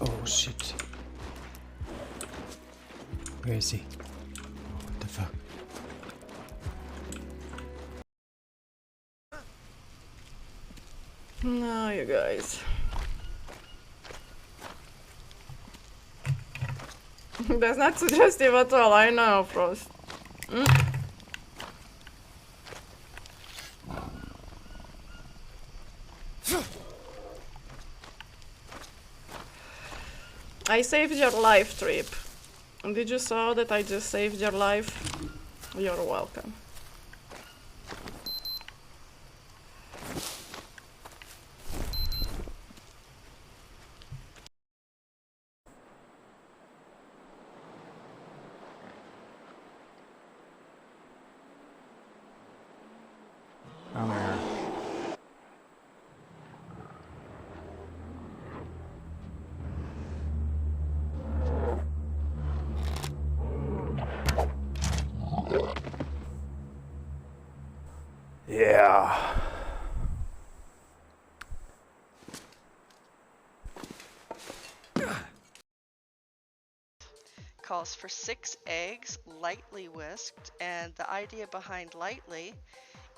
Oh shit. Where is he? What the fuck? No, you guys. That's not suggestive at all, I know, Frost. I saved your life, Trip. Did you saw that I just saved your life? You're welcome. Yeah. Calls for 6 eggs, lightly whisked, and the idea behind lightly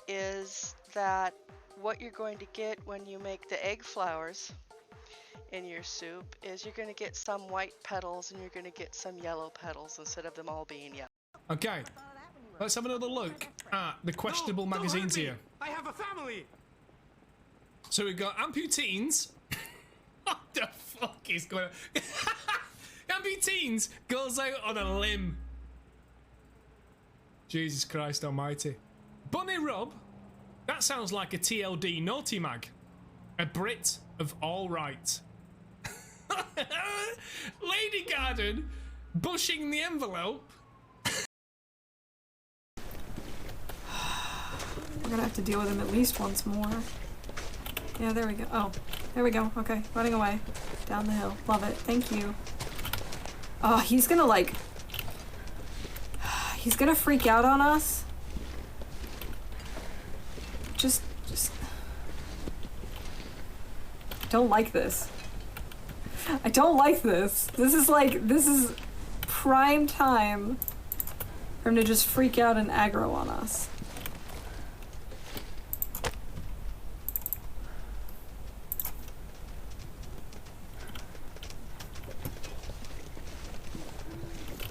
is that what you're going to get when you make the egg flowers in your soup is you're going to get some white petals and you're going to get some yellow petals instead of them all being yellow. Okay, let's have another look at the questionable magazines here. I have a family. So we've got amputeens. What the fuck is going on? Amputeens goes out on a limb. Jesus Christ almighty. Bunny Rub. That sounds like a TLD naughty mag. A Brit of all right. Lady Garden bushing the envelope. We're gonna have to deal with him at least once more. Yeah, there we go. Oh, there we go. Okay, running away. Down the hill. Love it. Thank you. Oh, he's gonna like... He's gonna freak out on us. Just... I don't like this. I don't like this. This is prime time for him to just freak out and aggro on us.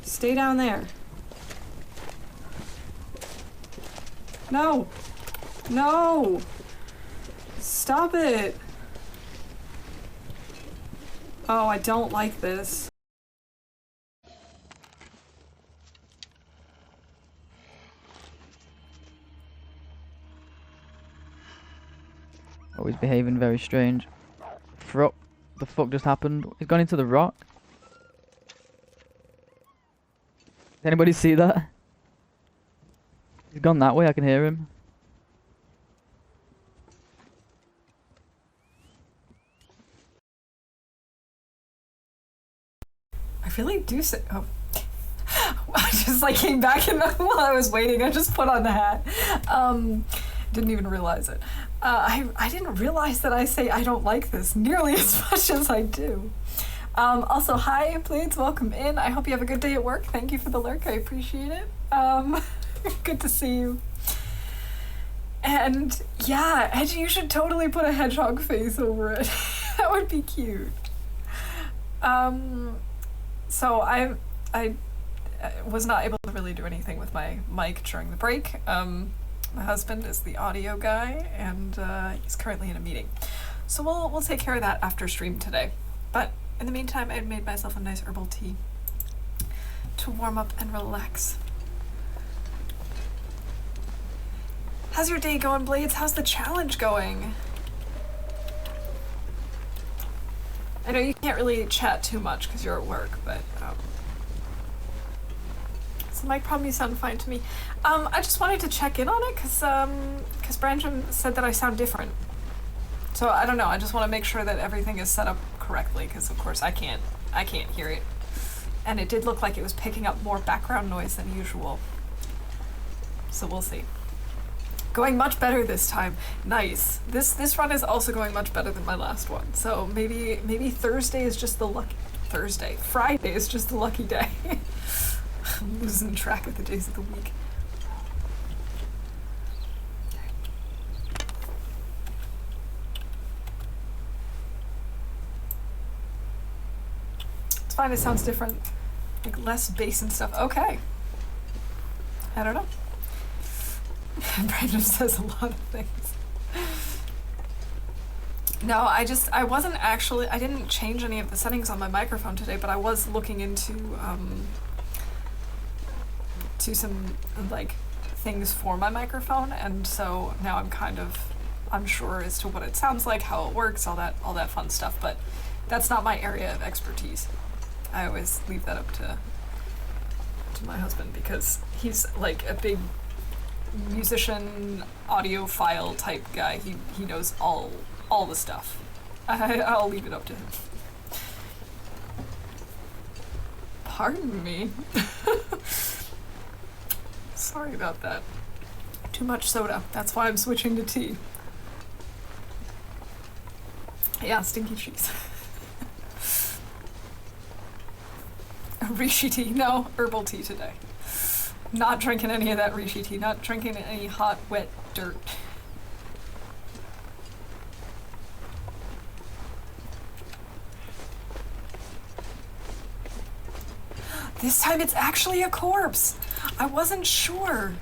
Stay down there. No! No! Stop it! Oh, I don't like this. Oh, he's behaving very strange. What the fuck just happened? He's gone into the rock. Did anybody see that? He's gone that way, I can hear him. I really do say. Oh. I just like came back and while I was waiting, I just put on the hat. Didn't even realize it. I didn't realize that I say I don't like this nearly as much as I do. Also, hi, Blades, welcome in. I hope you have a good day at work. Thank you for the lurk, I appreciate it. Good to see you. And yeah, Edgy, you should totally put a hedgehog face over it. That would be cute. So I was not able to really do anything with my mic during the break. My husband is the audio guy, and he's currently in a meeting. So we'll take care of that after stream today. But in the meantime, I made myself a nice herbal tea to warm up and relax. How's your day going, Blades? How's the challenge going? I know you can't really chat too much because you're at work, but so mic probably sound fine to me. I just wanted to check in on it because Brandon said that I sound different. So I don't know. I just want to make sure that everything is set up correctly because of course I can't hear it, and it did look like it was picking up more background noise than usual. So we'll see. Going much better this time. Nice. This run is also going much better than my last one. So maybe Thursday is just the lucky Thursday. Friday is just the lucky day. I'm losing track of the days of the week. It's fine. It sounds different. Like less bass and stuff. Okay. I don't know. Brandon says a lot of things. No, I didn't change any of the settings on my microphone today, but I was looking into to some like things for my microphone, and so now I'm kind of unsure as to what it sounds like, how it works, all that fun stuff, but that's not my area of expertise. I always leave that up to my husband because he's like a big musician, audiophile type guy. He knows all the stuff. I'll leave it up to him. Pardon me. Sorry about that. Too much soda. That's why I'm switching to tea. Yeah, stinky cheese. Reishi tea. No, herbal tea today. Not drinking any of that reishi tea. Not drinking any hot, wet dirt. This time it's actually a corpse. I wasn't sure.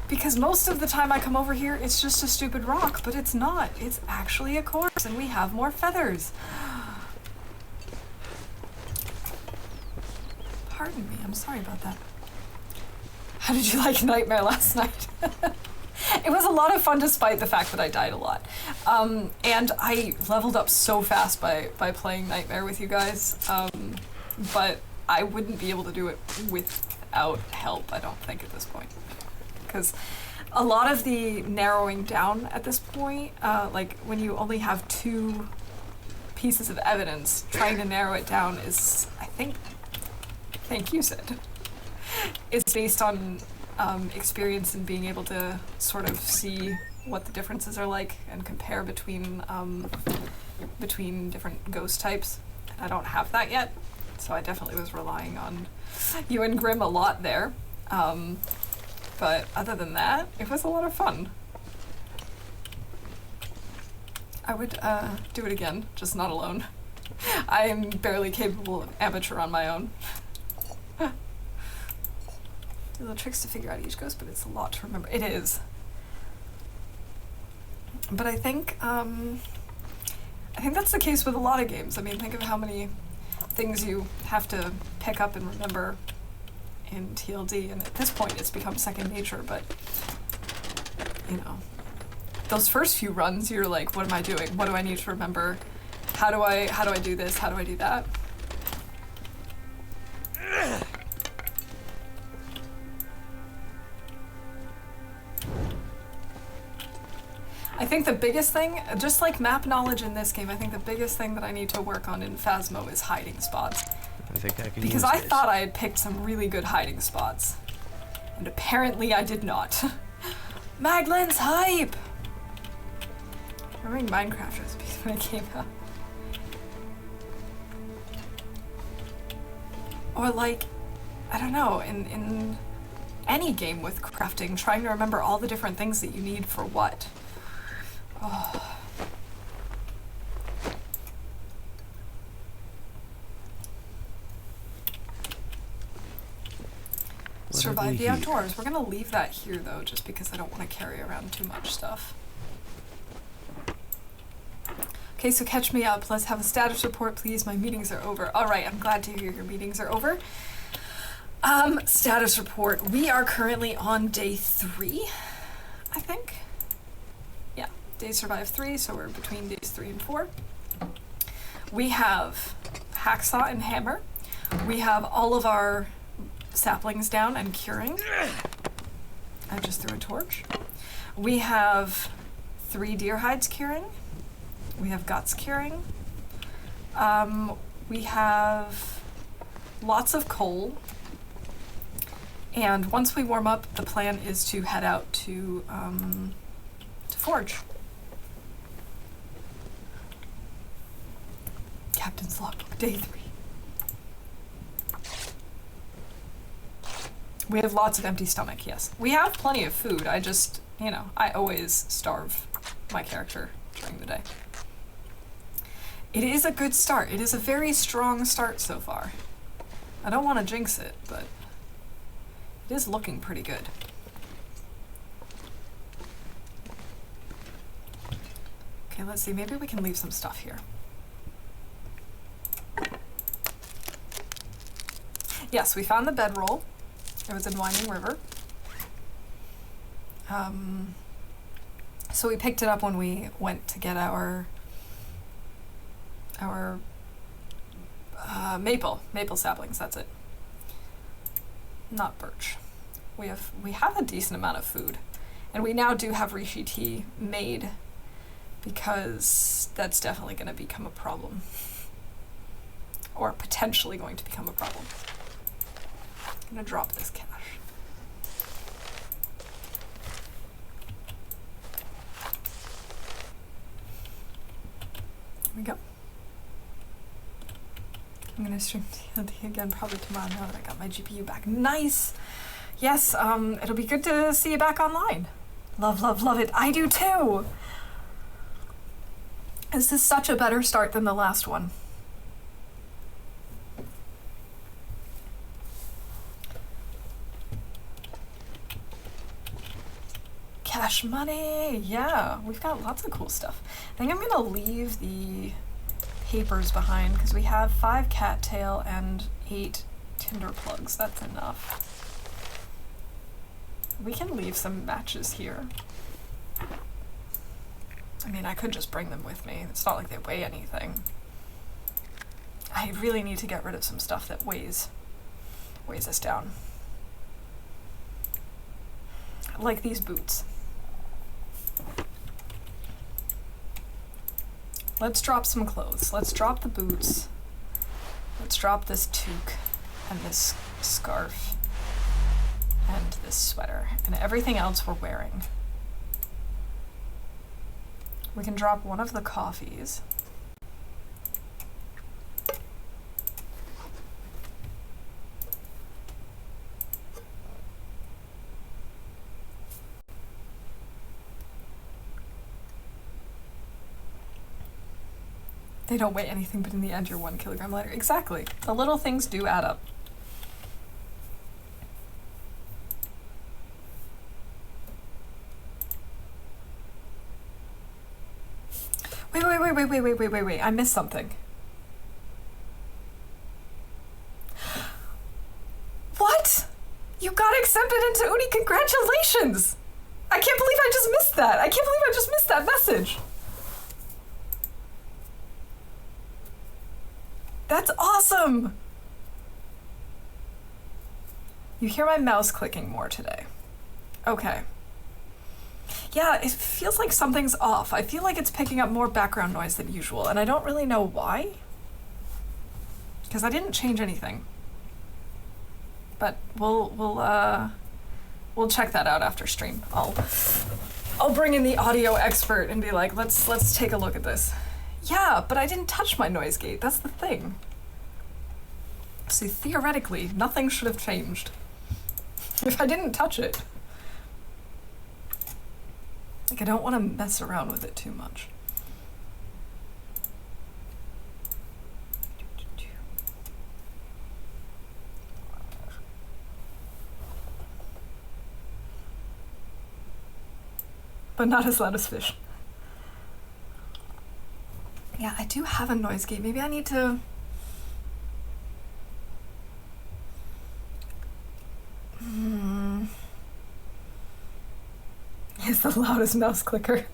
Because most of the time I come over here, it's just a stupid rock, but it's not. It's actually a corpse, and we have more feathers. Pardon me, I'm sorry about that. How did you like Nightmare last night? It was a lot of fun despite the fact that I died a lot. And I leveled up so fast by playing Nightmare with you guys. But I wouldn't be able to do it without help, I don't think, at this point. Because a lot of the narrowing down at this point, like when you only have 2 pieces of evidence, trying to narrow it down is, I think, thank you, Sid, is based on experience and being able to sort of see what the differences are like and compare between different ghost types. I don't have that yet, so I definitely was relying on you and Grim a lot there. But other than that, it was a lot of fun. I would do it again, just not alone. I am barely capable of amateur on my own. Little tricks to figure out each ghost, but it's a lot to remember. It is. But I think that's the case with a lot of games. I mean, think of how many things you have to pick up and remember in TLD, and at this point it's become second nature, but you know, those first few runs you're like, what am I doing? What do I need to remember? How do I do this? How do I do that? I think the biggest thing, just like map knowledge in this game, I think the biggest thing that I need to work on in Phasmo is hiding spots. I think I can Because use I this. thought I had picked some really good hiding spots. And apparently I did not. Maglen's hype! Remembering Minecraft recipes when it came out. Or like, I don't know, in any game with crafting, trying to remember all the different things that you need for what. Oh. Survive the outdoors. We're gonna leave that here though, just because I don't want to carry around too much stuff. Okay, so catch me up. Let's have a status report, please. My meetings are over. All right, I'm glad to hear your meetings are over. Status report. We are currently on day 3, I think. Yeah, day survive 3, so we're between days 3 and 4. We have hacksaw and hammer. We have all of our saplings down and curing. I just threw a torch. We have 3 deer hides curing. We have guts curing. We have lots of coal. And once we warm up, the plan is to head out to forge. Captain's logbook, day 3. We have lots of empty stomach, yes. We have plenty of food, I just, you know, I always starve my character during the day. It is a good start. It is a very strong start so far. I don't want to jinx it, but it is looking pretty good. Okay, let's see, maybe we can leave some stuff here. Yes, we found the bedroll. It was in Winding River. So we picked it up when we went to get our maple saplings, that's it. Not birch. We have a decent amount of food. And we now do have reishi tea made because that's definitely going to become a problem. Or potentially going to become a problem. I'm going to drop this cash. we go. I'm gonna stream TLD again probably tomorrow now that I got my GPU back. Nice! Yes, it'll be good to see you back online. Love, love, love it. I do too! This is such a better start than the last one. Cash money! Yeah, we've got lots of cool stuff. I think I'm gonna leave the papers behind because we have 5 cattail and 8 tinder plugs. That's enough. We can leave some matches here. I mean, I could just bring them with me. It's not like they weigh anything. I really need to get rid of some stuff that weighs us down. Like these boots. Let's drop some clothes. Let's drop the boots. Let's drop this toque and this scarf and this sweater and everything else we're wearing. We can drop one of the coffees. They don't weigh anything, but in the end you're 1 kilogram lighter. Exactly. The little things do add up. Wait. I missed something. What? You got accepted into Uni. Congratulations! I can't believe I just missed that. I can't believe I just missed that message. That's awesome! You hear my mouse clicking more today. Okay. Yeah, it feels like something's off. I feel like it's picking up more background noise than usual, and I don't really know why. Because I didn't change anything. But we'll check that out after stream. I'll bring in the audio expert and be like, let's take a look at this. Yeah, but I didn't touch my noise gate. That's the thing. See, theoretically, nothing should have changed if I didn't touch it. Like, I don't want to mess around with it too much. But not as loud as fish. Yeah, I do have a noise gate. Maybe I need to... It's the loudest mouse clicker.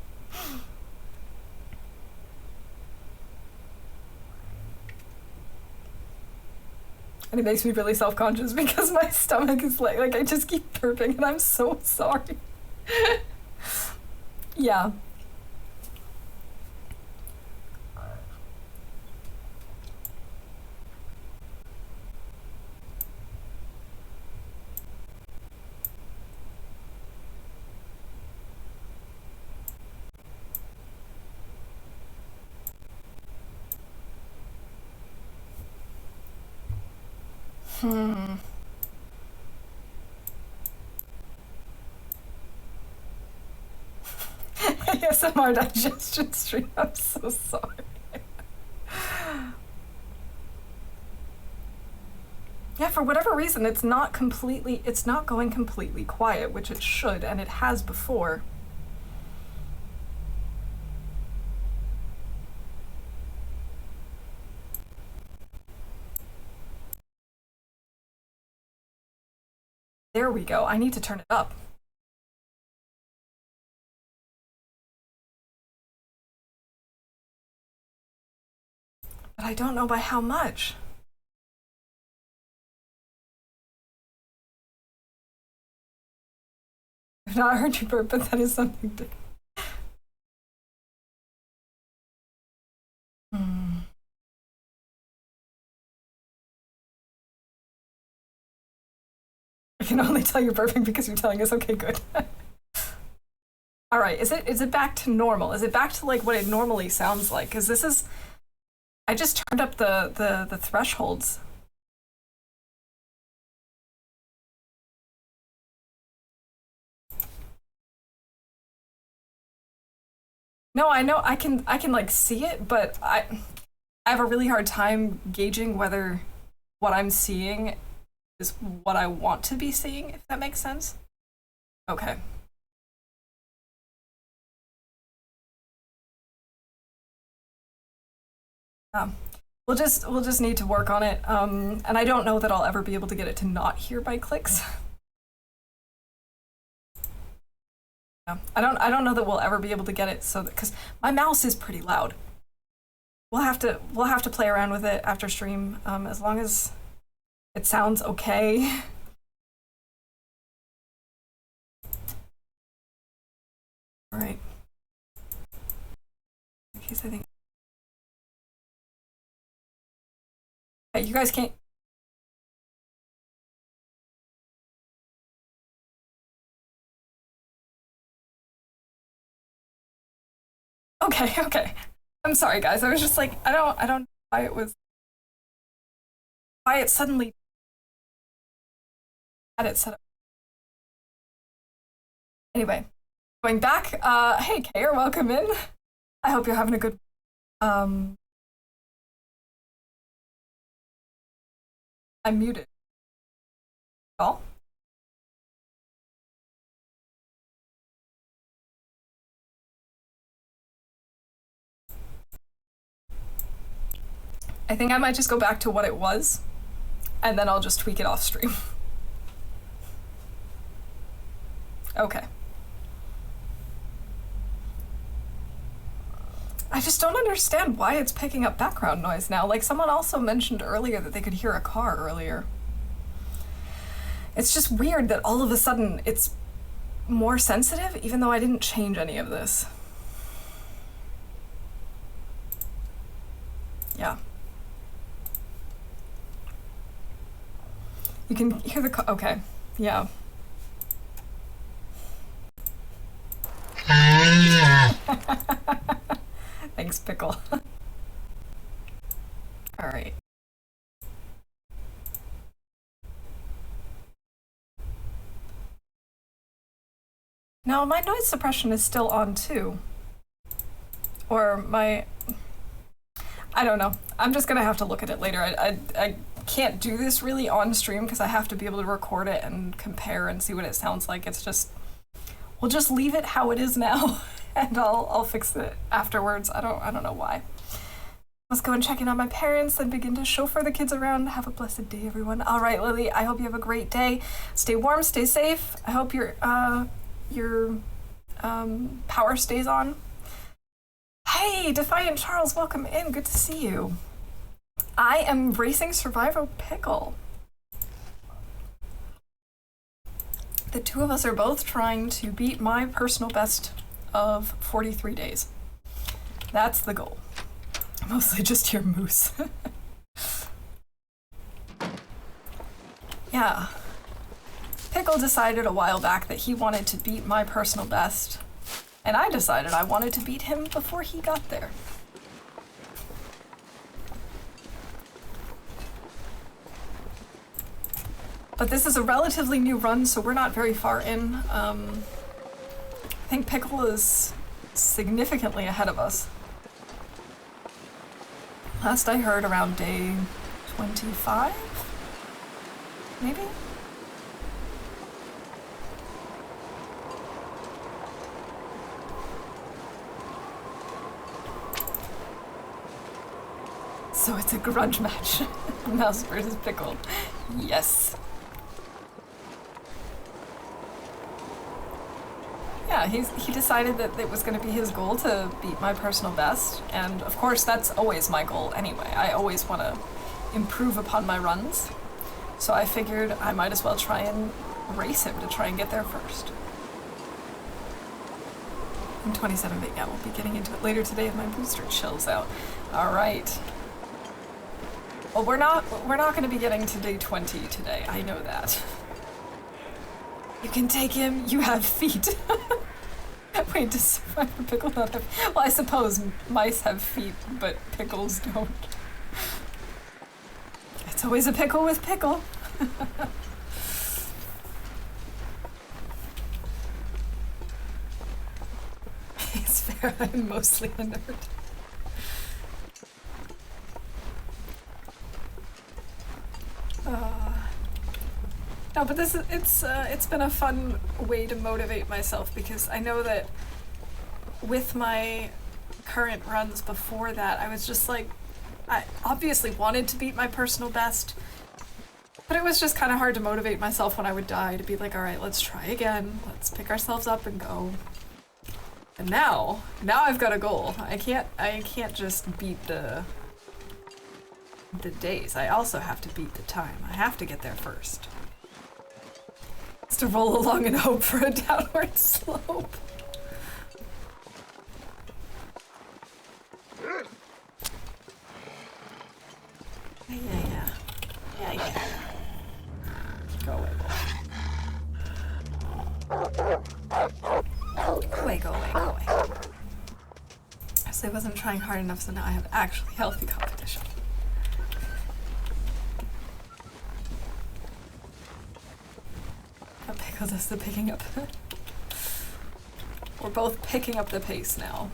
And it makes me really self-conscious because my stomach is like I just keep burping and I'm so sorry. Yeah. ASMR digestion stream, I'm so sorry. Yeah, for whatever reason, it's not going completely quiet, which it should, and it has before. There we go. I need to turn it up. But I don't know by how much. I've not heard you burp, but that is something to... I can only tell you're burping because you're telling us, okay, good. All right, is it back to normal? Is it back to like what it normally sounds like? Because this is I just turned up the thresholds. No, I know I can like see it, but I have a really hard time gauging whether what I'm seeing is what I want to be seeing, if that makes sense. Okay. We'll just need to work on it. And I don't know that I'll ever be able to get it to not hear my clicks. Yeah. I don't know that we'll ever be able to get it so that, because my mouse is pretty loud. We'll have to play around with it after stream, as long as it sounds okay. All right. In case I think. Hey, you guys can't. Okay, okay. I'm sorry, guys. I was just like, I don't know why it suddenly had it set up. Anyway, going back. Hey, Kayer, welcome in. I hope you're having a good. I'm muted. Oh. I think I might just go back to what it was, and then I'll just tweak it off stream. Okay. I just don't understand why it's picking up background noise now. Like, someone also mentioned earlier that they could hear a car earlier. It's just weird that all of a sudden it's more sensitive, even though I didn't change any of this. Yeah. You can hear the car. Okay. Yeah. Thanks, Pickle. All right. Now, my noise suppression is still on too. Or my... I don't know. I'm just gonna have to look at it later. I can't do this really on stream because I have to be able to record it and compare and see what it sounds like. It's just... We'll just leave it how it is now, and I'll fix it afterwards. I don't know why. Let's go and check in on my parents, then begin to chauffeur the kids around. Have a blessed day, everyone. All right, Lily, I hope you have a great day. Stay warm, stay safe. I hope your power stays on. Hey, Defiant Charles, welcome in. Good to see you. I am racing Survival Pickle. The two of us are both trying to beat my personal best of 43 days. That's the goal. Mostly just your moose. Yeah. Pickle decided a while back that he wanted to beat my personal best, and I decided I wanted to beat him before he got there. But this is a relatively new run, so we're not very far in. I think Pickle is significantly ahead of us. Last I heard, around day 25? Maybe? So it's a grudge match. Mouse versus Pickle. Yes. Yeah, he decided that it was going to be his goal to beat my personal best, and of course that's always my goal anyway. I always want to improve upon my runs, so I figured I might as well try and race him to try and get there first. I'm 27, but yeah, we'll be getting into it later today if my booster chills out. All right. Well, we're not going to be getting to day 20 today. I know that. You can take him. You have feet. Wait, does Survivor Pickle not have... Well, I suppose mice have feet, but pickles don't. It's always a pickle with pickle. It's fair, I'm mostly a nerd. No, but it's been a fun way to motivate myself, because I know that with my current runs before that, I was just like, I obviously wanted to beat my personal best, but it was just kind of hard to motivate myself when I would die to be like, all right, let's try again. Let's pick ourselves up and go. And now I've got a goal. I can't just beat the days. I also have to beat the time. I have to get there first. It's to roll along and hope for a downward slope. Yeah. Go away, boy. Go away. So I wasn't trying hard enough, so now I have actually healthy competition. That pickle does the picking up. We're both picking up the pace now.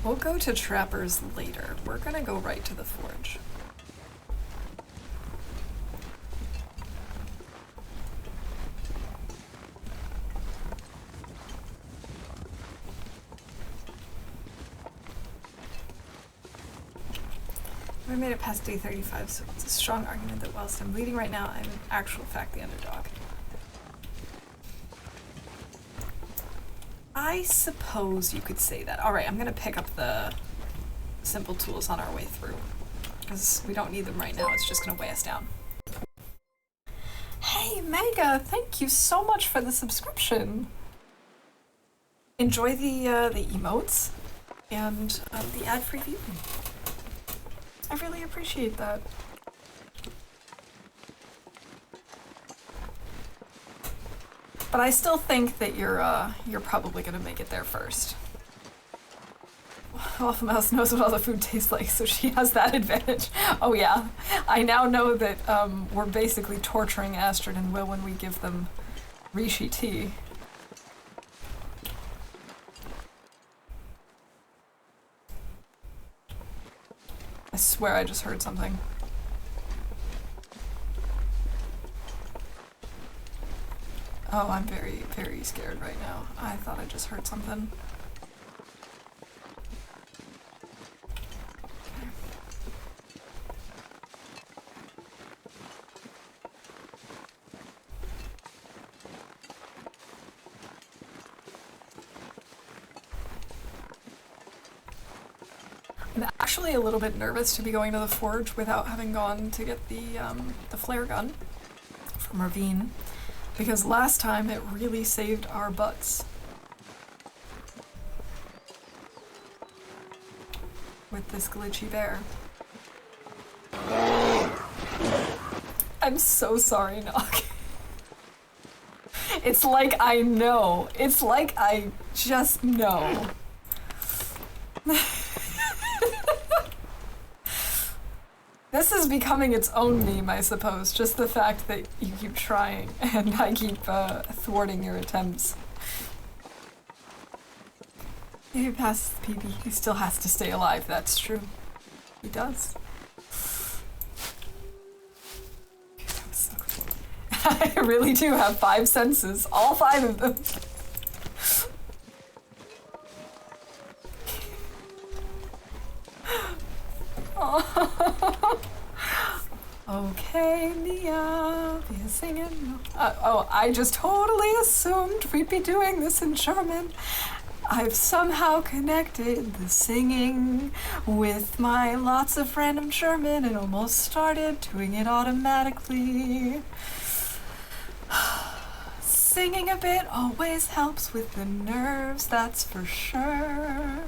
We'll go to trappers later. We're gonna go right to the forge. We made it past day 35, so it's a strong argument that whilst I'm leading right now, I'm in actual fact the underdog. I suppose you could say that. Alright, I'm gonna pick up the simple tools on our way through, because we don't need them right now, it's just gonna weigh us down. Hey Mega, thank you so much for the subscription! Enjoy the emotes and the ad-free viewing. I really appreciate that. But I still think that you're probably gonna make it there first. Waffle Mouse knows what all the food tastes like, so she has that advantage. Oh yeah, I now know that we're basically torturing Astrid and Will when we give them Rishi tea. I swear I just heard something. Oh, I'm very, very scared right now. I thought I just heard something. I'm actually a little bit nervous to be going to the forge without having gone to get the flare gun from Ravine. Because last time it really saved our butts. With this glitchy bear. I'm so sorry, Nog. It's like I know. It's like I just know. This is becoming its own meme, I suppose. Just the fact that you keep trying and I keep thwarting your attempts. If he passes the PB, he still has to stay alive. That's true. He does. That was so cool. I really do have 5 senses. All 5 of them. Okay, Mia, we're singing. Oh, I just totally assumed we'd be doing this in German. I've somehow connected the singing with my lots of random German and almost started doing it automatically. Singing a bit always helps with the nerves, that's for sure.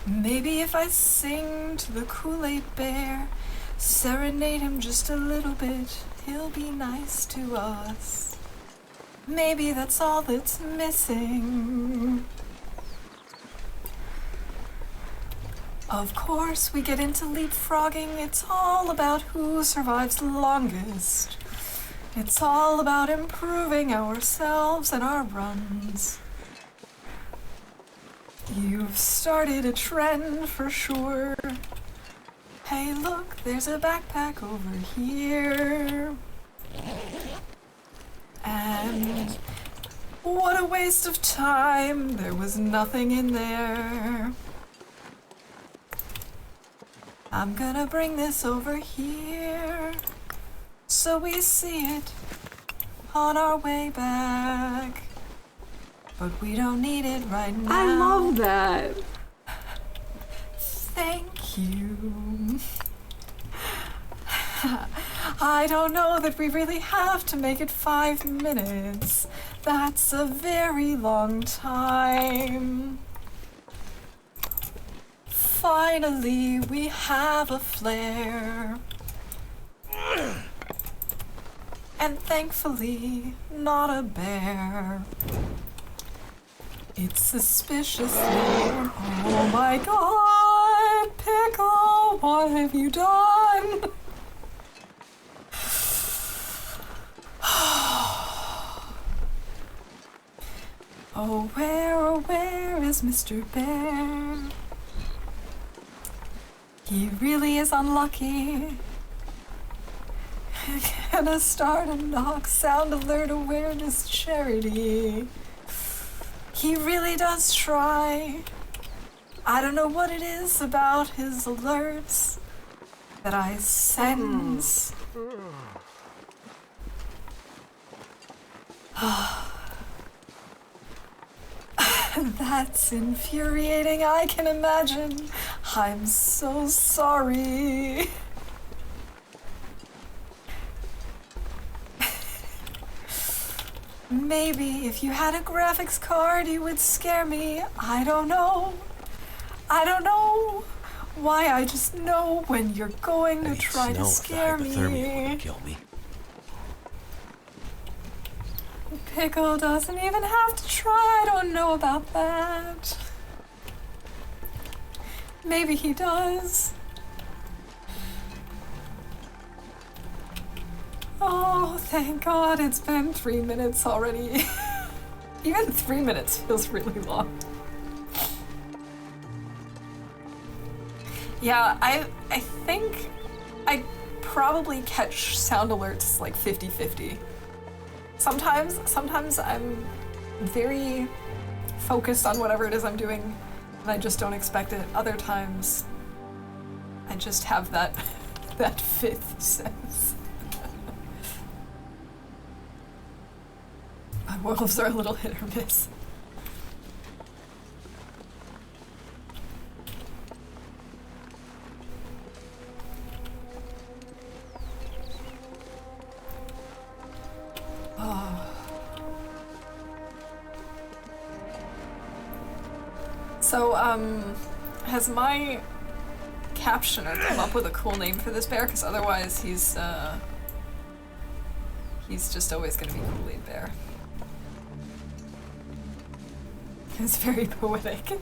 Maybe if I sing to the Kool-Aid bear, Serenade him just a little bit, he'll be nice to us. Maybe that's all that's missing. Of course, we get into leapfrogging. It's all about who survives longest. It's all about improving ourselves and our runs. You've started a trend for sure. Hey, look, there's a backpack over here. And what a waste of time. There was nothing in there. I'm gonna bring this over here so we see it on our way back. But we don't need it right now. I love that. Thank you. I don't know that we really have to make it 5 minutes. That's a very long time. Finally, we have a flare. And thankfully, not a bear. It's suspiciously... Oh my god! Pickle, what have you done? Oh, where is Mr. Bear? He really is unlucky. Gonna start a knock sound alert awareness charity. He really does try. I don't know what it is about his alerts that I sense. That's infuriating, I can imagine. I'm so sorry. Maybe if you had a graphics card, you would scare me. I don't know. I don't know why. I just know when you're going to try to scare me. Kill me. Pickle doesn't even have to try. I don't know about that. Maybe he does. Oh, thank God, it's been 3 minutes already. Even 3 minutes feels really long. Yeah, I think I probably catch sound alerts like 50-50. Sometimes I'm very focused on whatever it is I'm doing and I just don't expect it. Other times I just have that fifth sense. My wolves are a little hit or miss. So, has my captioner come up with a cool name for this bear? Because otherwise he's just always gonna be Kool-Aid Bear. It's very poetic.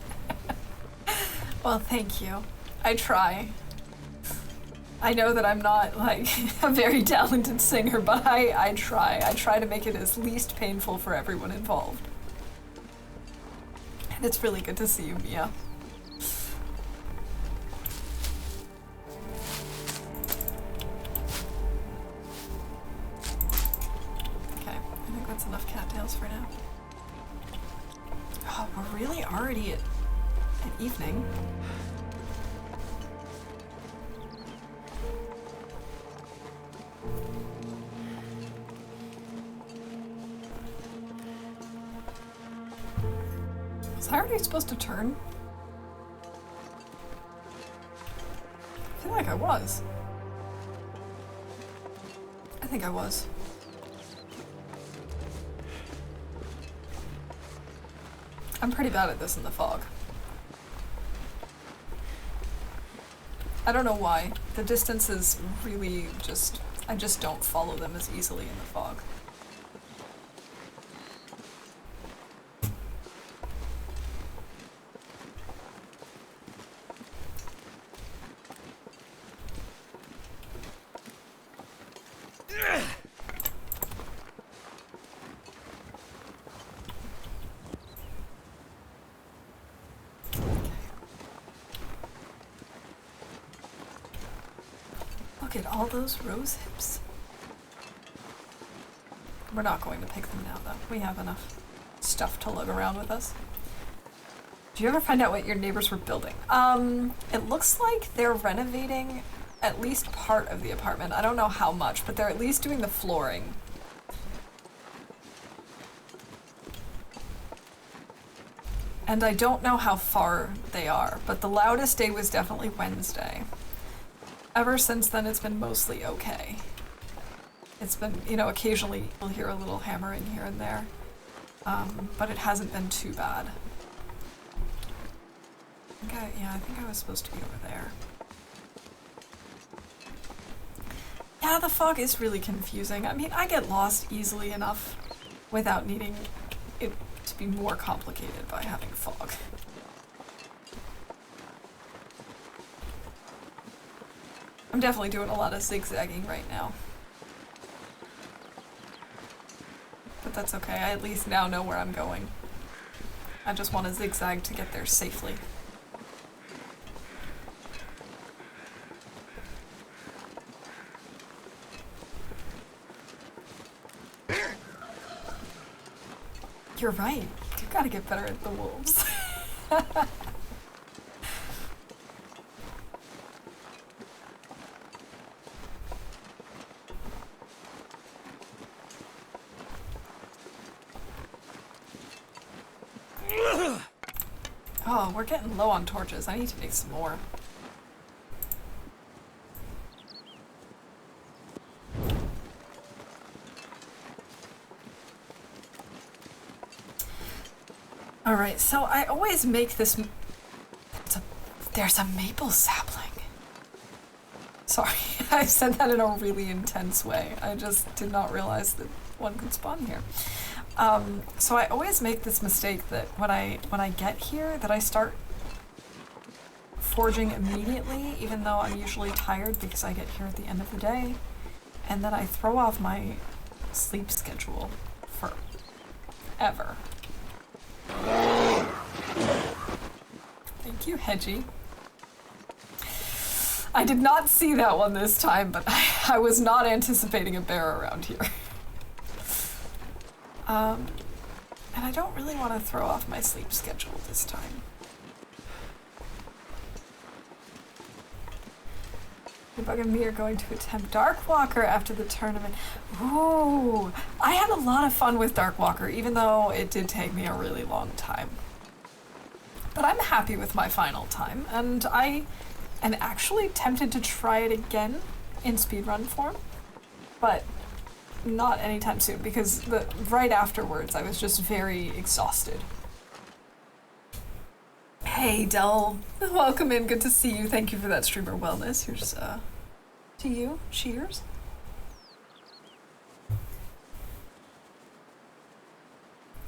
Well, thank you. I try. I know that I'm not, like, a very talented singer, but I try. I try to make it as least painful for everyone involved. And it's really good to see you, Mia. Okay, I think that's enough cattails for now. Oh, we're really already at evening. Was I already supposed to turn? I feel like I was. I think I was. I'm pretty bad at this in the fog. I don't know why. The distances really just, I just don't follow them as easily in the fog. Look at all those rose hips. We're not going to pick them now, though. We have enough stuff to lug around with us. Did you ever find out what your neighbors were building? It looks like they're renovating at least part of the apartment. I don't know how much, but they're at least doing the flooring. And I don't know how far they are, but the loudest day was definitely Wednesday. Ever since then, it's been mostly okay. It's been, you know, occasionally you'll hear a little hammering here and there, but it hasn't been too bad. I think I was supposed to be over there. Yeah, the fog is really confusing. I mean, I get lost easily enough without needing it to be more complicated by having fog. I'm definitely doing a lot of zigzagging right now. But that's okay, I at least now know where I'm going. I just want to zigzag to get there safely. You're right, you gotta get better at the wolves. Oh, we're getting low on torches. I need to make some more. Alright, so I always make this... There's a maple sapling. Sorry, I said that in a really intense way. I just did not realize that one could spawn here. So I always make this mistake that when I get here, that I start forging immediately, even though I'm usually tired because I get here at the end of the day, and then I throw off my sleep schedule forever. Thank you, Hedgie. I did not see that one this time, but I was not anticipating a bear around here. And I don't really want to throw off my sleep schedule this time. Bug and me are going to attempt Darkwalker after the tournament. Ooh, I had a lot of fun with Darkwalker, even though it did take me a really long time. But I'm happy with my final time, and I am actually tempted to try it again in speedrun form, but not anytime soon, because right afterwards I was just very exhausted. Hey, Del. Welcome in. Good to see you. Thank you for that streamer wellness. Here's, to you. Cheers.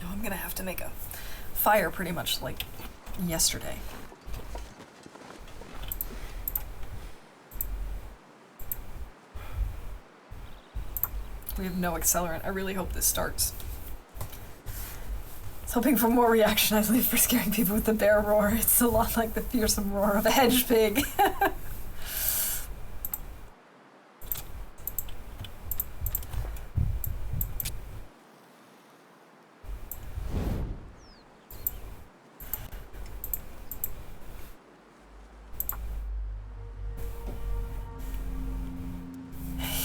Oh, I'm gonna have to make a fire pretty much like yesterday. We have no accelerant. I really hope this starts. I was hoping for more reaction. I leave for scaring people with the bear roar. It's a lot like the fearsome roar of a hedge pig.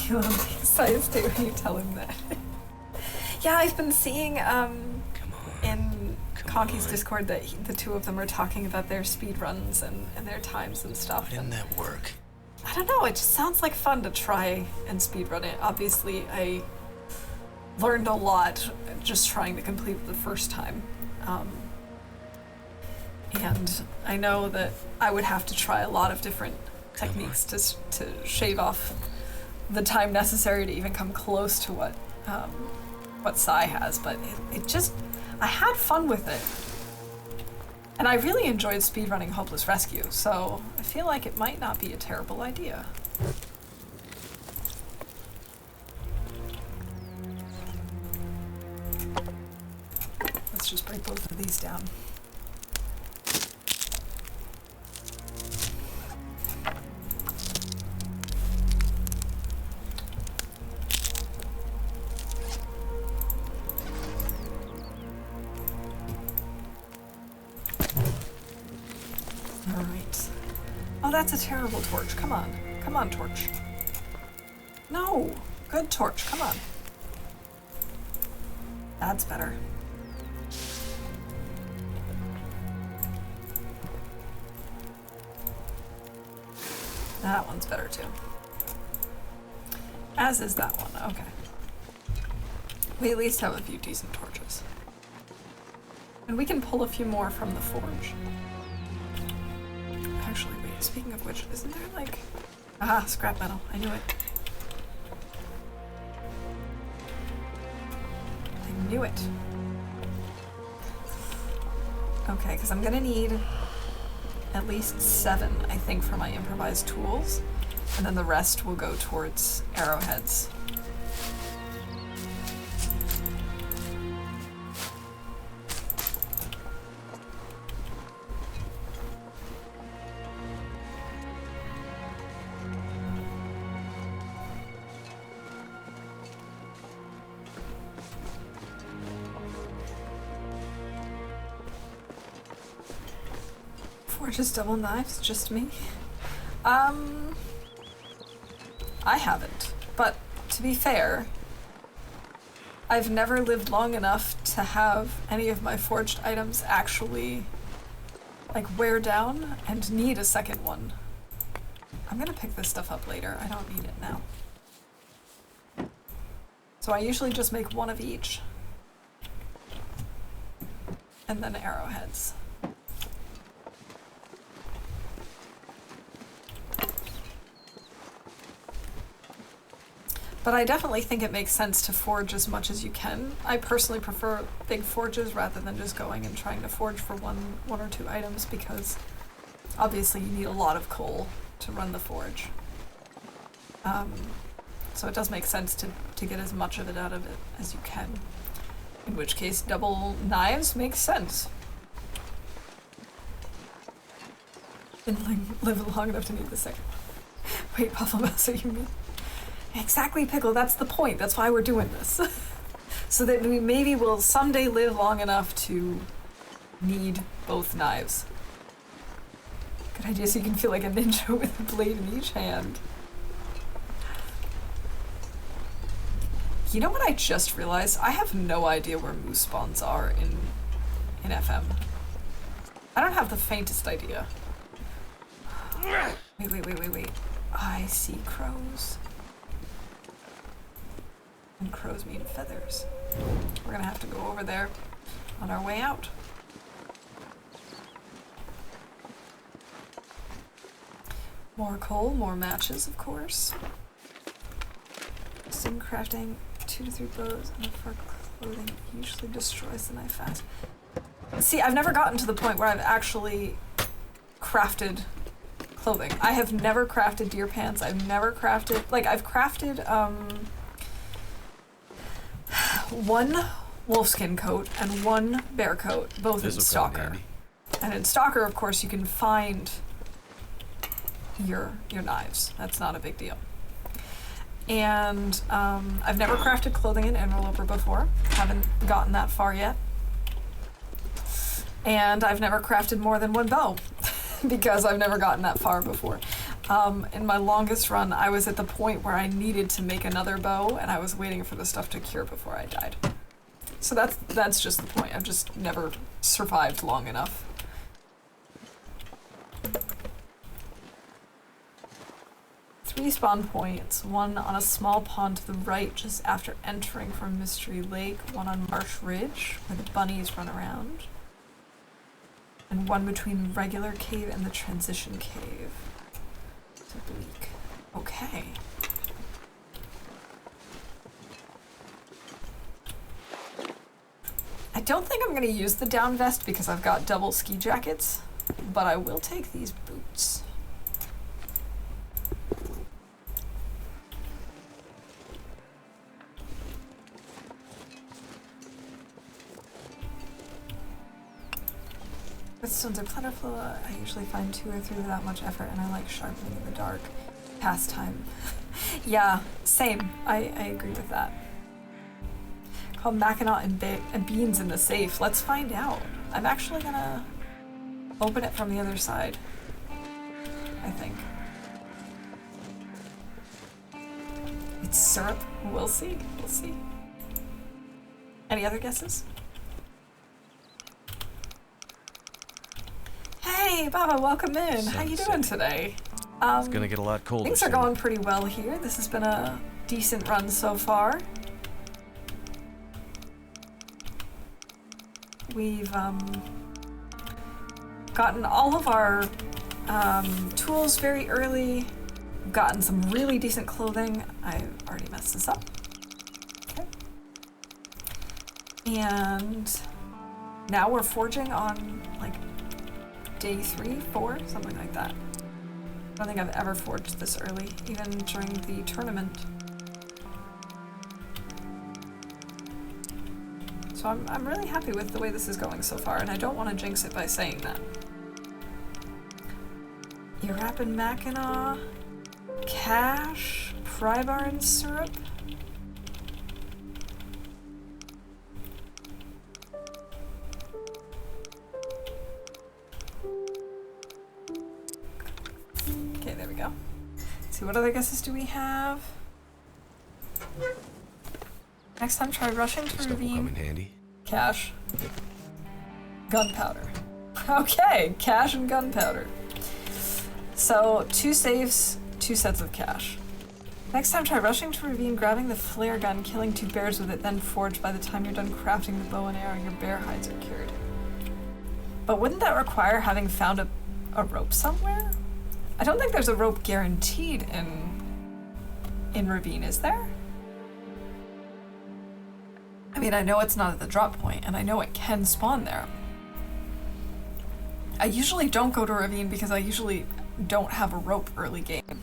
He will be excited too when you tell him that. Yeah, I've been seeing in Conky's Discord that the two of them are talking about their speed runs and their times and stuff. Why didn't that work? I don't know, it just sounds like fun to try and speed run it. Obviously, I learned a lot just trying to complete it the first time. And I know that I would have to try a lot of different techniques to shave off the time necessary to even come close to what Sai has, but it just, I had fun with it. And I really enjoyed speedrunning Hopeless Rescue, so I feel like it might not be a terrible idea. Let's just break both of these down. Alright. Oh, that's a terrible torch. Come on. Come on, torch. No! Good torch. Come on. That's better. That one's better too. As is that one. Okay. We at least have a few decent torches. And we can pull a few more from the forge. Actually, wait, speaking of which, isn't there like... Aha, scrap metal. I knew it. I knew it. Okay, because I'm gonna need at least 7, I think, for my improvised tools. And then the rest will go towards arrowheads. Forges double knives, just me? I haven't, but to be fair, I've never lived long enough to have any of my forged items actually like wear down and need a second one. I'm gonna pick this stuff up later. I don't need it now. So I usually just make one of each and then arrowheads. But I definitely think it makes sense to forge as much as you can. I personally prefer big forges rather than just going and trying to forge for one or two items, because obviously you need a lot of coal to run the forge. So it does make sense to get as much of it out of it as you can. In which case double knives makes sense. Didn't live long enough to need the second one. Wait, Puffle Mouse, you mean? Exactly, Pickle, that's the point. That's why we're doing this. So that we maybe will someday live long enough to need both knives. Good idea, so you can feel like a ninja with a blade in each hand. You know what I just realized? I have no idea where moose spawns are in FM. I don't have the faintest idea. Wait. I see crows. And crows mean feathers. We're gonna have to go over there on our way out. More coal, more matches, of course. Sim crafting 2 to 3 bows and for clothing usually destroys the knife fast. See, I've never gotten to the point where I've actually crafted clothing. I have never crafted deer pants. I've never crafted, like, I've crafted, one wolfskin coat and one bear coat, both in Stalker. And in Stalker, of course, you can find your knives. That's not a big deal. And I've never crafted clothing in Loper before. Haven't gotten that far yet. And I've never crafted more than one bow because I've never gotten that far before. In my longest run, I was at the point where I needed to make another bow, and I was waiting for the stuff to cure before I died. So that's just the point. I've just never survived long enough. Three spawn points, one on a small pond to the right just after entering from Mystery Lake, one on Marsh Ridge, where the bunnies run around, and one between regular cave and the transition cave. So bleak. Okay. I don't think I'm gonna use the down vest because I've got double ski jackets, but I will take these boots. Redstones are plentiful. I usually find 2 or 3 without much effort, and I like sharpening in the dark. Pastime. Yeah, same. I agree with that. Call Mackinac and beans in the safe. Let's find out. I'm actually gonna open it from the other side, I think. It's syrup. We'll see. We'll see. Any other guesses? Hey, Baba, welcome in. How you doing today? It's gonna get a lot colder. Things are soon. going pretty well here. This has been a decent run so far. We've gotten all of our tools very early. We've gotten some really decent clothing. I've already messed this up. Okay. And now we're forging on like day 3, 4, something like that. I don't think I've ever forged this early, even during the tournament. So I'm really happy with the way this is going so far, and I don't want to jinx it by saying that. Irap and Mackinac, Cash, Prybar and Syrup. Okay, there we go. Let's see, what other guesses do we have? Next time, try rushing to Stuff will come in ravine. handy. Cash. Gunpowder. Okay, cash and gunpowder. So, 2 saves, 2 sets of cash. Next time, try rushing to ravine, grabbing the flare gun, killing 2 bears with it, then forge. By the time you're done crafting the bow and arrow, your bear hides are cured. But wouldn't that require having found a rope somewhere? I don't think there's a rope guaranteed in ravine, is there? I mean, I know it's not at the drop point, and I know it can spawn there. I usually don't go to ravine because I usually don't have a rope early game.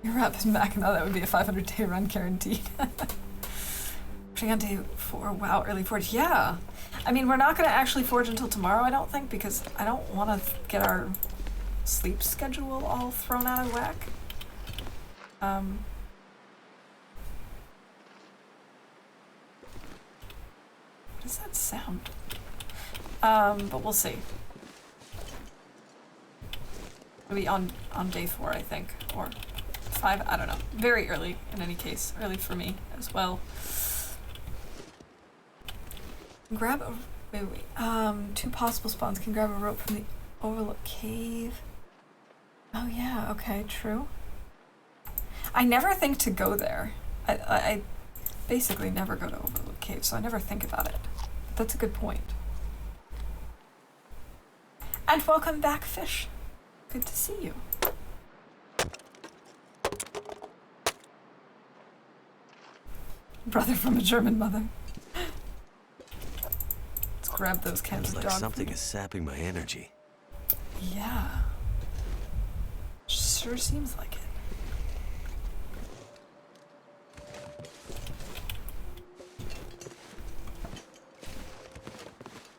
You're up, Mackinac. That would be a 500-day run guaranteed. On day 4, wow, early forge. Yeah. I mean, we're not going to actually forge until tomorrow, I don't think, because I don't want to get our sleep schedule all thrown out of whack. What does that sound? But we'll see. It'll be on day 4, I think, or 5, I don't know. Very early, in any case. Early for me as well. Grab a... wait. 2 possible spawns. Can grab a rope from the Overlook Cave. Oh yeah, okay, true. I never think to go there. I basically never go to Overlook Cave, so I never think about it. That's a good point. And welcome back, Fish. Good to see you. Brother from a German mother. Let's grab those cans It's of like dog something food. is sapping my energy. Yeah. Sure seems like it.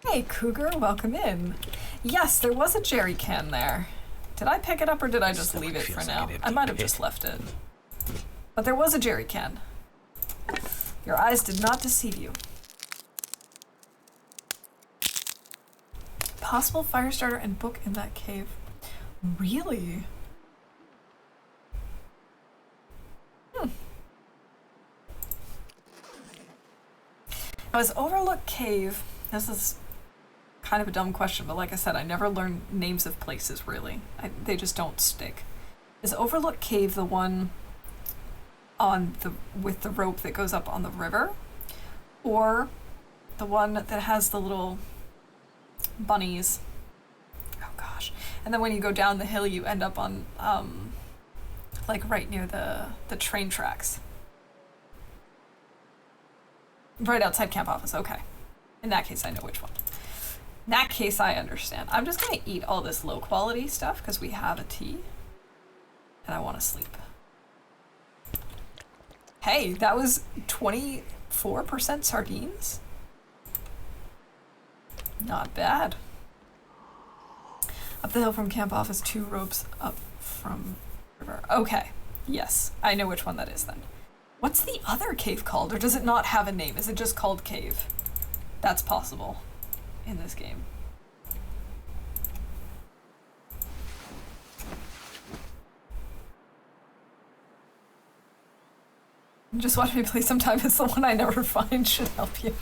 Hey, Cougar, welcome in. Yes, there was a jerry can there. Did I pick it up or did I just leave it for now? I might have just left it. But there was a jerry can. Your eyes did not deceive you. Possible fire starter and book in that cave. Really? Now, is Overlook Cave... This is kind of a dumb question, but like I said, I never learn names of places, really. They just don't stick. Is Overlook Cave the one on with the rope that goes up on the river? Or the one that has the little bunnies. Oh gosh. And then when you go down the hill, you end up on, like right near the train tracks. Right outside camp office, okay. In that case, I know which one. In that case, I understand. I'm just gonna eat all this low quality stuff because we have a tea. And I want to sleep. Hey, that was 24% sardines? Not bad. Up the hill from camp office, 2 ropes up from river. Okay, yes, I know which one that is then. What's the other cave called, or does it not have a name? Is it just called cave? That's possible in this game. Just watch me play sometime. It's the one I never find. Should help you.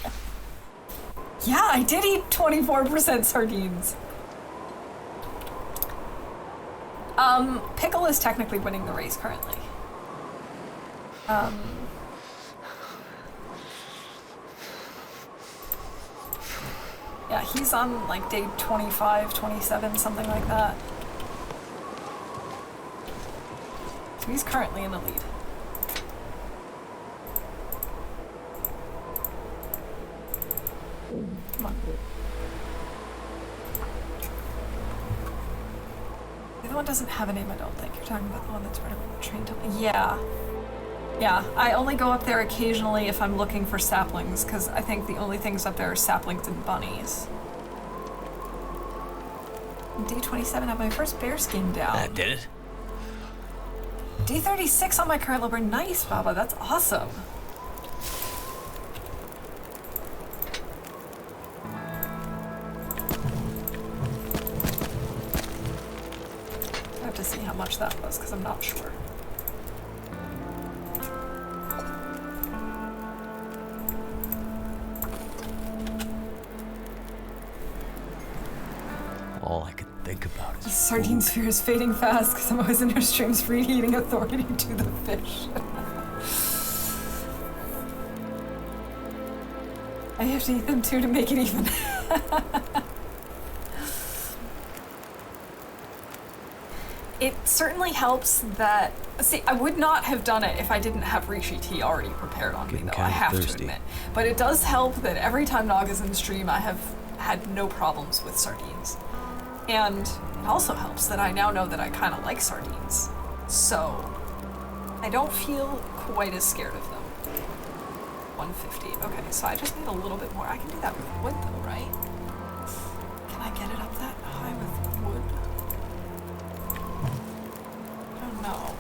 Yeah, I did eat 24% sardines. Pickle is technically winning the race currently. Yeah, he's on like day 25, 27, something like that. So he's currently in the lead. Come on. The other one doesn't have a name, I don't think. You're talking about the one that's right around the train tunnel. Yeah. Yeah, I only go up there occasionally if I'm looking for saplings, because I think the only things up there are saplings and bunnies. Day 27, I have my first bear skin down. That did it. Day 36 on my current Loper. Nice, Baba, that's awesome. I have to see how much that was, because I'm not sure. All I could think about is The sardine sphere is fading fast because I'm always in her streams free eating authority to the fish. I have to eat them too to make it even. It certainly helps that... See, I would not have done it if I didn't have Rishi tea already prepared on me, though, I have to admit. But it does help that every time Nog is in stream, I have had no problems with sardines. And it also helps that I now know that I kind of like sardines. So, I don't feel quite as scared of them. 150. Okay, so I just need a little bit more. I can do that with wood, though, right? Can I get it up that high with wood? I don't know.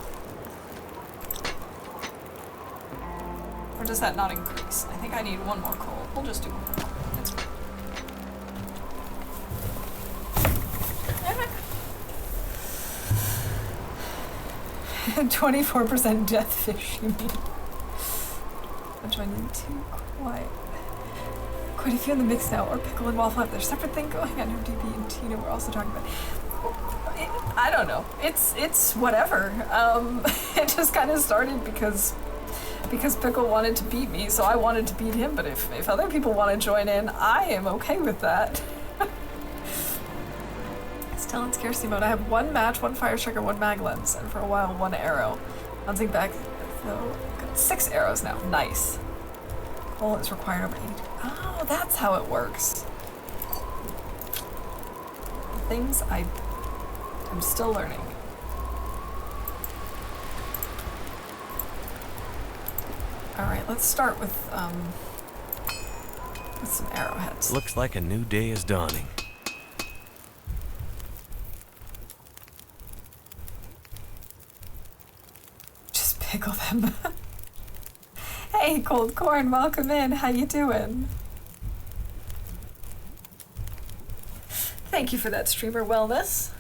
Or does that not increase? I think I need one more coal. We'll just do one more coal. That's fine. 24% death fish, you mean? I'm joining too quiet. Quite a few in the mix now, or pickle and waffle have their separate thing going. I know DB and Tina were also talking about it. I don't know. It's whatever. It just kind of started because Pickle wanted to beat me, so I wanted to beat him, but if other people want to join in, I am okay with that. Still in scarcity mode. I have 1 match, 1 fire striker, 1 mag lens, and for a while 1 arrow. Bouncing back, so got 6 arrows now. Nice. Coal is required over 82. Oh, that's how it works. The things I'm still learning. Alright, let's start with some arrowheads. Looks like a new day is dawning. Just pickle them. Hey, Cold Corn, welcome in. How you doing? Thank you for that streamer wellness.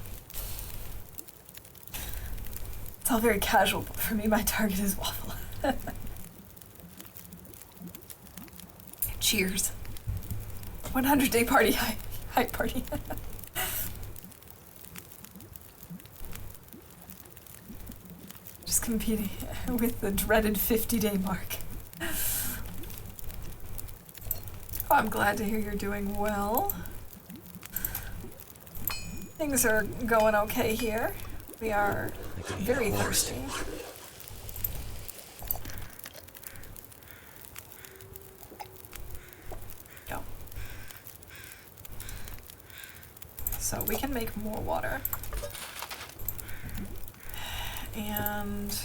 It's all very casual, but for me, my target is waffle. Cheers. 100-day party hype party. Just competing with the dreaded 50-day mark. Oh, I'm glad to hear you're doing well. Things are going okay here. We are very thirsty. Go. So we can make more water. And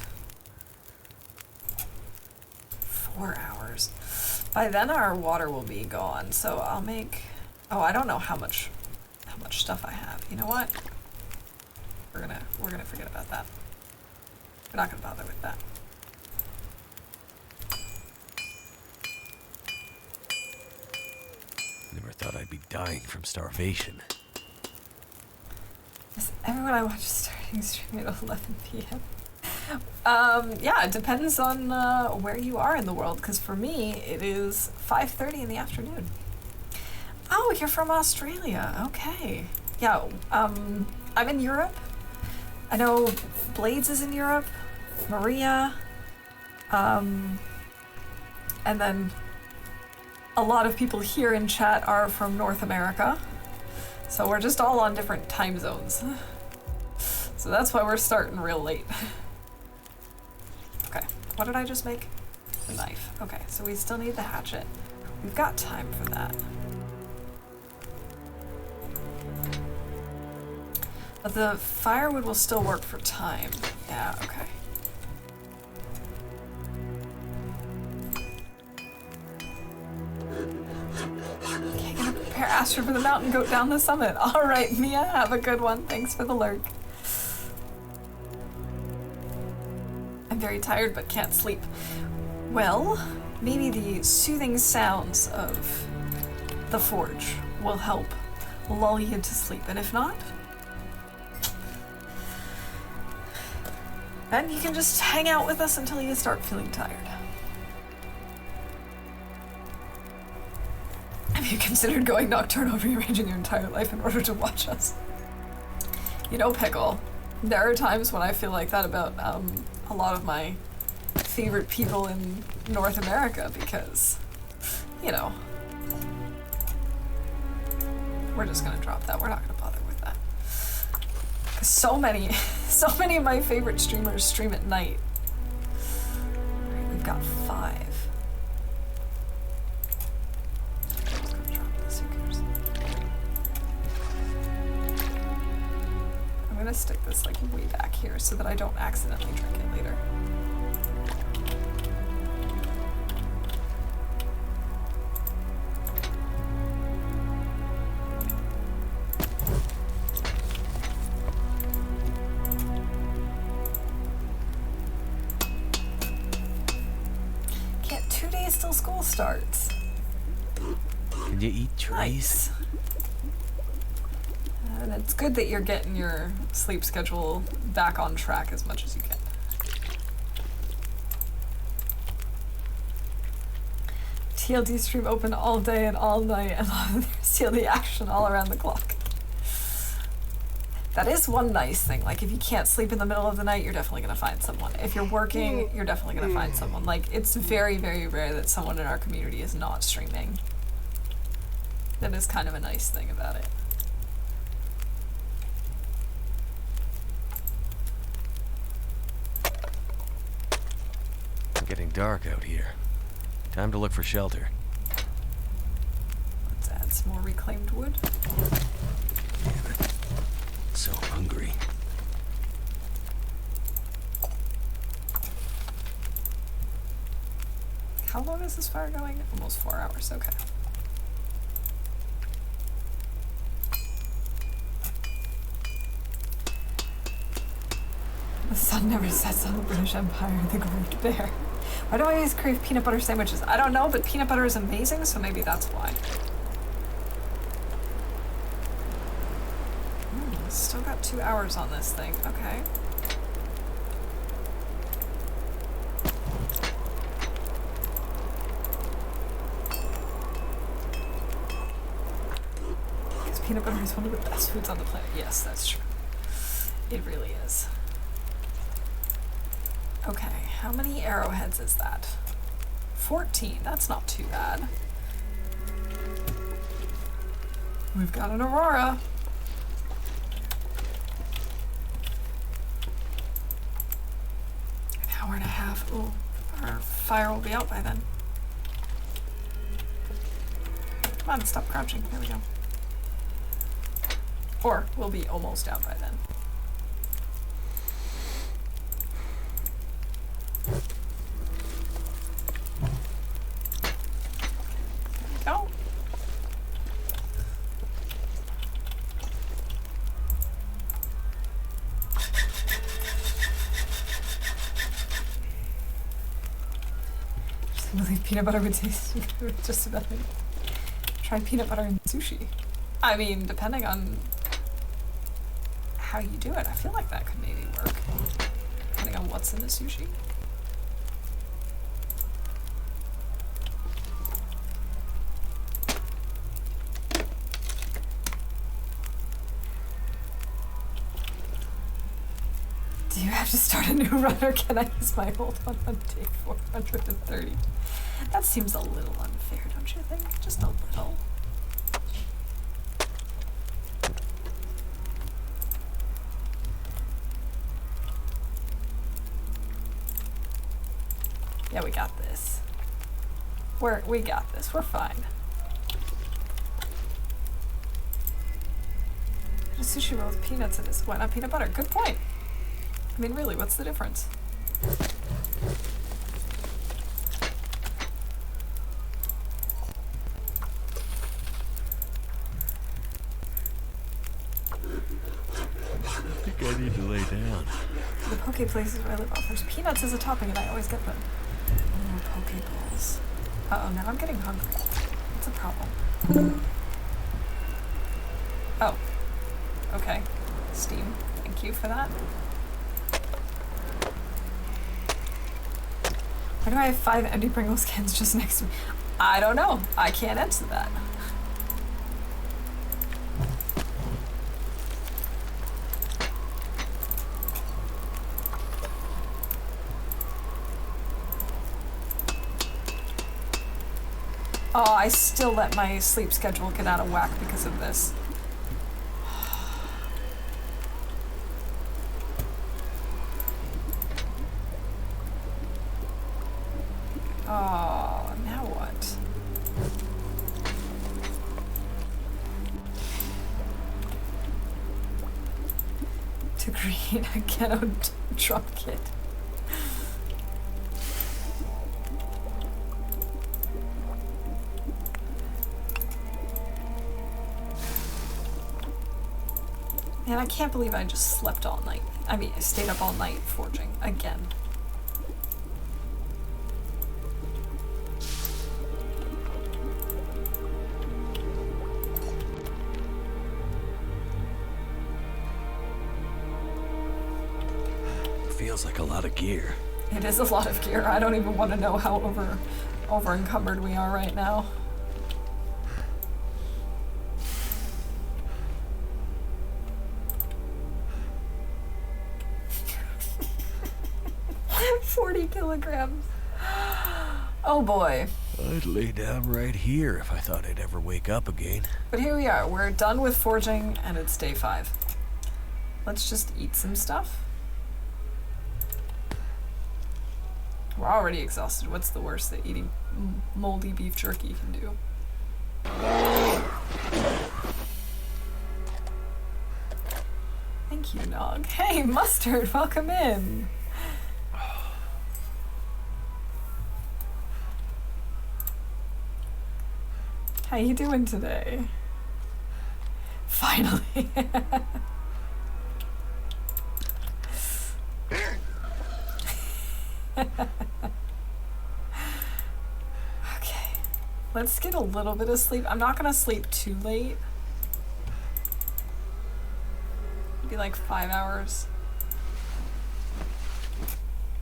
4 hours. By then our water will be gone, so I'll make... Oh, I don't know how much stuff I have. You know what? We're gonna forget about that. We're not gonna bother with that. Never thought I'd be dying from starvation. Everyone I watch is starting streaming at 11 p.m. Yeah, it depends on where you are in the world, because for me, it is 5:30 in the afternoon. Oh, you're from Australia. Okay. Yeah, I'm in Europe. I know Blades is in Europe, Maria, and then a lot of people here in chat are from North America. So we're just all on different time zones. So that's why we're starting real late. Okay, what did I just make? A knife. Okay, so we still need the hatchet. We've got time for that. But the firewood will still work for time. Yeah, okay. Okay, gonna prepare Astra for the mountain goat down the summit. Alright, Mia, have a good one. Thanks for the lurk. I'm very tired but can't sleep. Well, maybe the soothing sounds of the forge will help lull you to sleep, and if not, then you can just hang out with us until you start feeling tired. Have you considered going nocturnal, rearranging your entire life in order to watch us? You know, Pickle, there are times when I feel like that about a lot of my favorite people in North America because, you know, we're just gonna drop that. We're not gonna bother with that. Because so many of my favorite streamers stream at night. Alright, we've got 5. Just gonna drop this, who cares? I'm gonna stick this like way back here so that I don't accidentally drink it later. Can't 2 days till school starts. Can you eat trees? Nice. And it's good that you're getting your sleep schedule back on track as much as you can. TLD stream open all day and all night, and there's TLD action all around the clock. That is one nice thing. Like, if you can't sleep in the middle of the night, you're definitely gonna find someone. If you're working, you're definitely gonna find someone. Like, it's very, very rare that someone in our community is not streaming. That is kind of a nice thing about it. It's getting dark out here. Time to look for shelter. Let's add some more reclaimed wood. So hungry. How long is this fire going? Almost 4 hours, okay. The sun never sets on the British Empire, the Great Bear. Why do I always crave peanut butter sandwiches? I don't know, but peanut butter is amazing, so maybe that's why. Still got 2 hours on this thing, okay. Because peanut butter is one of the best foods on the planet. Yes, that's true. It really is. Okay, how many arrowheads is that? 14, that's not too bad. We've got an Aurora. have. Ooh, our fire will be out by then. Come on, stop crouching. There we go. Or we'll be almost out by then. There we go. I believe peanut butter would taste just about it. Try peanut butter and sushi. I mean, depending on how you do it, I feel like that could maybe work. Depending on what's in the sushi. Do you have to start a new run or can I use my old one on day 430? That seems a little unfair, don't you think? Just a little. Yeah, we got this. We got this. We're fine. A sushi roll with peanuts in it. Why not peanut butter? Good point. I mean, really, what's the difference? I think I need to lay down. The poke places where I live offers peanuts as a topping, and I always get them. Oh, poke bowls. Uh-oh, now I'm getting hungry. What's the problem? Oh. Okay. Steam. Thank you for that. Why do I have 5 empty Pringles cans just next to me? I don't know. I can't answer that. Oh, I still let my sleep schedule get out of whack because of this. Oh, now what? To create a ghetto drum kit. Man, I can't believe I just slept all night. I mean, I stayed up all night forging again. Feels like a lot of gear. It is a lot of gear. I don't even want to know how over encumbered we are right now. Kilograms. Oh boy. I'd lay down right here if I thought I'd ever wake up again. But here we are. We're done with forging and it's day 5. Let's just eat some stuff. We're already exhausted. What's the worst that eating moldy beef jerky can do? Thank you, Nog. Hey, Mustard, welcome in. How you doing today? Finally. Okay. Let's get a little bit of sleep. I'm not gonna sleep too late. Maybe like 5 hours.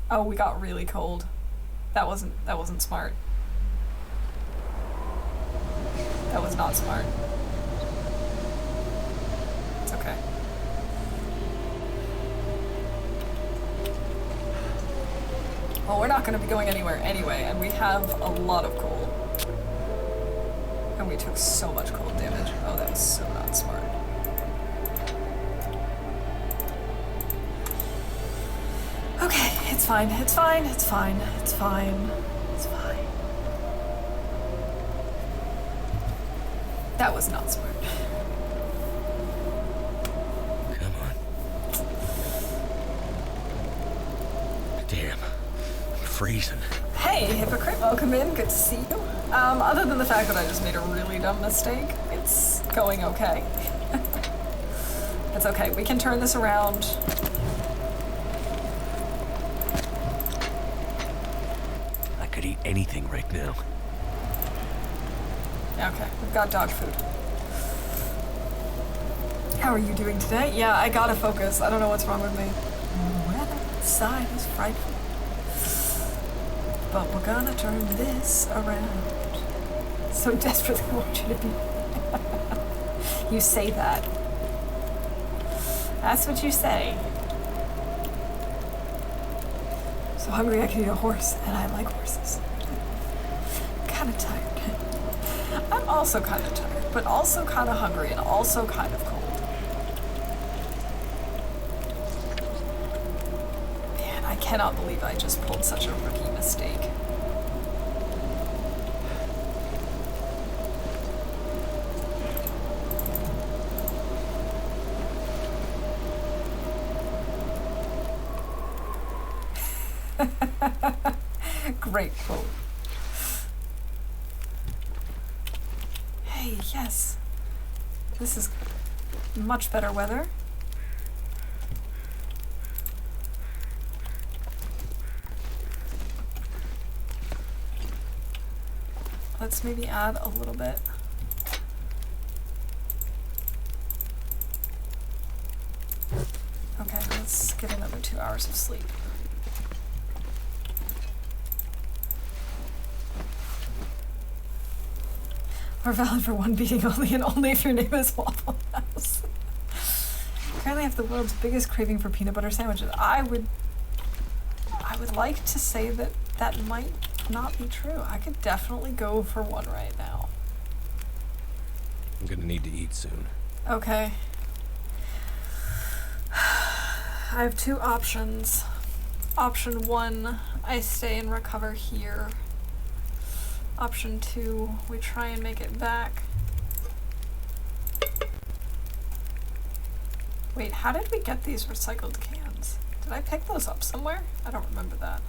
Oh, we got really cold. That wasn't smart. That was not smart. It's okay. Well, we're not going to be going anywhere anyway, and we have a lot of coal. And we took so much cold damage. Oh, that was so not smart. Okay, It's fine. It's fine. It's fine. It's fine. It's fine. That was not smart. Come on. Damn. I'm freezing. Hey, hypocrite, welcome in. Good to see you. Other than the fact that I just made a really dumb mistake, it's going okay. It's okay. We can turn this around. I could eat anything right now. Okay, we've got dog food. How are you doing today? Yeah, I gotta focus. I don't know what's wrong with me. The weather outside is frightful. But we're gonna turn this around. So desperately want you to be. You say that. That's what you say. So hungry I could eat a horse, and I like horses. I'm kinda tired. I'm also kinda tired, but also kinda hungry, and also kind of cold. Man, I cannot believe I just pulled such a rookie mistake. Great quote. Hey, yes. This is much better weather. Let's maybe add a little bit. Okay, let's get another 2 hours of sleep. Are valid for one beating only, and only if your name is Waffle House. Currently I have the world's biggest craving for peanut butter sandwiches. I would like to say that that might not be true. I could definitely go for one right now. I'm gonna need to eat soon. Okay. I have two options. Option 1, I stay and recover here. Option 2, we try and make it back. Wait, how did we get these recycled cans? Did I pick those up somewhere? I don't remember that.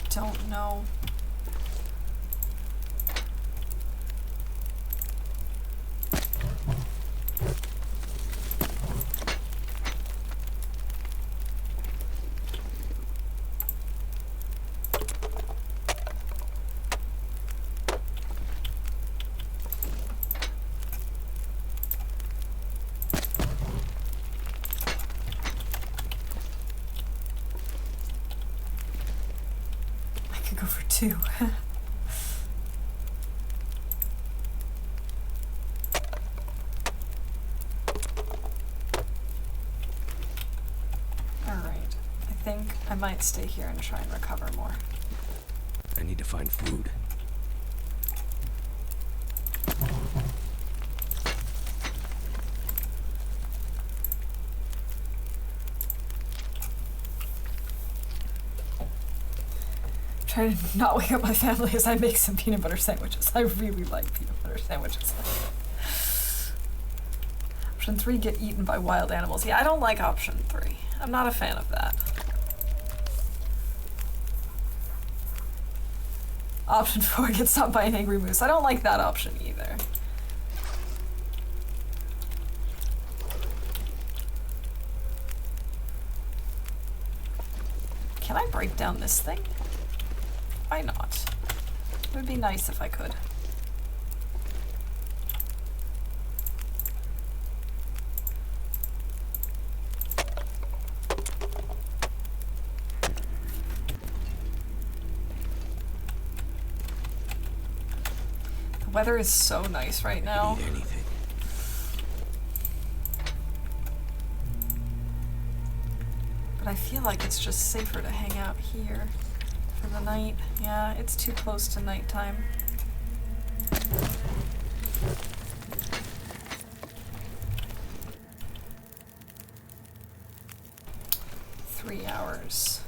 I don't know. Go for 2. Alright, I think I might stay here and try and recover more. I need to find food. Try to not wake up my family as I make some peanut butter sandwiches. I really like peanut butter sandwiches. Option 3, get eaten by wild animals. Yeah, I don't like option 3. I'm not a fan of that. Option 4, get stopped by an angry moose. I don't like that option either. Can I break down this thing? Why not? It would be nice if I could. The weather is so nice right now. Eat anything. But I feel like it's just safer to hang out here. for the night. Yeah, it's too close to nighttime. Three hours.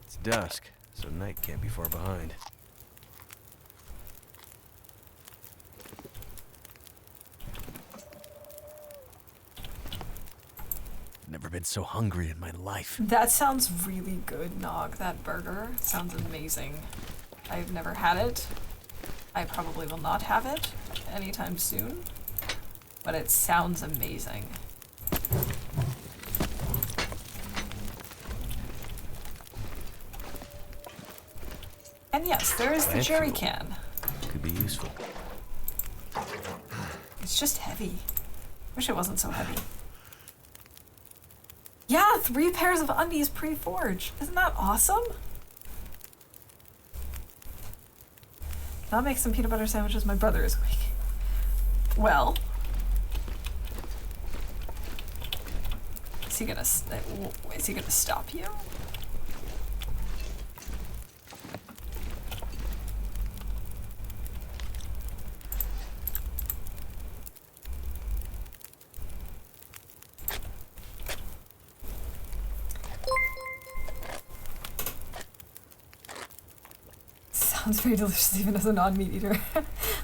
It's dusk, so night can't be far behind. Never been so hungry in my life. That sounds really good, Nog. That burger sounds amazing. I've never had it. I probably will not have it anytime soon. But it sounds amazing. And yes, there is the Plant jerry fuel. can. Could be useful. It's just heavy. Wish it wasn't so heavy. Yeah, 3 pairs of undies pre-forge. Isn't that awesome? Can I make some peanut butter sandwiches? My brother is weak. Well, is he gonna stop you? Sounds very delicious even as a non-meat eater.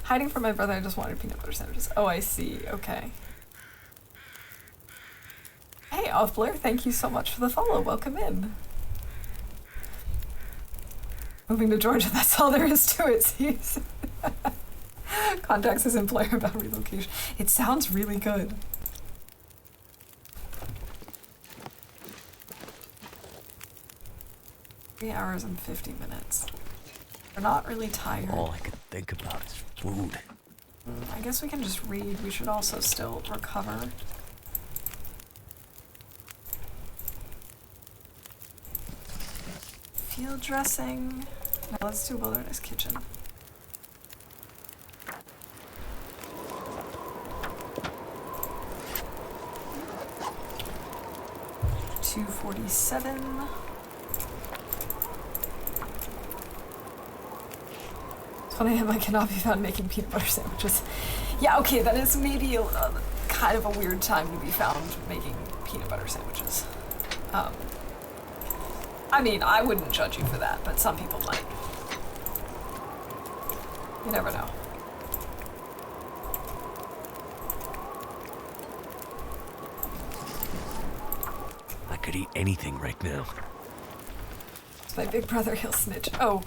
Hiding from my brother, I just wanted peanut butter sandwiches. Oh, I see. Okay. Hey, Offblur, thank you so much for the follow. Welcome in. Moving to Georgia, that's all there is to it. Seems. Contacts his employer about relocation. It sounds really good. Three hours and 50 minutes. We're not really tired. All I can think about is food. I guess we can just read. We should also still recover. Field dressing. Now let's do Wilderness Kitchen. $247. When I cannot be found making peanut butter sandwiches. Yeah, okay, that is maybe a kind of a weird time to be found making peanut butter sandwiches. I mean, I wouldn't judge you for that, but some people might. You never know. I could eat anything right now. It's my big brother, he'll snitch. Oh.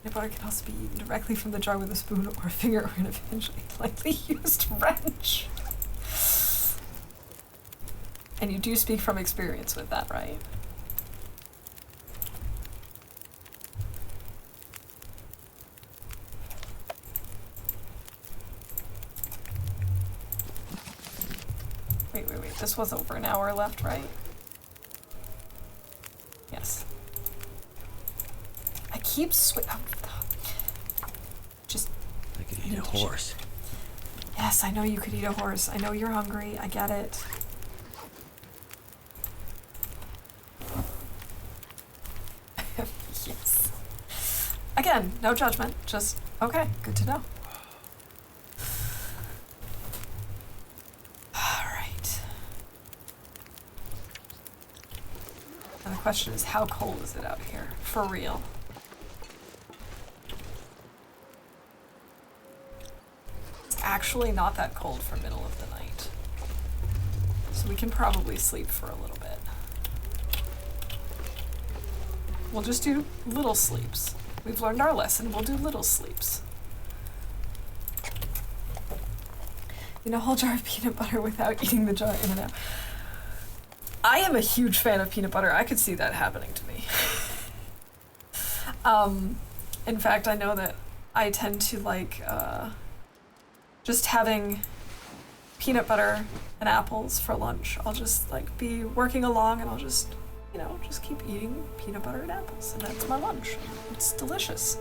Peanut butter can also be eaten directly from the jar with a spoon or a finger or an eventually lightly used wrench. And you do speak from experience with that, right? Wait. This was over an hour left, right? Yes. I keep just. I could eat a horse. Yes, I know you could eat a horse. I know you're hungry. I get it. Yes. Again, no judgment. Just okay. Good to know. All right. And the question is, how cold is it out here? For real. Actually not that cold for middle of the night. So we can probably sleep for a little bit. We'll just do little sleeps. We've learned our lesson, we'll do little sleeps. You know, whole jar of peanut butter without eating the jar in and out. I am a huge fan of peanut butter. I could see that happening to me. In fact, I know that I tend to like, just having peanut butter and apples for lunch. I'll just like be working along and I'll just, you know, just keep eating peanut butter and apples, and that's my lunch. It's delicious.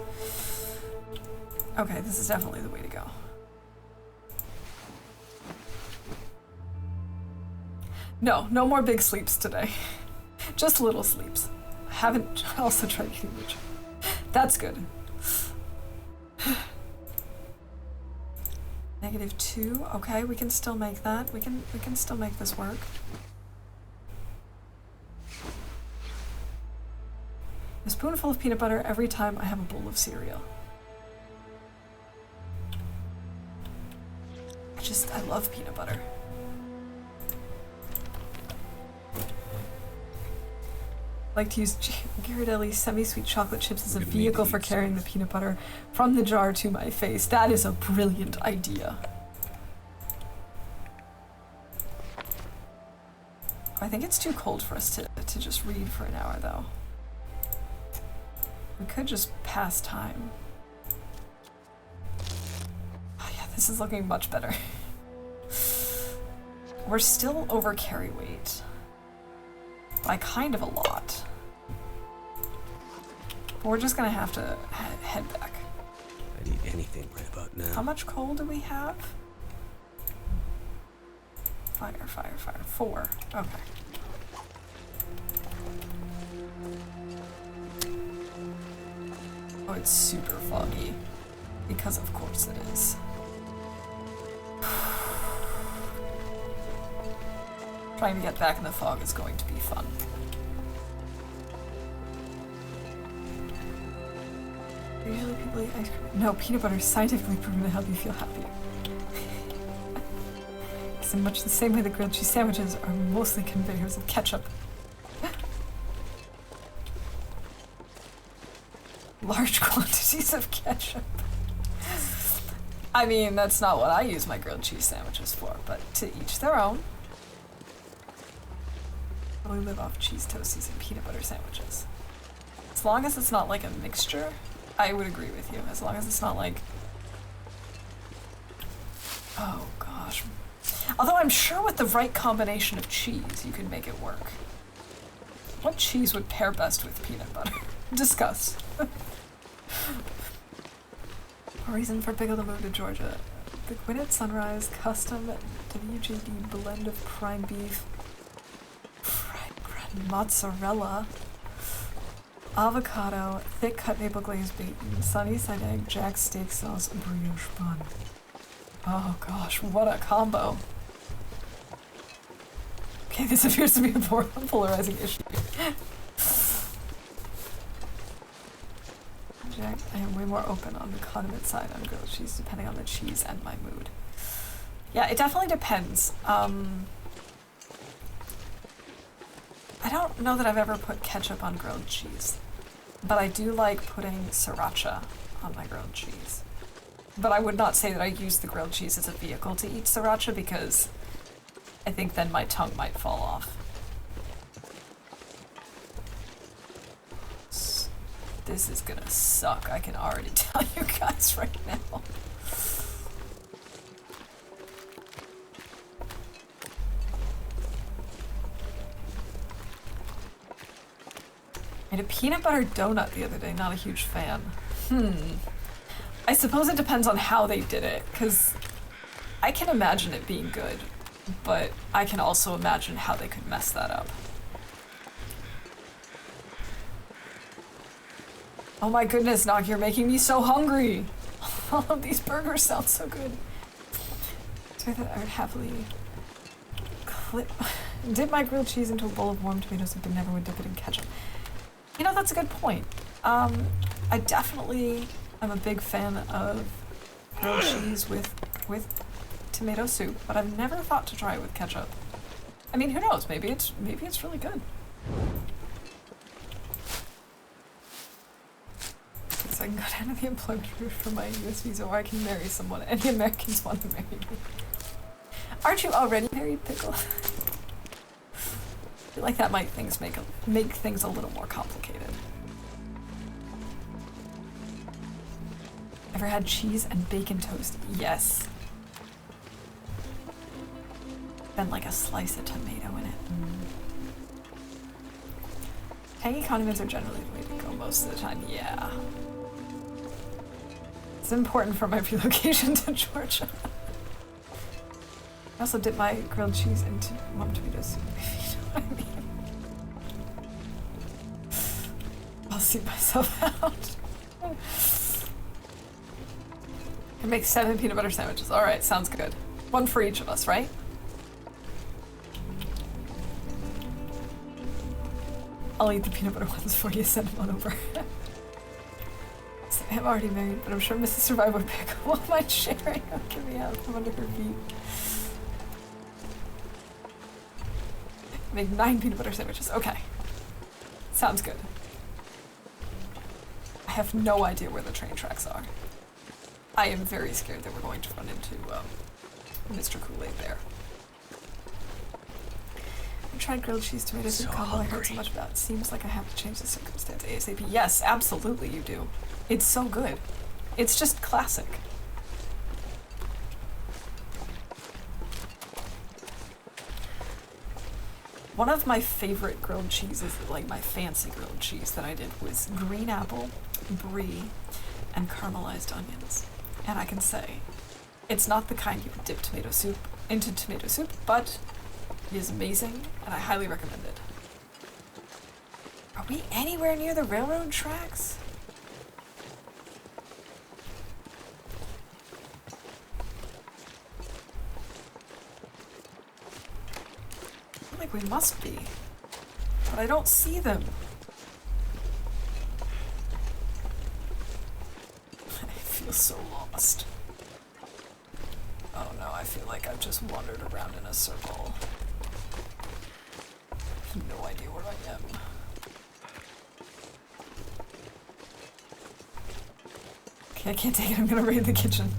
Okay, this is definitely the way to go. No, no more big sleeps today. Just little sleeps. I haven't also tried eating much. That's good. -2. Okay, we can still make that. We can still make this work. A spoonful of peanut butter every time I have a bowl of cereal. I love peanut butter. I like to use Ghirardelli semi-sweet chocolate chips as a vehicle for carrying the peanut butter from the jar to my face. That is a brilliant idea. I think it's too cold for us to just read for an hour, though. We could just pass time. Oh yeah, this is looking much better. We're still over carry weight. By kind of a lot. But we're just gonna have to head back. I'd eat anything right about now. How much coal do we have? Fire, fire, fire. 4. Okay. Oh, it's super foggy. Because of course it is. Trying to get back in the fog is going to be fun. Usually people eat ice cream. No, peanut butter is scientifically proven to help you feel happy. It's in much the same way that grilled cheese sandwiches are mostly conveyors of ketchup. Large quantities of ketchup. I mean, that's not what I use my grilled cheese sandwiches for, but to each their own. We live off cheese toasties and peanut butter sandwiches. As long as it's not like a mixture, I would agree with you. As long as it's not like... Oh gosh. Although I'm sure with the right combination of cheese, you could make it work. What cheese would pair best with peanut butter? Discuss. A reason for Pickle to move to Georgia. The Gwinnett Sunrise custom WJD blend of prime beef, fried bread, mozzarella, avocado, thick cut maple glazed bacon, sunny side egg, jack steak sauce, brioche bun. Oh gosh, what a combo. Okay, this appears to be a polarizing issue. Jack, I am way more open on the condiment side on grilled cheese, depending on the cheese and my mood. Yeah, it definitely depends. I don't know that I've ever put ketchup on grilled cheese, but I do like putting sriracha on my grilled cheese. But I would not say that I use the grilled cheese as a vehicle to eat sriracha because I think then my tongue might fall off. This is gonna suck, I can already tell you guys right now. I made a peanut butter donut the other day, not a huge fan. I suppose it depends on how they did it, because I can imagine it being good, but I can also imagine how they could mess that up. Oh my goodness, Nog, you're making me so hungry! All of these burgers sound so good. So I thought I would happily dip my grilled cheese into a bowl of warm tomato soup and never would dip it in ketchup. You know, that's a good point. I definitely am a big fan of grilled cheese with tomato soup, but I've never thought to try it with ketchup. I mean, who knows? Maybe it's really good. I can go down to the employment route for my US visa, or I can marry someone. Any Americans want to marry me. Aren't you already married, Pickle? I feel like that might make things a little more complicated. Ever had cheese and bacon toast? Yes. Then like a slice of tomato in it. Tangy condiments are generally the way to go most of the time, yeah. It's important for my relocation to Georgia. I also dip my grilled cheese into mom tomato soup, if you know what I mean. I'll see myself out. I make 7 peanut butter sandwiches. Alright, sounds good. 1 for each of us, right? I'll eat the peanut butter ones for you, send them on over. So I'm already married, but I'm sure Mrs. Survive would pick up. Won't mind sharing. Give me out from under her feet. Make 9 peanut butter sandwiches. Okay. Sounds good. I have no idea where the train tracks are. I am very scared that we're going to run into Mr. Kool-Aid Bear. I tried grilled cheese tomato soup combo I heard so much about. It seems like I have to change the circumstance ASAP. Yes, absolutely you do. It's so good. It's just classic. One of my favorite grilled cheeses, like my fancy grilled cheese that I did, was green apple, brie, and caramelized onions. And I can say, it's not the kind you would dip tomato soup into tomato soup, but it is amazing, and I highly recommend it. Are we anywhere near the railroad tracks? I feel like we must be, but I don't see them. I feel so lost. Oh no, I feel like I've just wandered around in a circle. I have no idea where I am. Okay, I can't take it. I'm gonna raid the kitchen.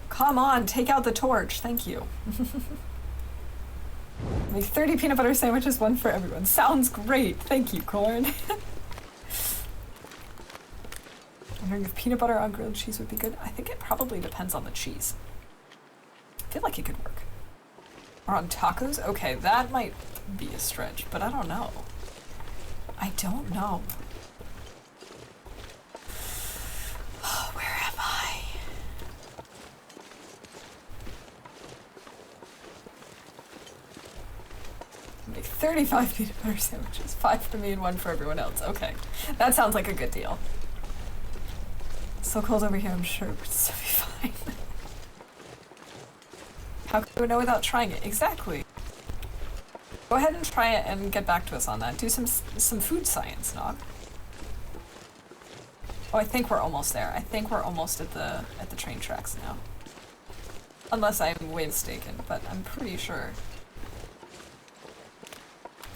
Come on, take out the torch. Thank you. Make 30 peanut butter sandwiches, 1 for everyone. Sounds great. Thank you, Corn. I'm wondering if peanut butter on grilled cheese would be good. I think it probably depends on the cheese. I feel like it could work. Or on tacos? Okay, that might be a stretch, but I don't know. I don't know. Where am I? Make 35 peanut butter sandwiches. 5 for me and 1 for everyone else. Okay. That sounds like a good deal. It's so cold over here, I'm sure, but it's gonna be fine. How could we know without trying it? Exactly. Go ahead and try it and get back to us on that. Do some food science, Nog. Oh, I think we're almost there. I think we're almost at the train tracks now. Unless I'm way mistaken, but I'm pretty sure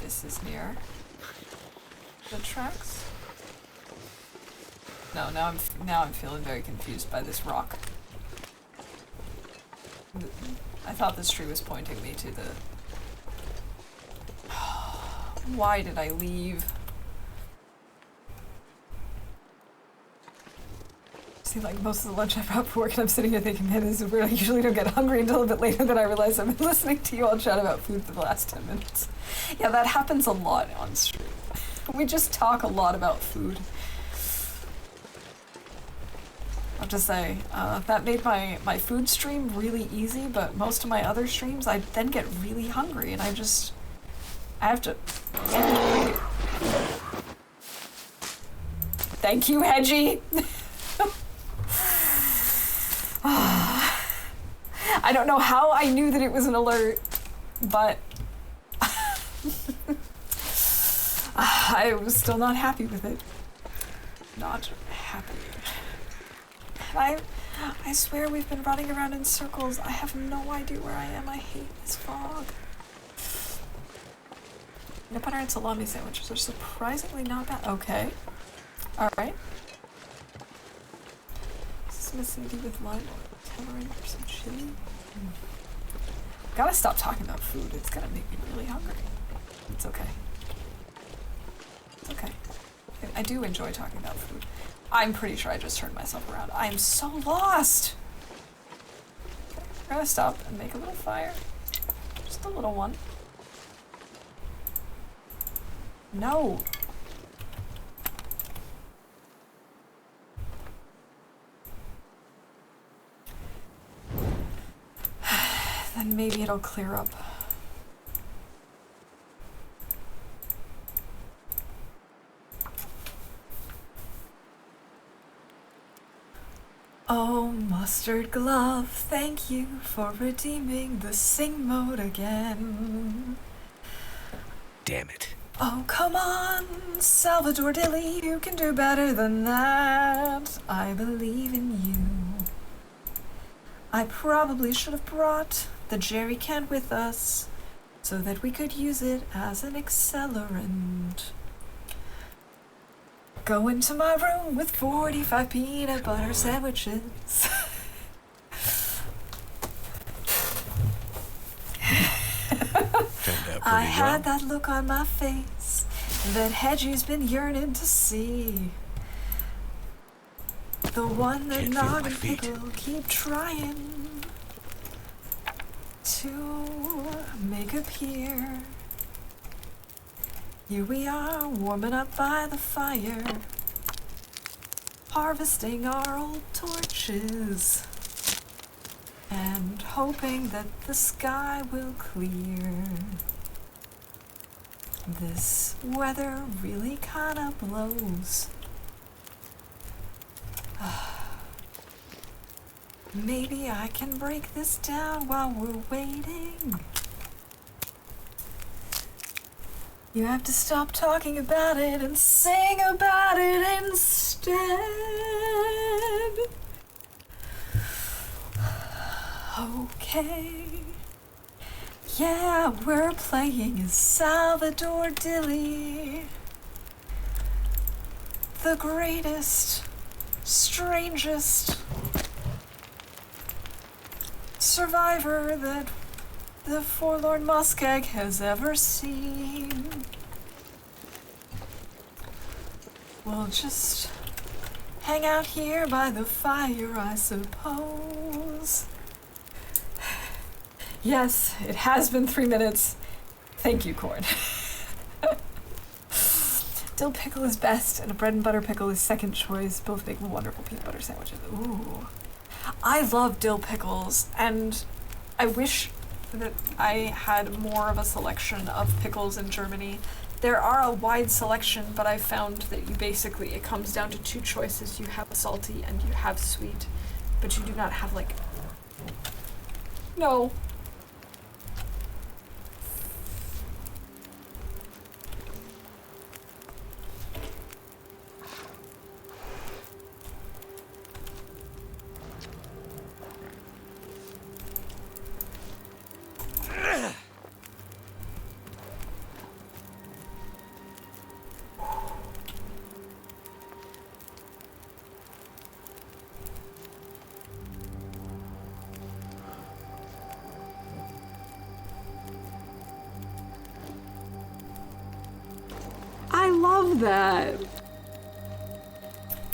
this is near the tracks. No, now I'm feeling very confused by this rock. I thought this tree was pointing me to the... Why did I leave? See, like most of the lunch I brought for work and I'm sitting here thinking, man, this is weird. I usually don't get hungry until a bit later, then I realize I've been listening to you all chat about food for the last 10 minutes. Yeah, that happens a lot on stream. We just talk a lot about food. I have to say, that made my food stream really easy, but most of my other streams, I then get really hungry, and I have to end it. Thank you, Hedgie! I don't know how I knew that it was an alert, but I was still not happy with it. Not happy. I swear we've been running around in circles. I have no idea where I am. I hate this fog. Peanut butter and salami sandwiches are surprisingly not bad. Okay. Alright. Some acidity with lime or tamarind or some chili. Gotta stop talking about food. It's gonna make me really hungry. It's okay. It's okay. I do enjoy talking about food. I'm pretty sure I just turned myself around. I am so lost! We're gonna stop and make a little fire. Just a little one. No! and maybe it'll clear up. Oh, Mustard Glove, thank you for redeeming the sing mode again. Damn it. Oh, come on, Salvador Dilly, you can do better than that. I believe in you. I probably should have brought the jerry can with us so that we could use it as an accelerant. Go into my room with 45 peanut butter sandwiches. I had that look on my face that Hedgie's been yearning to see. The one that Nog and Pickle keep trying to make appear. Here we are, warming up by the fire, harvesting our old torches, and hoping that the sky will clear. This weather really kinda blows. Maybe I can break this down while we're waiting. You have to stop talking about it and sing about it instead. Okay. Yeah, we're playing as Salvador Dilly, the greatest, strangest survivor that the forlorn muskeg has ever seen. We'll just hang out here by the fire, I suppose. Yes, it has been 3 minutes. Thank you, Corn. Dill pickle is best, and a bread and butter pickle is second choice. Both make wonderful peanut butter sandwiches. Ooh. I love dill pickles, and I wish that I had more of a selection of pickles in Germany. There are a wide selection, but I found that it comes down to 2 choices. You have salty and you have sweet, but you do not have no. I love that.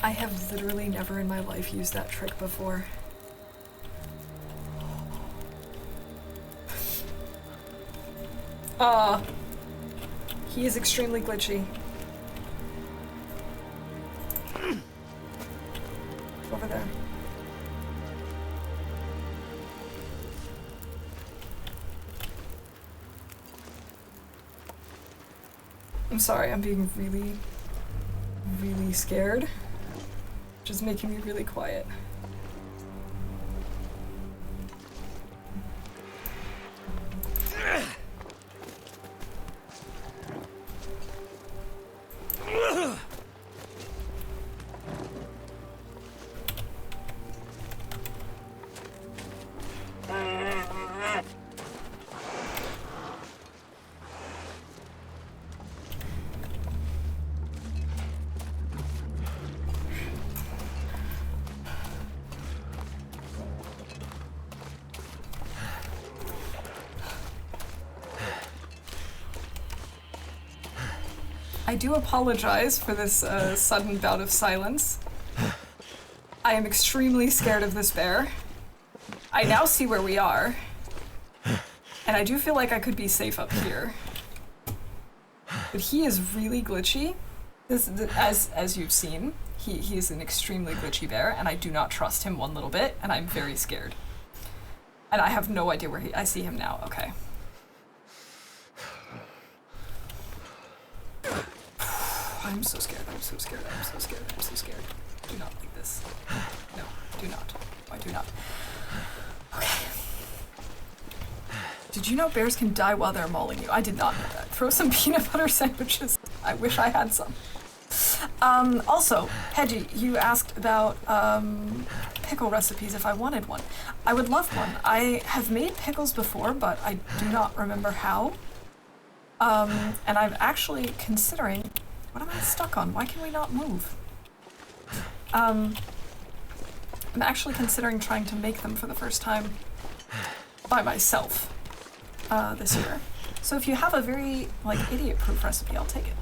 I have literally never in my life used that trick before. He is extremely glitchy. Over there. I'm sorry, I'm being really, really scared. Which is making me really quiet. I do apologize for this sudden bout of silence. I am extremely scared of this bear. I now see where we are. And I do feel like I could be safe up here. But he is really glitchy. As you've seen, he is an extremely glitchy bear, and I do not trust him one little bit, and I'm very scared. And I have no idea where I see him now. Okay. I'm so scared. I'm so scared. I'm so scared. I'm so scared. Do not like this. No, do not. I do not. Okay. Did you know bears can die while they're mauling you? I did not know that. Throw some peanut butter sandwiches. I wish I had some. Also, Hedgie, you asked about pickle recipes if I wanted one. I would love one. I have made pickles before, but I do not remember how. And I'm actually considering... What am I stuck on? Why can we not move? I'm actually considering trying to make them for the first time by myself this year. So if you have a very, like, idiot-proof recipe, I'll take it.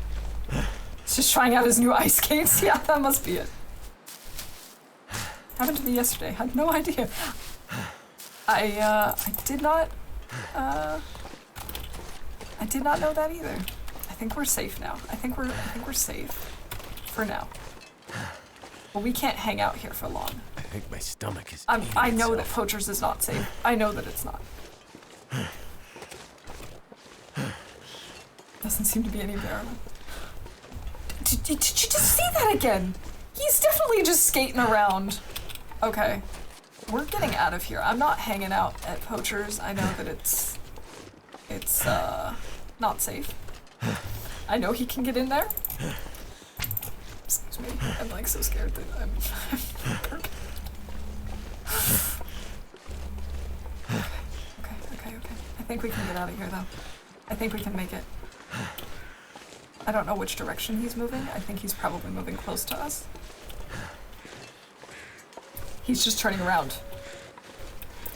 He's just trying out his new ice skates. Yeah, that must be it. Happened to me yesterday. Had no idea. I did not know that either. I think we're safe now. I think we're safe for now. Well, we can't hang out here for long. I think my stomach is. I know that Poachers is not safe. I know that it's not. Doesn't seem to be any bear. Did you just see that again? He's definitely just skating around. Okay. We're getting out of here. I'm not hanging out at Poachers. I know that it's not safe. I know he can get in there. Excuse me. I'm like so scared that I'm burping. Okay. I think we can get out of here though. I think we can make it. I don't know which direction he's moving. I think he's probably moving close to us. He's just turning around.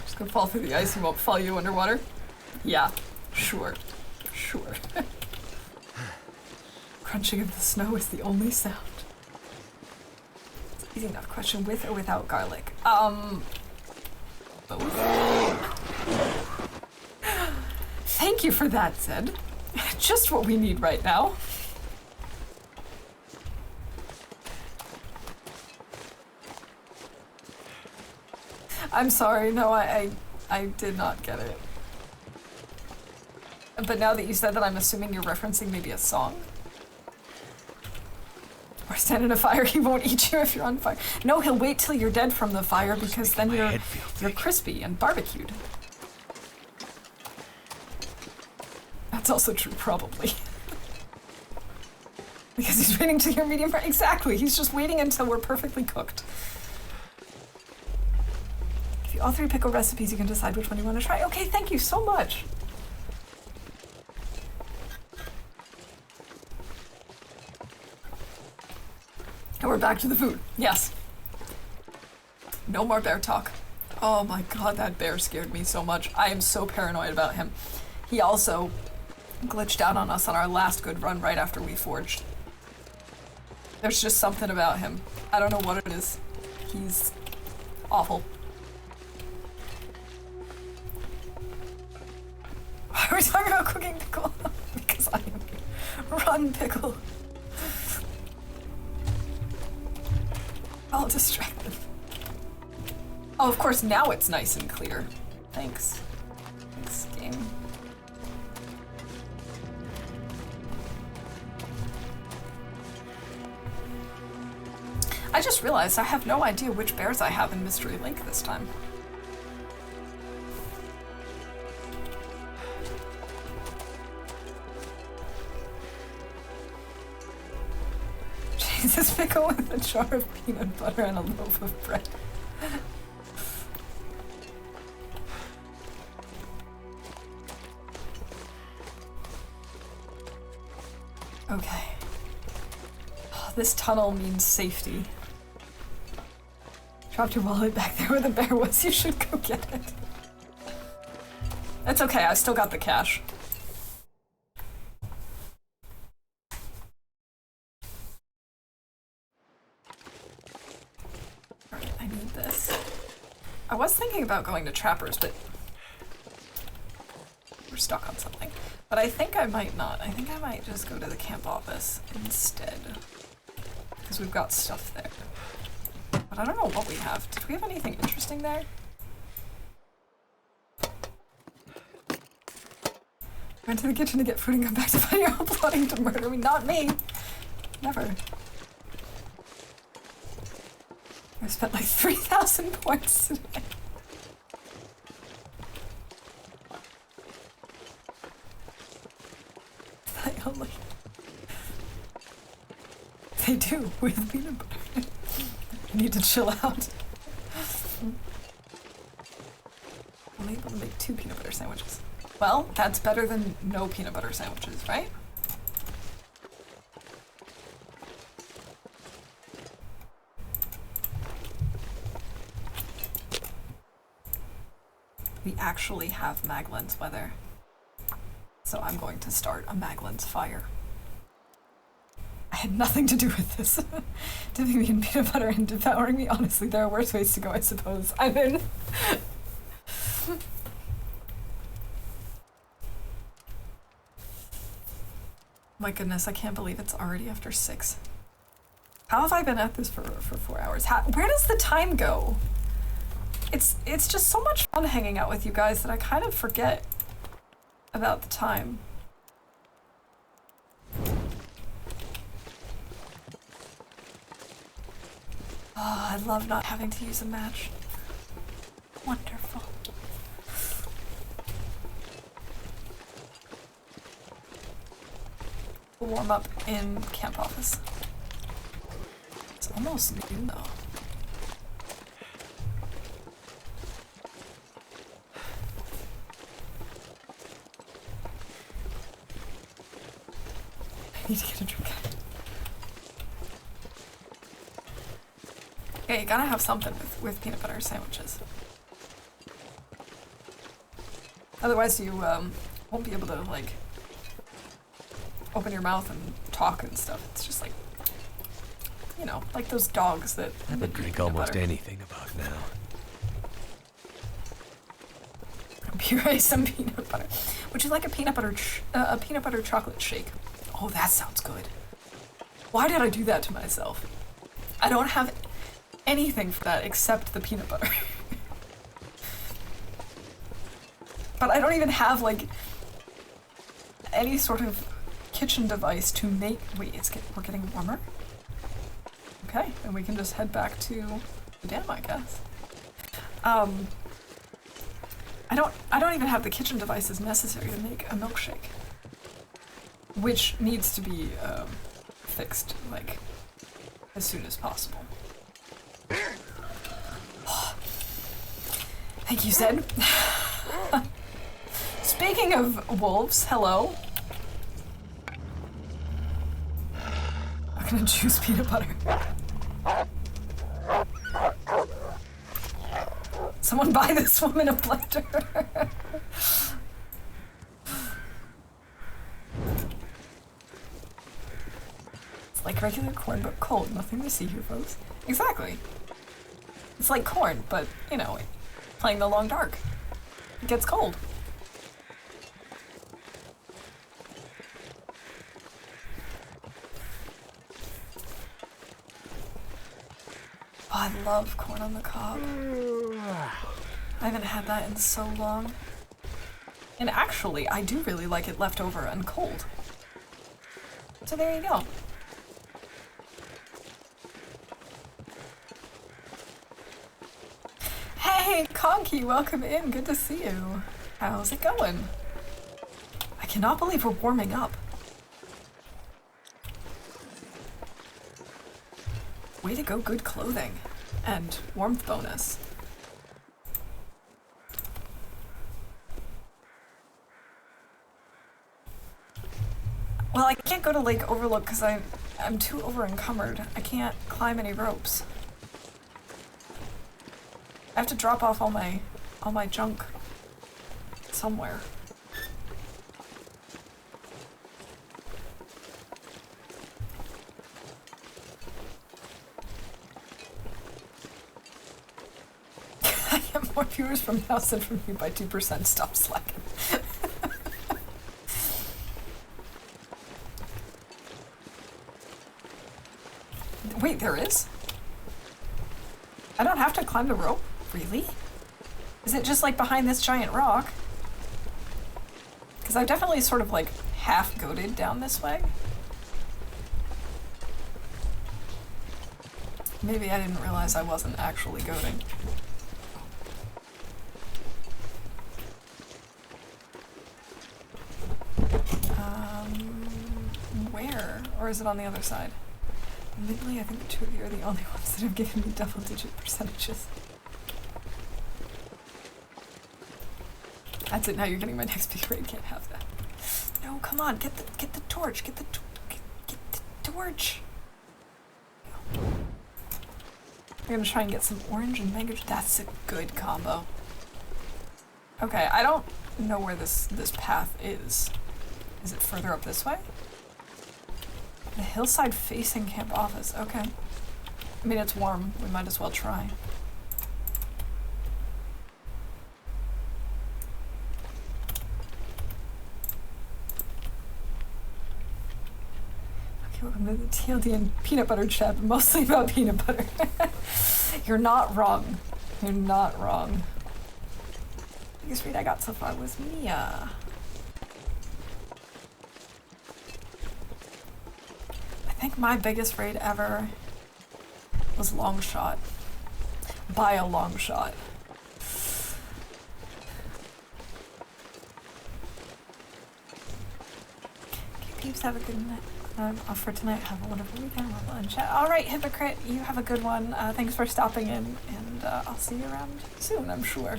Just gonna fall through the ice and won't follow you underwater? Yeah, sure. Crunching of the snow is the only sound. It's an easy enough question, with or without garlic? Both. Thank you for that, Zed. Just what we need right now. I'm sorry, no, I did not get it. But now that you said that, I'm assuming you're referencing maybe a song? Or stand in a fire, he won't eat you if you're on fire. No, he'll wait till you're dead from the fire because then you're crispy and barbecued. That's also true, probably. Because he's waiting till you're medium rare. Exactly, he's just waiting until we're perfectly cooked. If you all 3 pickle recipes, you can decide which one you want to try. Okay, thank you so much. And we're back to the food. Yes. No more bear talk. Oh my god, that bear scared me so much. I am so paranoid about him. He also glitched out on us on our last good run right after we forged. There's just something about him. I don't know what it is. He's awful. Why are we talking about cooking pickle? Because I am run pickle. All distracted. Oh, of course, now it's nice and clear. Thanks. Thanks, game. I just realized I have no idea which bears I have in Mystery Link this time. Jesus, pickle with a jar of peanut butter and a loaf of bread. Okay. Oh, this tunnel means safety. Dropped your wallet back there where the bear was. You should go get it. It's okay, I still got the cash. I need this. I was thinking about going to Trappers, but we're stuck on something. But I think I might not. I think I might just go to the camp office instead. Because we've got stuff there. But I don't know what we have. Did we have anything interesting there? Went to the kitchen to get food and come back to find you uploading to murder me. Not me. Never. I spent like 3,000 points today. I only... They do, with peanut butter. I need to chill out. I'm able to make 2 peanut butter sandwiches. Well, that's better than no peanut butter sandwiches, right? We actually have Maglin's weather. So I'm going to start a Maglin's fire. I had nothing to do with this. Dipping me in peanut butter and devouring me. Honestly, there are worse ways to go, I suppose. I'm in. My goodness, I can't believe it's already after 6. How have I been at this for 4 hours? Where does the time go? It's just so much fun hanging out with you guys that I kind of forget about the time. Oh, I love not having to use a match. Wonderful. Warm up in camp office. It's almost noon though. I need to get a drink. Yeah, you gotta have something with peanut butter sandwiches. Otherwise you won't be able to like open your mouth and talk and stuff. It's just like, you know, like those dogs that I would drink almost anything about now. Puree some peanut butter. Would you like a peanut butter chocolate shake? Oh, that sounds good. Why did I do that to myself? I don't have anything for that except the peanut butter. But I don't even have like any sort of kitchen device to make. Wait, we're getting warmer? Okay, and we can just head back to the dam, I guess. I don't even have the kitchen devices necessary to make a milkshake, which needs to be fixed like as soon as possible. Thank you, Zed. Speaking of wolves, hello. I'm gonna choose peanut butter. Someone buy this woman a blender. It's like regular corn, but cold. Nothing to see here, folks. Exactly. It's like corn, but, you know, playing the long dark. It gets cold. Oh, I love corn on the cob. I haven't had that in so long. And actually, I do really like it left over and cold. So there you go. Hey, Conky, welcome in. Good to see you. How's it going? I cannot believe we're warming up. Way to go, good clothing. And warmth bonus. Well, I can't go to Lake Overlook because I'm too over-encumbered. I can't climb any ropes. I have to drop off all my junk somewhere. I get more viewers from now than from you by 2%. Stop slacking. Wait, there is? I don't have to climb the rope? Really? Is it just like behind this giant rock? Because I've definitely sort of like half goated down this way. Maybe I didn't realize I wasn't actually goading. Where? Or is it on the other side? Admittedly, I think the two of you are the only ones that have given me double-digit percentages. That's it, now you're getting my next big raid, can't have that. No, come on, get the torch, get the torch! We're gonna try and get some orange and mango. That's a good combo. Okay, I don't know where this path is. Is it further up this way? The hillside facing camp office, okay. I mean, it's warm, we might as well try. Okay, welcome to the TLD and peanut butter chat, mostly about peanut butter. You're not wrong. You're not wrong. The biggest read I got so far was Mia. I think my biggest raid ever was long shot. By a long shot. Okay, peeps, have a good night. Off for tonight. Have a wonderful weekend. We'll lunch. Alright, Hypocrite, you have a good one. Thanks for stopping in, and I'll see you around soon, I'm sure.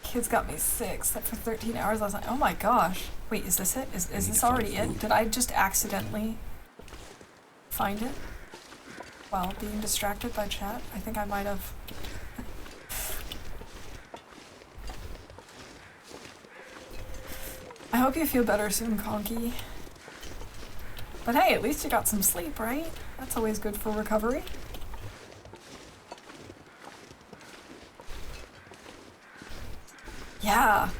Kids got me sick. Slept for 13 hours last night. Oh my gosh. Wait, is this it? Is this already it? Did I just accidentally find it while being distracted by chat? I think I might have. I hope you feel better soon, Conky. But hey, at least you got some sleep, right? That's always good for recovery. Yeah,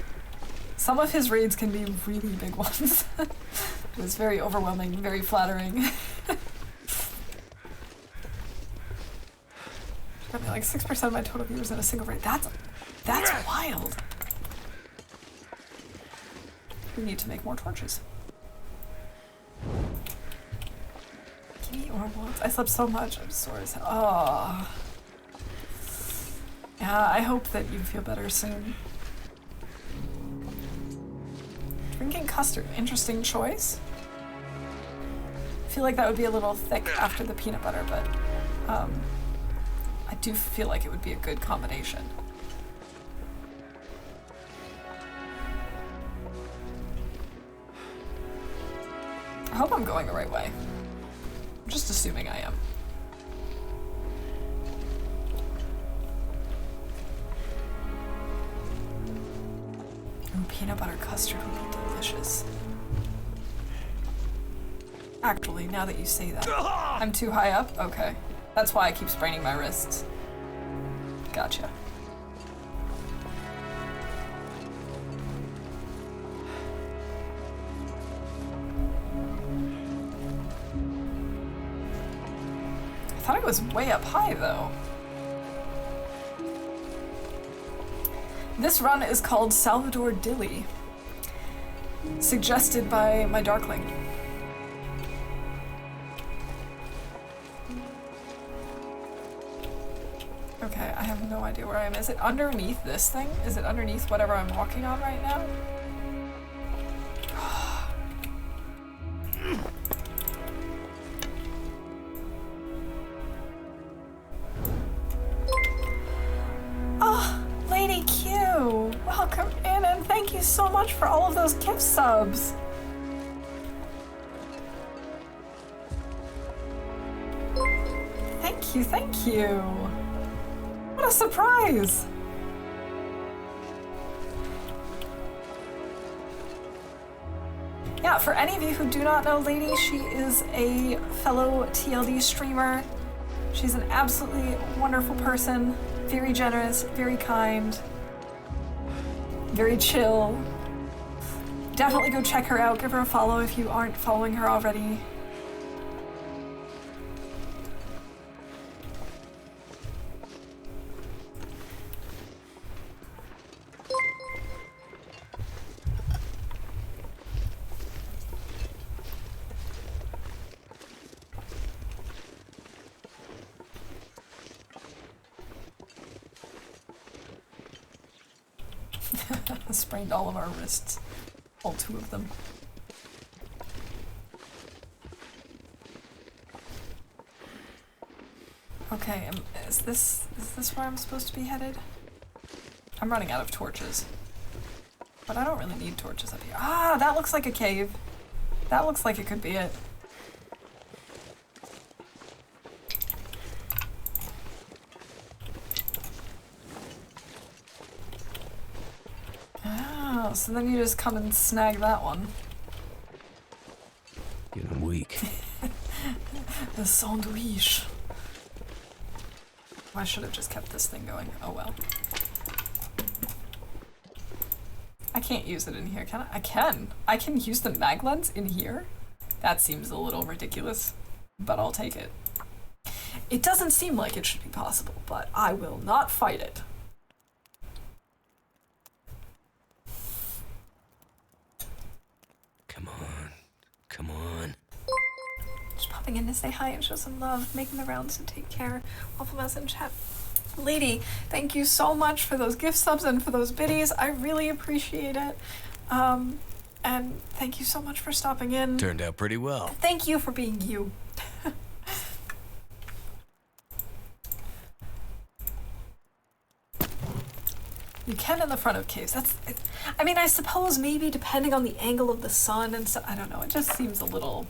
some of his raids can be really big ones. It was very overwhelming, very flattering. Got me like 6% of my total viewers in a single raid. That's wild. We need to make more torches. Give me orbs. I slept so much. I'm sore as hell. Oh. Yeah, I hope that you feel better soon. Drinking custard, interesting choice. I feel like that would be a little thick after the peanut butter, but I do feel like it would be a good combination. I hope I'm going the right way. I'm just assuming I am. Ooh, peanut butter custard would be delicious. Actually, now that you say that, I'm too high up? Okay. That's why I keep spraining my wrists. Gotcha. I thought it was way up high, though. This run is called Salvador Dilly, suggested by my Darkling. Okay, I have no idea where I am. Is it underneath this thing? Is it underneath whatever I'm walking on right now? Oh, Lady Q! Welcome in and thank you so much for all of those gift subs! Thank you, thank you! What a surprise! Yeah, for any of you who do not know Lady, she is a fellow TLD streamer. She's an absolutely wonderful person, very generous, very kind, very chill. Definitely go check her out, give her a follow if you aren't following her already. Sprained all of our wrists. All 2 of them. Okay, is this where I'm supposed to be headed? I'm running out of torches. But I don't really need torches up here. Ah, that looks like a cave. That looks like it could be it. Oh, so then you just come and snag that one. Getting weak. The sandwich. I should have just kept this thing going. Oh well. I can't use it in here, can I? I can. I can use the mag lens in here? That seems a little ridiculous, but I'll take it. It doesn't seem like it should be possible, but I will not fight it. Come on. Come on. Just popping in to say hi and show some love, making the rounds and take care. Waffle Mouse in chat. Lady, thank you so much for those gift subs and for those biddies. I really appreciate it. And thank you so much for stopping in. Turned out pretty well. Thank you for being you. You can in the front of caves. I mean, I suppose maybe depending on the angle of the sun and so, I don't know. It just seems a little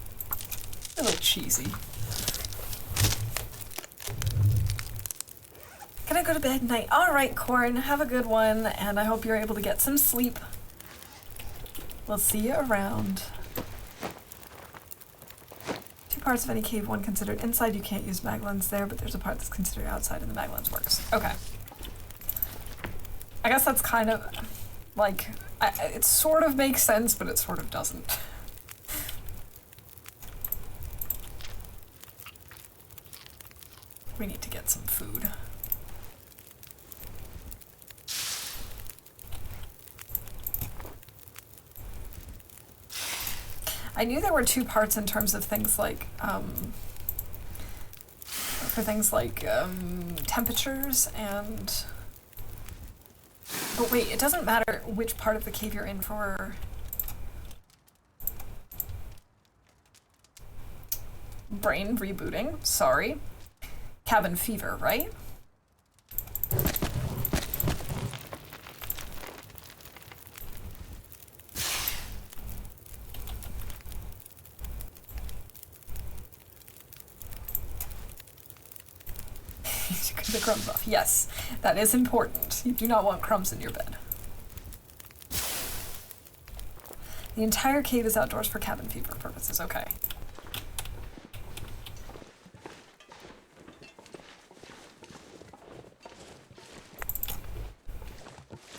cheesy. Gonna go to bed night. All right, Corn, have a good one, and I hope you're able to get some sleep. We'll see you around. 2 parts of any cave, one considered inside. You can't use mag lens there, but there's a part that's considered outside and the mag lens works. Okay. I guess that's kind of, like, it sort of makes sense, but it sort of doesn't. We need to get some food. I knew there were 2 parts in terms of things like, temperatures and... But wait, it doesn't matter which part of the cave you're in for... Brain rebooting, sorry. Cabin fever, right? The crumbs off. Yes, that is important. You do not want crumbs in your bed. The entire cave is outdoors for cabin fever purposes. Okay.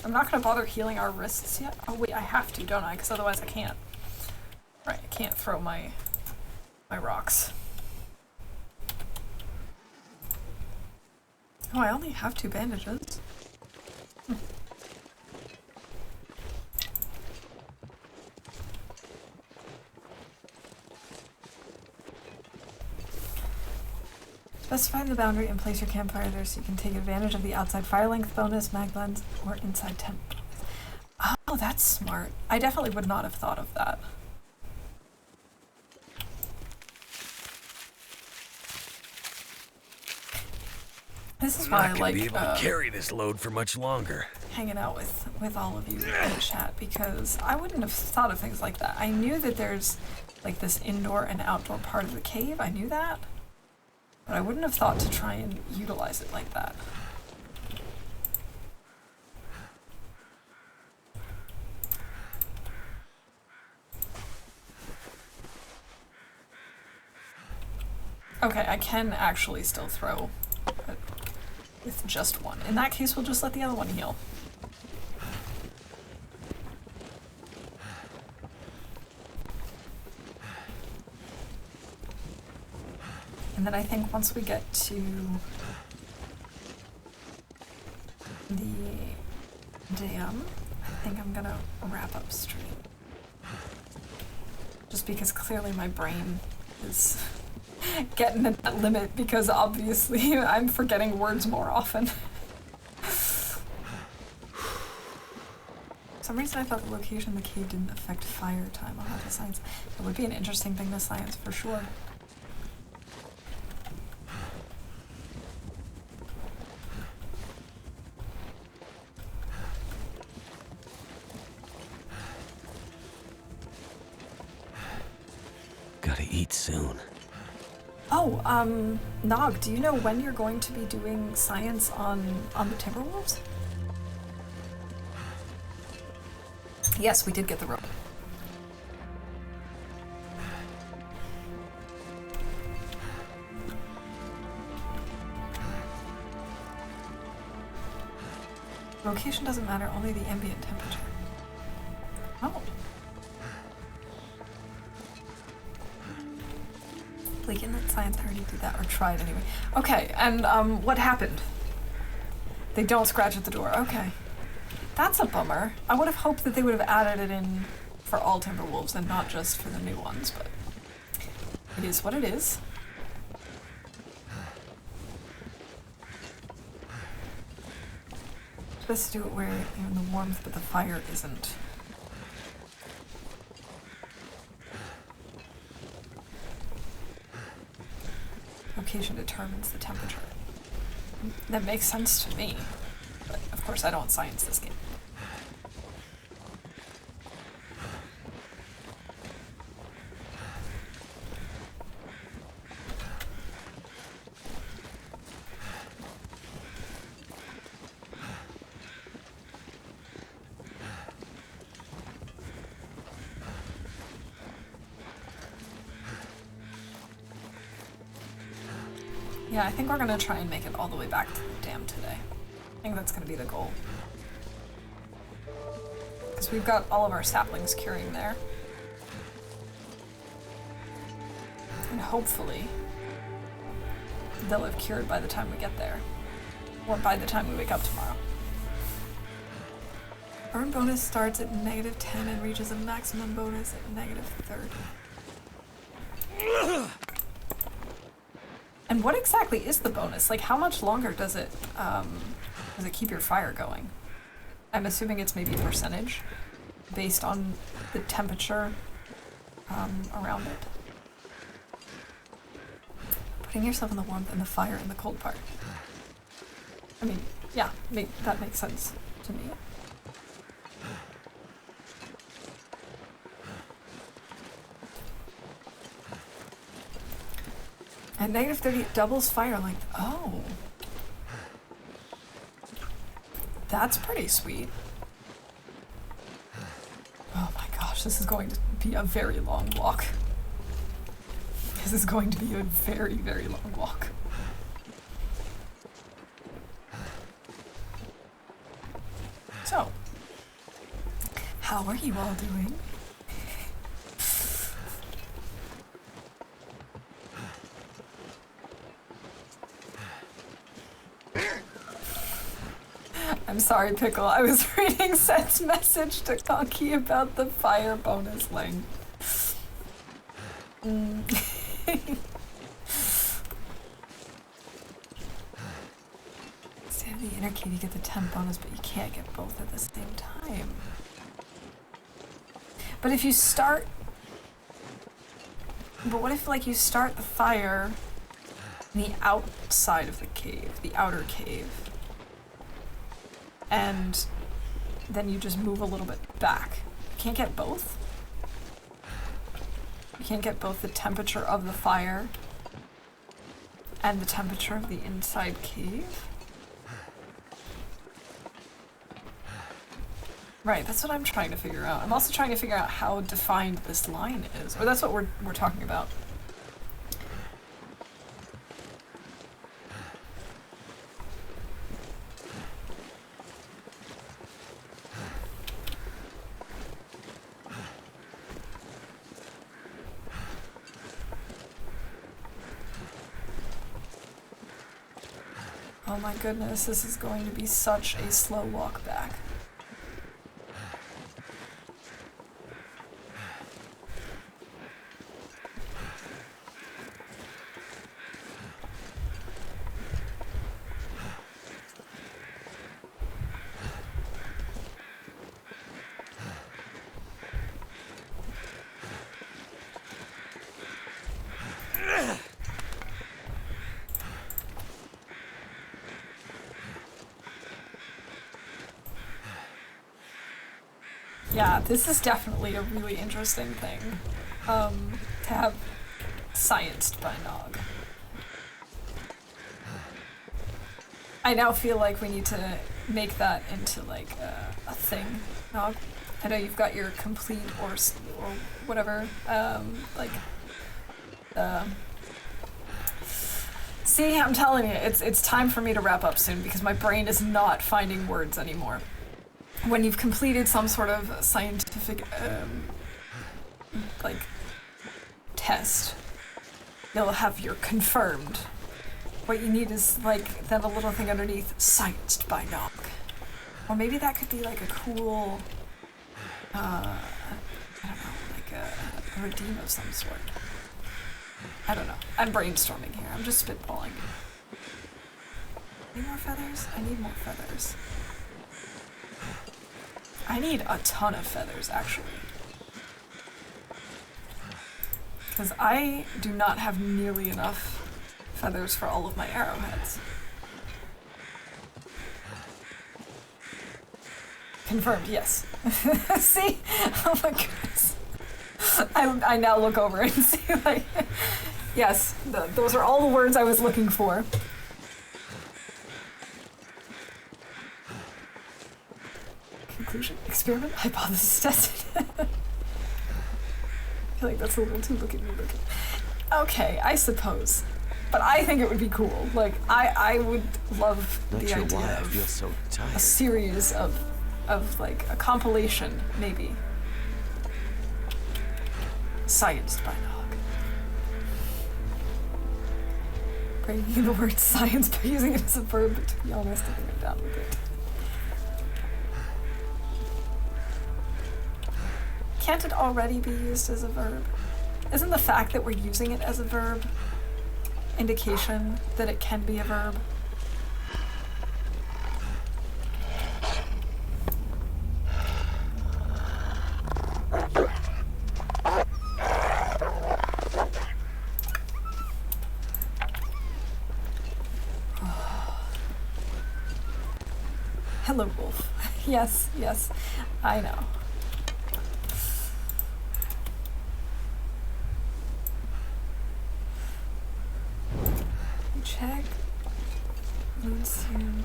I'm not going to bother healing our wrists yet. Oh wait, I have to, don't I? Because otherwise I can't. Right, I can't throw my rocks. Oh, I only have 2 bandages. Specify the boundary and place your campfire there so you can take advantage of the outside fire length bonus, mag lens, or inside temp. Oh, that's smart. I definitely would not have thought of that. This is why I like be able to carry this load for much longer. Hanging out with all of you in chat, because I wouldn't have thought of things like that. I knew that there's like this indoor and outdoor part of the cave. I knew that, but I wouldn't have thought to try and utilize it like that. Okay, I can actually still throw with just one. In that case, we'll just let the other one heal. And then I think once we get to the dam, I think I'm gonna wrap up stream. Just because clearly my brain is getting at that limit, because obviously I'm forgetting words more often. some reason I thought the location of the cave didn't affect fire time. I'll have to science. It would be an interesting thing to science for sure. Gotta eat soon. Oh, Nog, do you know when you're going to be doing science on the Timberwolves? Yes, we did get the rope. Location doesn't matter, only the ambient temperature. Oh. Like, in that science, I already did that, or tried anyway. Okay, and what happened? They don't scratch at the door. Okay. That's a bummer. I would have hoped that they would have added it in for all Timberwolves and not just for the new ones, but it is what it is. Supposed to do it where you're in the warmth, but the fire isn't. Location determines the temperature. That makes sense to me, but of course I don't science this game. Yeah, I think we're gonna try and make it all the way back to the dam today. I think that's gonna be the goal. Because we've got all of our saplings curing there. And hopefully, they'll have cured by the time we get there. Or by the time we wake up tomorrow. Burn bonus starts at -10 and reaches a maximum bonus at -30. And what exactly is the bonus? Like, how much longer does it keep your fire going? I'm assuming it's maybe percentage based on the temperature around it. Putting yourself in the warmth and the fire in the cold part. I mean, yeah, that makes sense to me. At -30, it doubles fire length. Oh. That's pretty sweet. Oh my gosh, this is going to be a very long walk. This is going to be a very, very long walk. So, how are you all doing? I'm sorry, Pickle. I was reading Seth's message to Conky about the fire bonus length. Stay in the inner cave, you get the temp bonus, but you can't get both at the same time. But if you start... But what if, like, you start the fire in the outside of the cave, the outer cave, and then you just move a little bit back? You can't get both? You can't get both the temperature of the fire and the temperature of the inside cave? Right, that's what I'm trying to figure out. I'm also trying to figure out how defined this line is. Or that's what we're talking about. Oh my goodness, this is going to be such a slow walk back. Yeah, this is definitely a really interesting thing. To have scienced by Nog. I now feel like we need to make that into like a thing, Nog. I know you've got your complete or whatever, like, see, I'm telling you, it's time for me to wrap up soon because my brain is not finding words anymore. When you've completed some sort of scientific, like, test, you'll have your confirmed. What you need is, like, then a little thing underneath, scienced by Nog. Or maybe that could be, like, a cool, I don't know, like a redeem of some sort. I don't know. I'm brainstorming here. I'm just spitballing. Need more feathers? I need more feathers. I need a ton of feathers, actually. Because I do not have nearly enough feathers for all of my arrowheads. Confirmed, yes. See? Oh my goodness. I now look over and see, like, yes, those are all the words I was looking for. Conclusion, experiment, hypothesis tested. I feel like that's a little too look at me looking. Okay, I suppose. But I think it would be cool. Like, I would love the idea of so a series of like a compilation, maybe. Scienced by Nog. Breaking the word science by using it as a verb, but to be honest, I think I'm down with it. Can't it already be used as a verb? Isn't the fact that we're using it as a verb indication that it can be a verb? Hello, Wolf. Yes, yes, I know. Check Moonsoon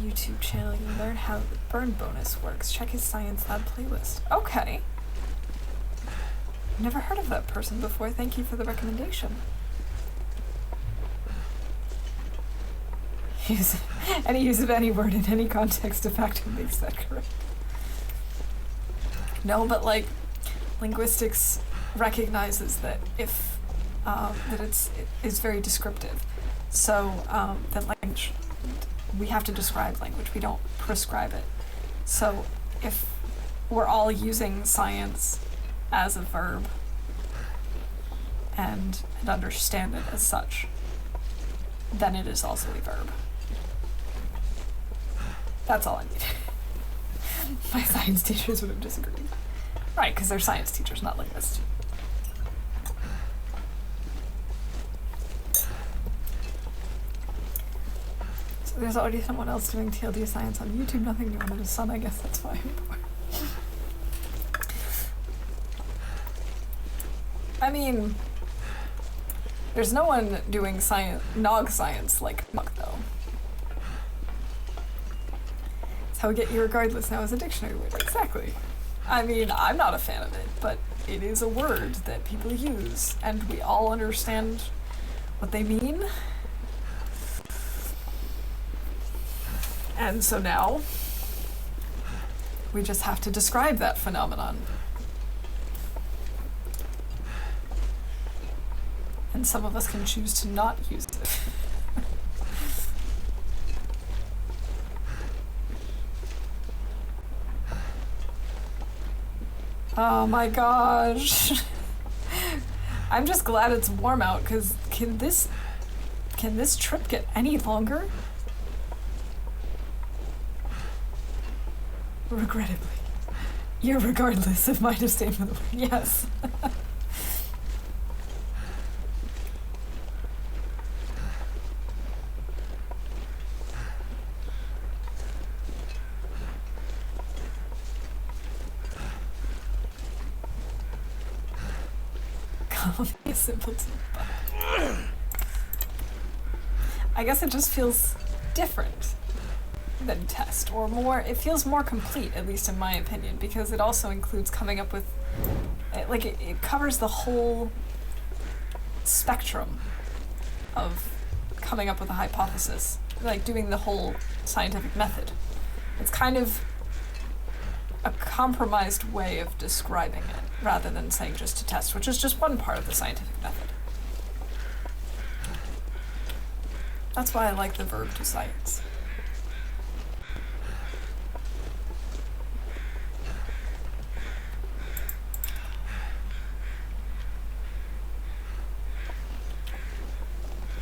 YouTube channel. You learn how the burn bonus works. Check his Science Lab playlist. Okay. Never heard of that person before. Thank you for the recommendation. Any use of any word in any context de facto makes that correct. No, but like linguistics recognizes that if that it is very descriptive. So that language, we have to describe language. We don't prescribe it. So if we're all using science as a verb and understand it as such, then it is also a verb. That's all I need. My science teachers would have disagreed. Right, because they're science teachers, not linguists. So there's already someone else doing TLD science on YouTube, nothing new under the sun, I guess that's why I'm poor. I mean, there's no one doing Nog science like Nog, though. It's how we get irregardless now as a dictionary word. Exactly. I mean, I'm not a fan of it, but it is a word that people use, and we all understand what they mean. And so now, we just have to describe that phenomenon. And some of us can choose to not use it. Oh my gosh. I'm just glad it's warm out, because can this trip get any longer? Regrettably. Irregardless of my disdain for the word. Yes. Call me a simpleton. I guess it just feels different than test, or more, it feels more complete, at least in my opinion, because it also includes coming up with, like, it covers the whole spectrum of coming up with a hypothesis, like doing the whole scientific method. It's kind of a compromised way of describing it, rather than saying just to test, which is just one part of the scientific method. That's why I like the verb to science.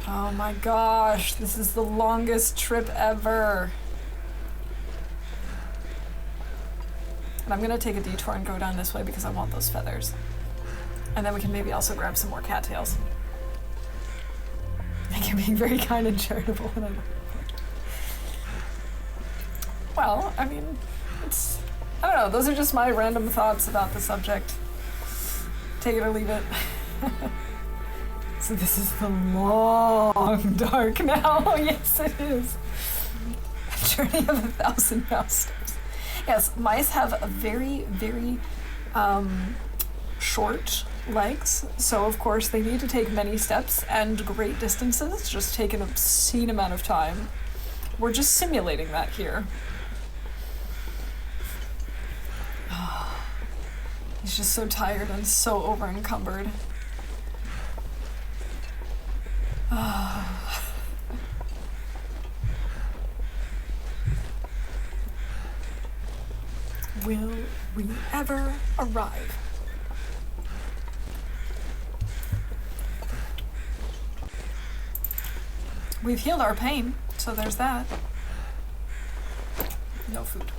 Oh my gosh, this is the longest trip ever. And I'm gonna take a detour and go down this way because I want those feathers. And then we can maybe also grab some more cattails. I think you're being very kind and charitable. Well, I mean, it's, I don't know, those are just my random thoughts about the subject. Take it or leave it. So this is the long dark now. Yes, it is. A journey of 1,000 mouse steps. Yes, mice have a very, very short legs, so of course they need to take many steps and great distances, just take an obscene amount of time. We're just simulating that here. He's just so tired and so over-encumbered. Will we ever arrive? We've healed our pain, so there's that. No food.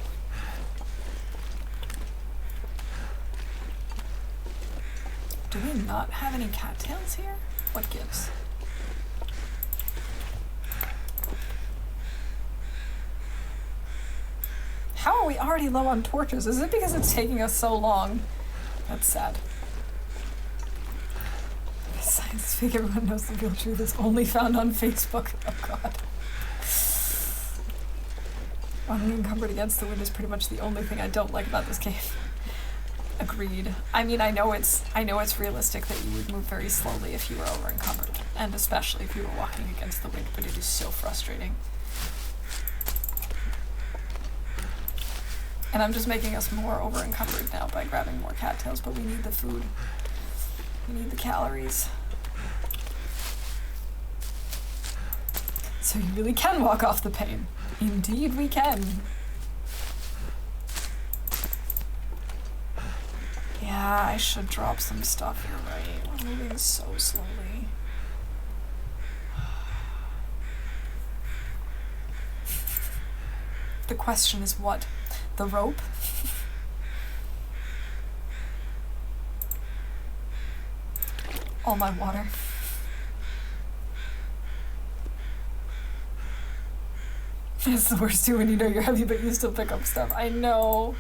Do we not have any cattails here? What gives? How are we already low on torches? Is it because it's taking us so long? That's sad. Science fake, everyone knows the real truth is only found on Facebook. Oh god. Unencumbered against the wind is pretty much the only thing I don't like about this game. Agreed. I mean, I know it's realistic that you would move very slowly if you were over encumbered, and especially if you were walking against the wind, but it is so frustrating. And I'm just making us more over encumbered now by grabbing more cattails, but we need the food. We need the calories. So you really can walk off the pain. Indeed we can. Yeah, I should drop some stuff, you're right. We're moving so slowly. The question is what? The rope? All my water. It's the worst too when you know you're heavy but you still pick up stuff. I know.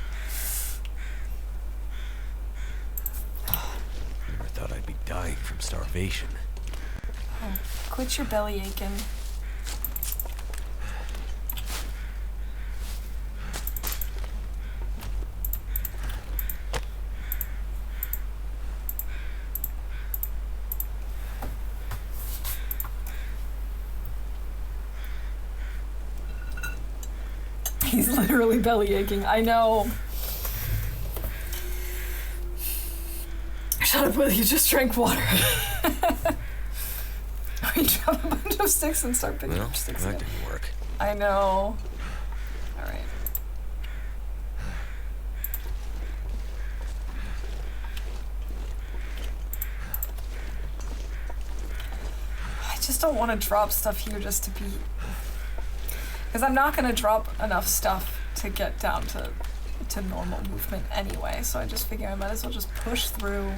Never thought I'd be dying from starvation. Oh, quit your belly aching. He's literally belly aching. I know. Shut up, Will. You just drank water. We drop a bunch of sticks and start picking up sticks that again. didn't work. I know. Alright. I just don't want to drop stuff here just to be... Because I'm not going to drop enough stuff to get down to normal movement anyway, so I just figure I might as well just push through.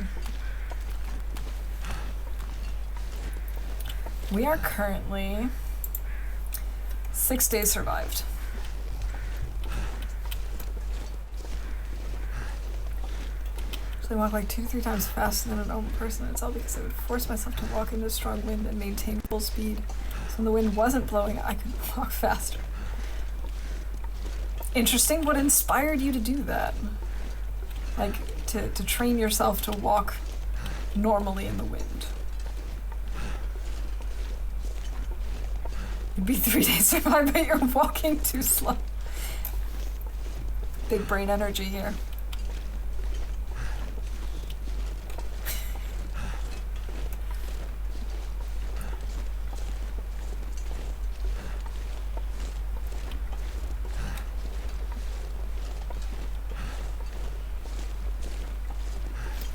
We are currently 6 days survived. I walk like 2 to 3 times faster than a normal person. It's all because I would force myself to walk into strong wind and maintain full speed. So when the wind wasn't blowing, I could walk faster. Interesting. What inspired you to do that? Like, to train yourself to walk normally in the wind. It'd be 3 days survive, but you're walking too slow. Big brain energy here.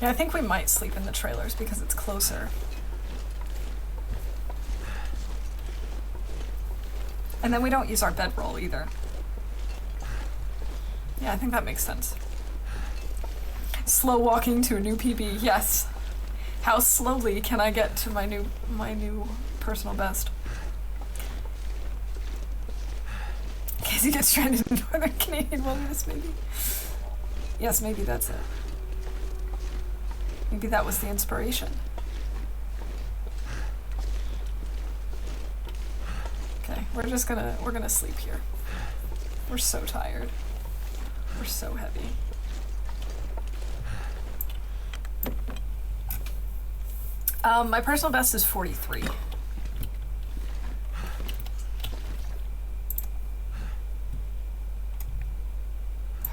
Yeah, I think we might sleep in the trailers because it's closer. And then we don't use our bedroll either. Yeah, I think that makes sense. Slow walking to a new PB, yes. How slowly can I get to my new personal best? Casey gets stranded in Northern Canadian wilderness, maybe? Yes, maybe that's it. Maybe that was the inspiration. Okay, we're gonna sleep here. We're so tired. We're so heavy. My personal best is 43.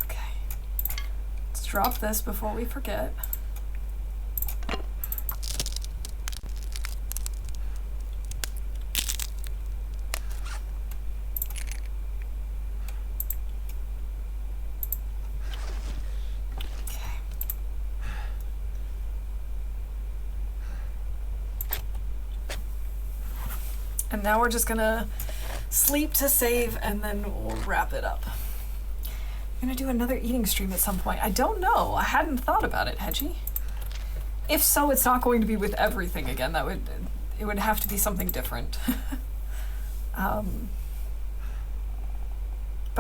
Okay. Let's drop this before we forget. And now we're just gonna sleep to save and then we'll wrap it up. I'm gonna do another eating stream at some point. I don't know. I hadn't thought about it, Hedgie. If so, it's not going to be with everything again. It would have to be something different. But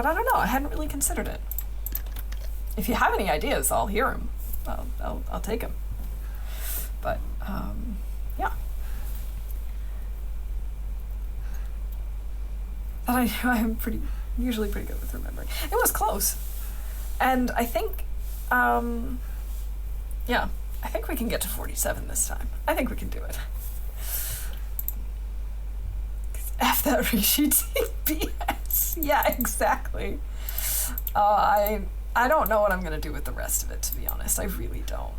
I don't know. I hadn't really considered it. If you have any ideas, I'll hear them. I'll take them. But yeah. I'm usually pretty good with remembering. It was close. And I think, yeah, I think we can get to 47 this time. I think we can do it. F that Rishi TBS. Yeah, exactly. I don't know what I'm going to do with the rest of it, to be honest. I really don't.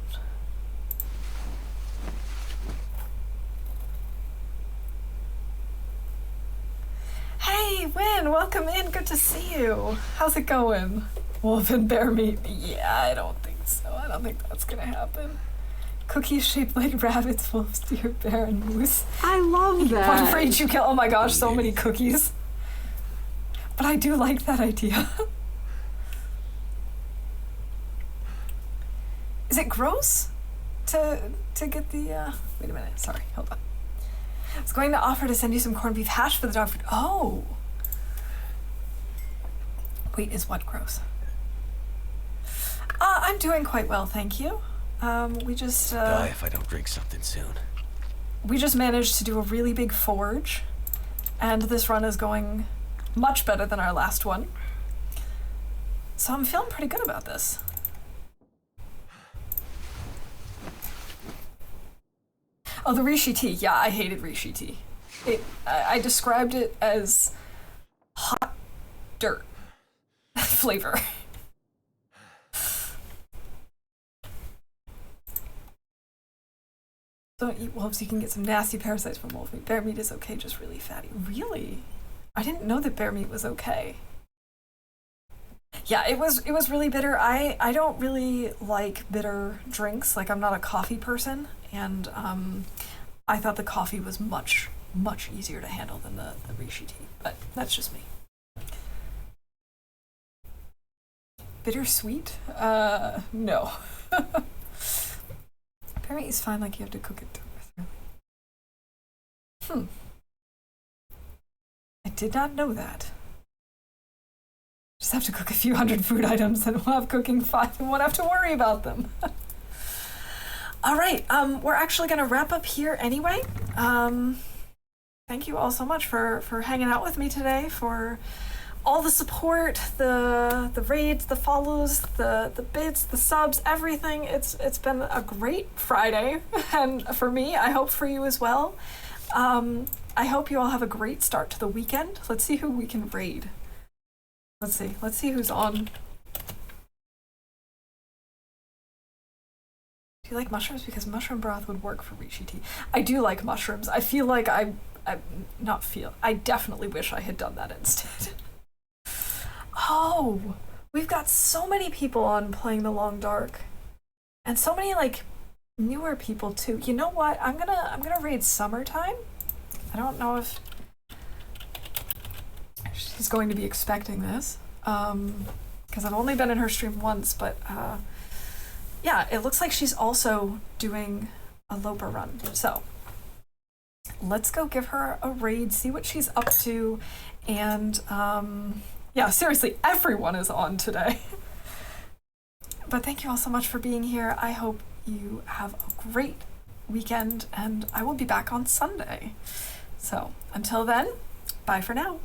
Hey, Win, welcome in. Good to see you. How's it going? Wolf and bear meat? Yeah, I don't think so. I don't think that's gonna happen. Cookies shaped like rabbits, wolves, deer, bear, and moose. I love that. One for each you kill. Oh my gosh, so many cookies. But I do like that idea. Is it gross to get the, wait a minute, sorry, hold on. I was going to offer to send you some corned beef hash for the dog food. Oh! Wait, is what gross? I'm doing quite well, thank you. We just, Die if I don't drink something soon. we just managed to do a really big forge, and this run is going much better than our last one. So I'm feeling pretty good about this. Oh, the Rishi tea. Yeah, I hated Rishi tea. I described it as hot dirt flavor. Don't eat wolves, you can get some nasty parasites from wolf meat. Bear meat is okay, just really fatty. Really? I didn't know that bear meat was okay. Yeah, it was really bitter. I don't really like bitter drinks. Like, I'm not a coffee person, and I thought the coffee was much easier to handle than the Rishi tea, but that's just me. Bittersweet? No. Bear meat is fine, like you have to cook it through. I did not know that. Just have to cook a few hundred food items and we'll have cooking 5 and won't have to worry about them. All right, we're actually gonna wrap up here anyway. Thank you all so much for hanging out with me today, for all the support, the raids, the follows, the bits, the subs, everything. It's been a great Friday, and for me, I hope for you as well. I hope you all have a great start to the weekend. Let's see who we can raid. Let's see who's on. Do you like mushrooms? Because mushroom broth would work for Rishi tea. I do like mushrooms. I feel like I definitely wish I had done that instead. Oh, we've got so many people on playing the Long Dark, and so many like newer people too. You know what? I'm gonna raid Summertime. I don't know if she's going to be expecting this, because I've only been in her stream once, but yeah, it looks like she's also doing a Loper run. So let's go give her a raid, see what she's up to, and yeah, seriously, everyone is on today. But thank you all so much for being here. I hope you have a great weekend, and I will be back on Sunday. So until then, bye for now.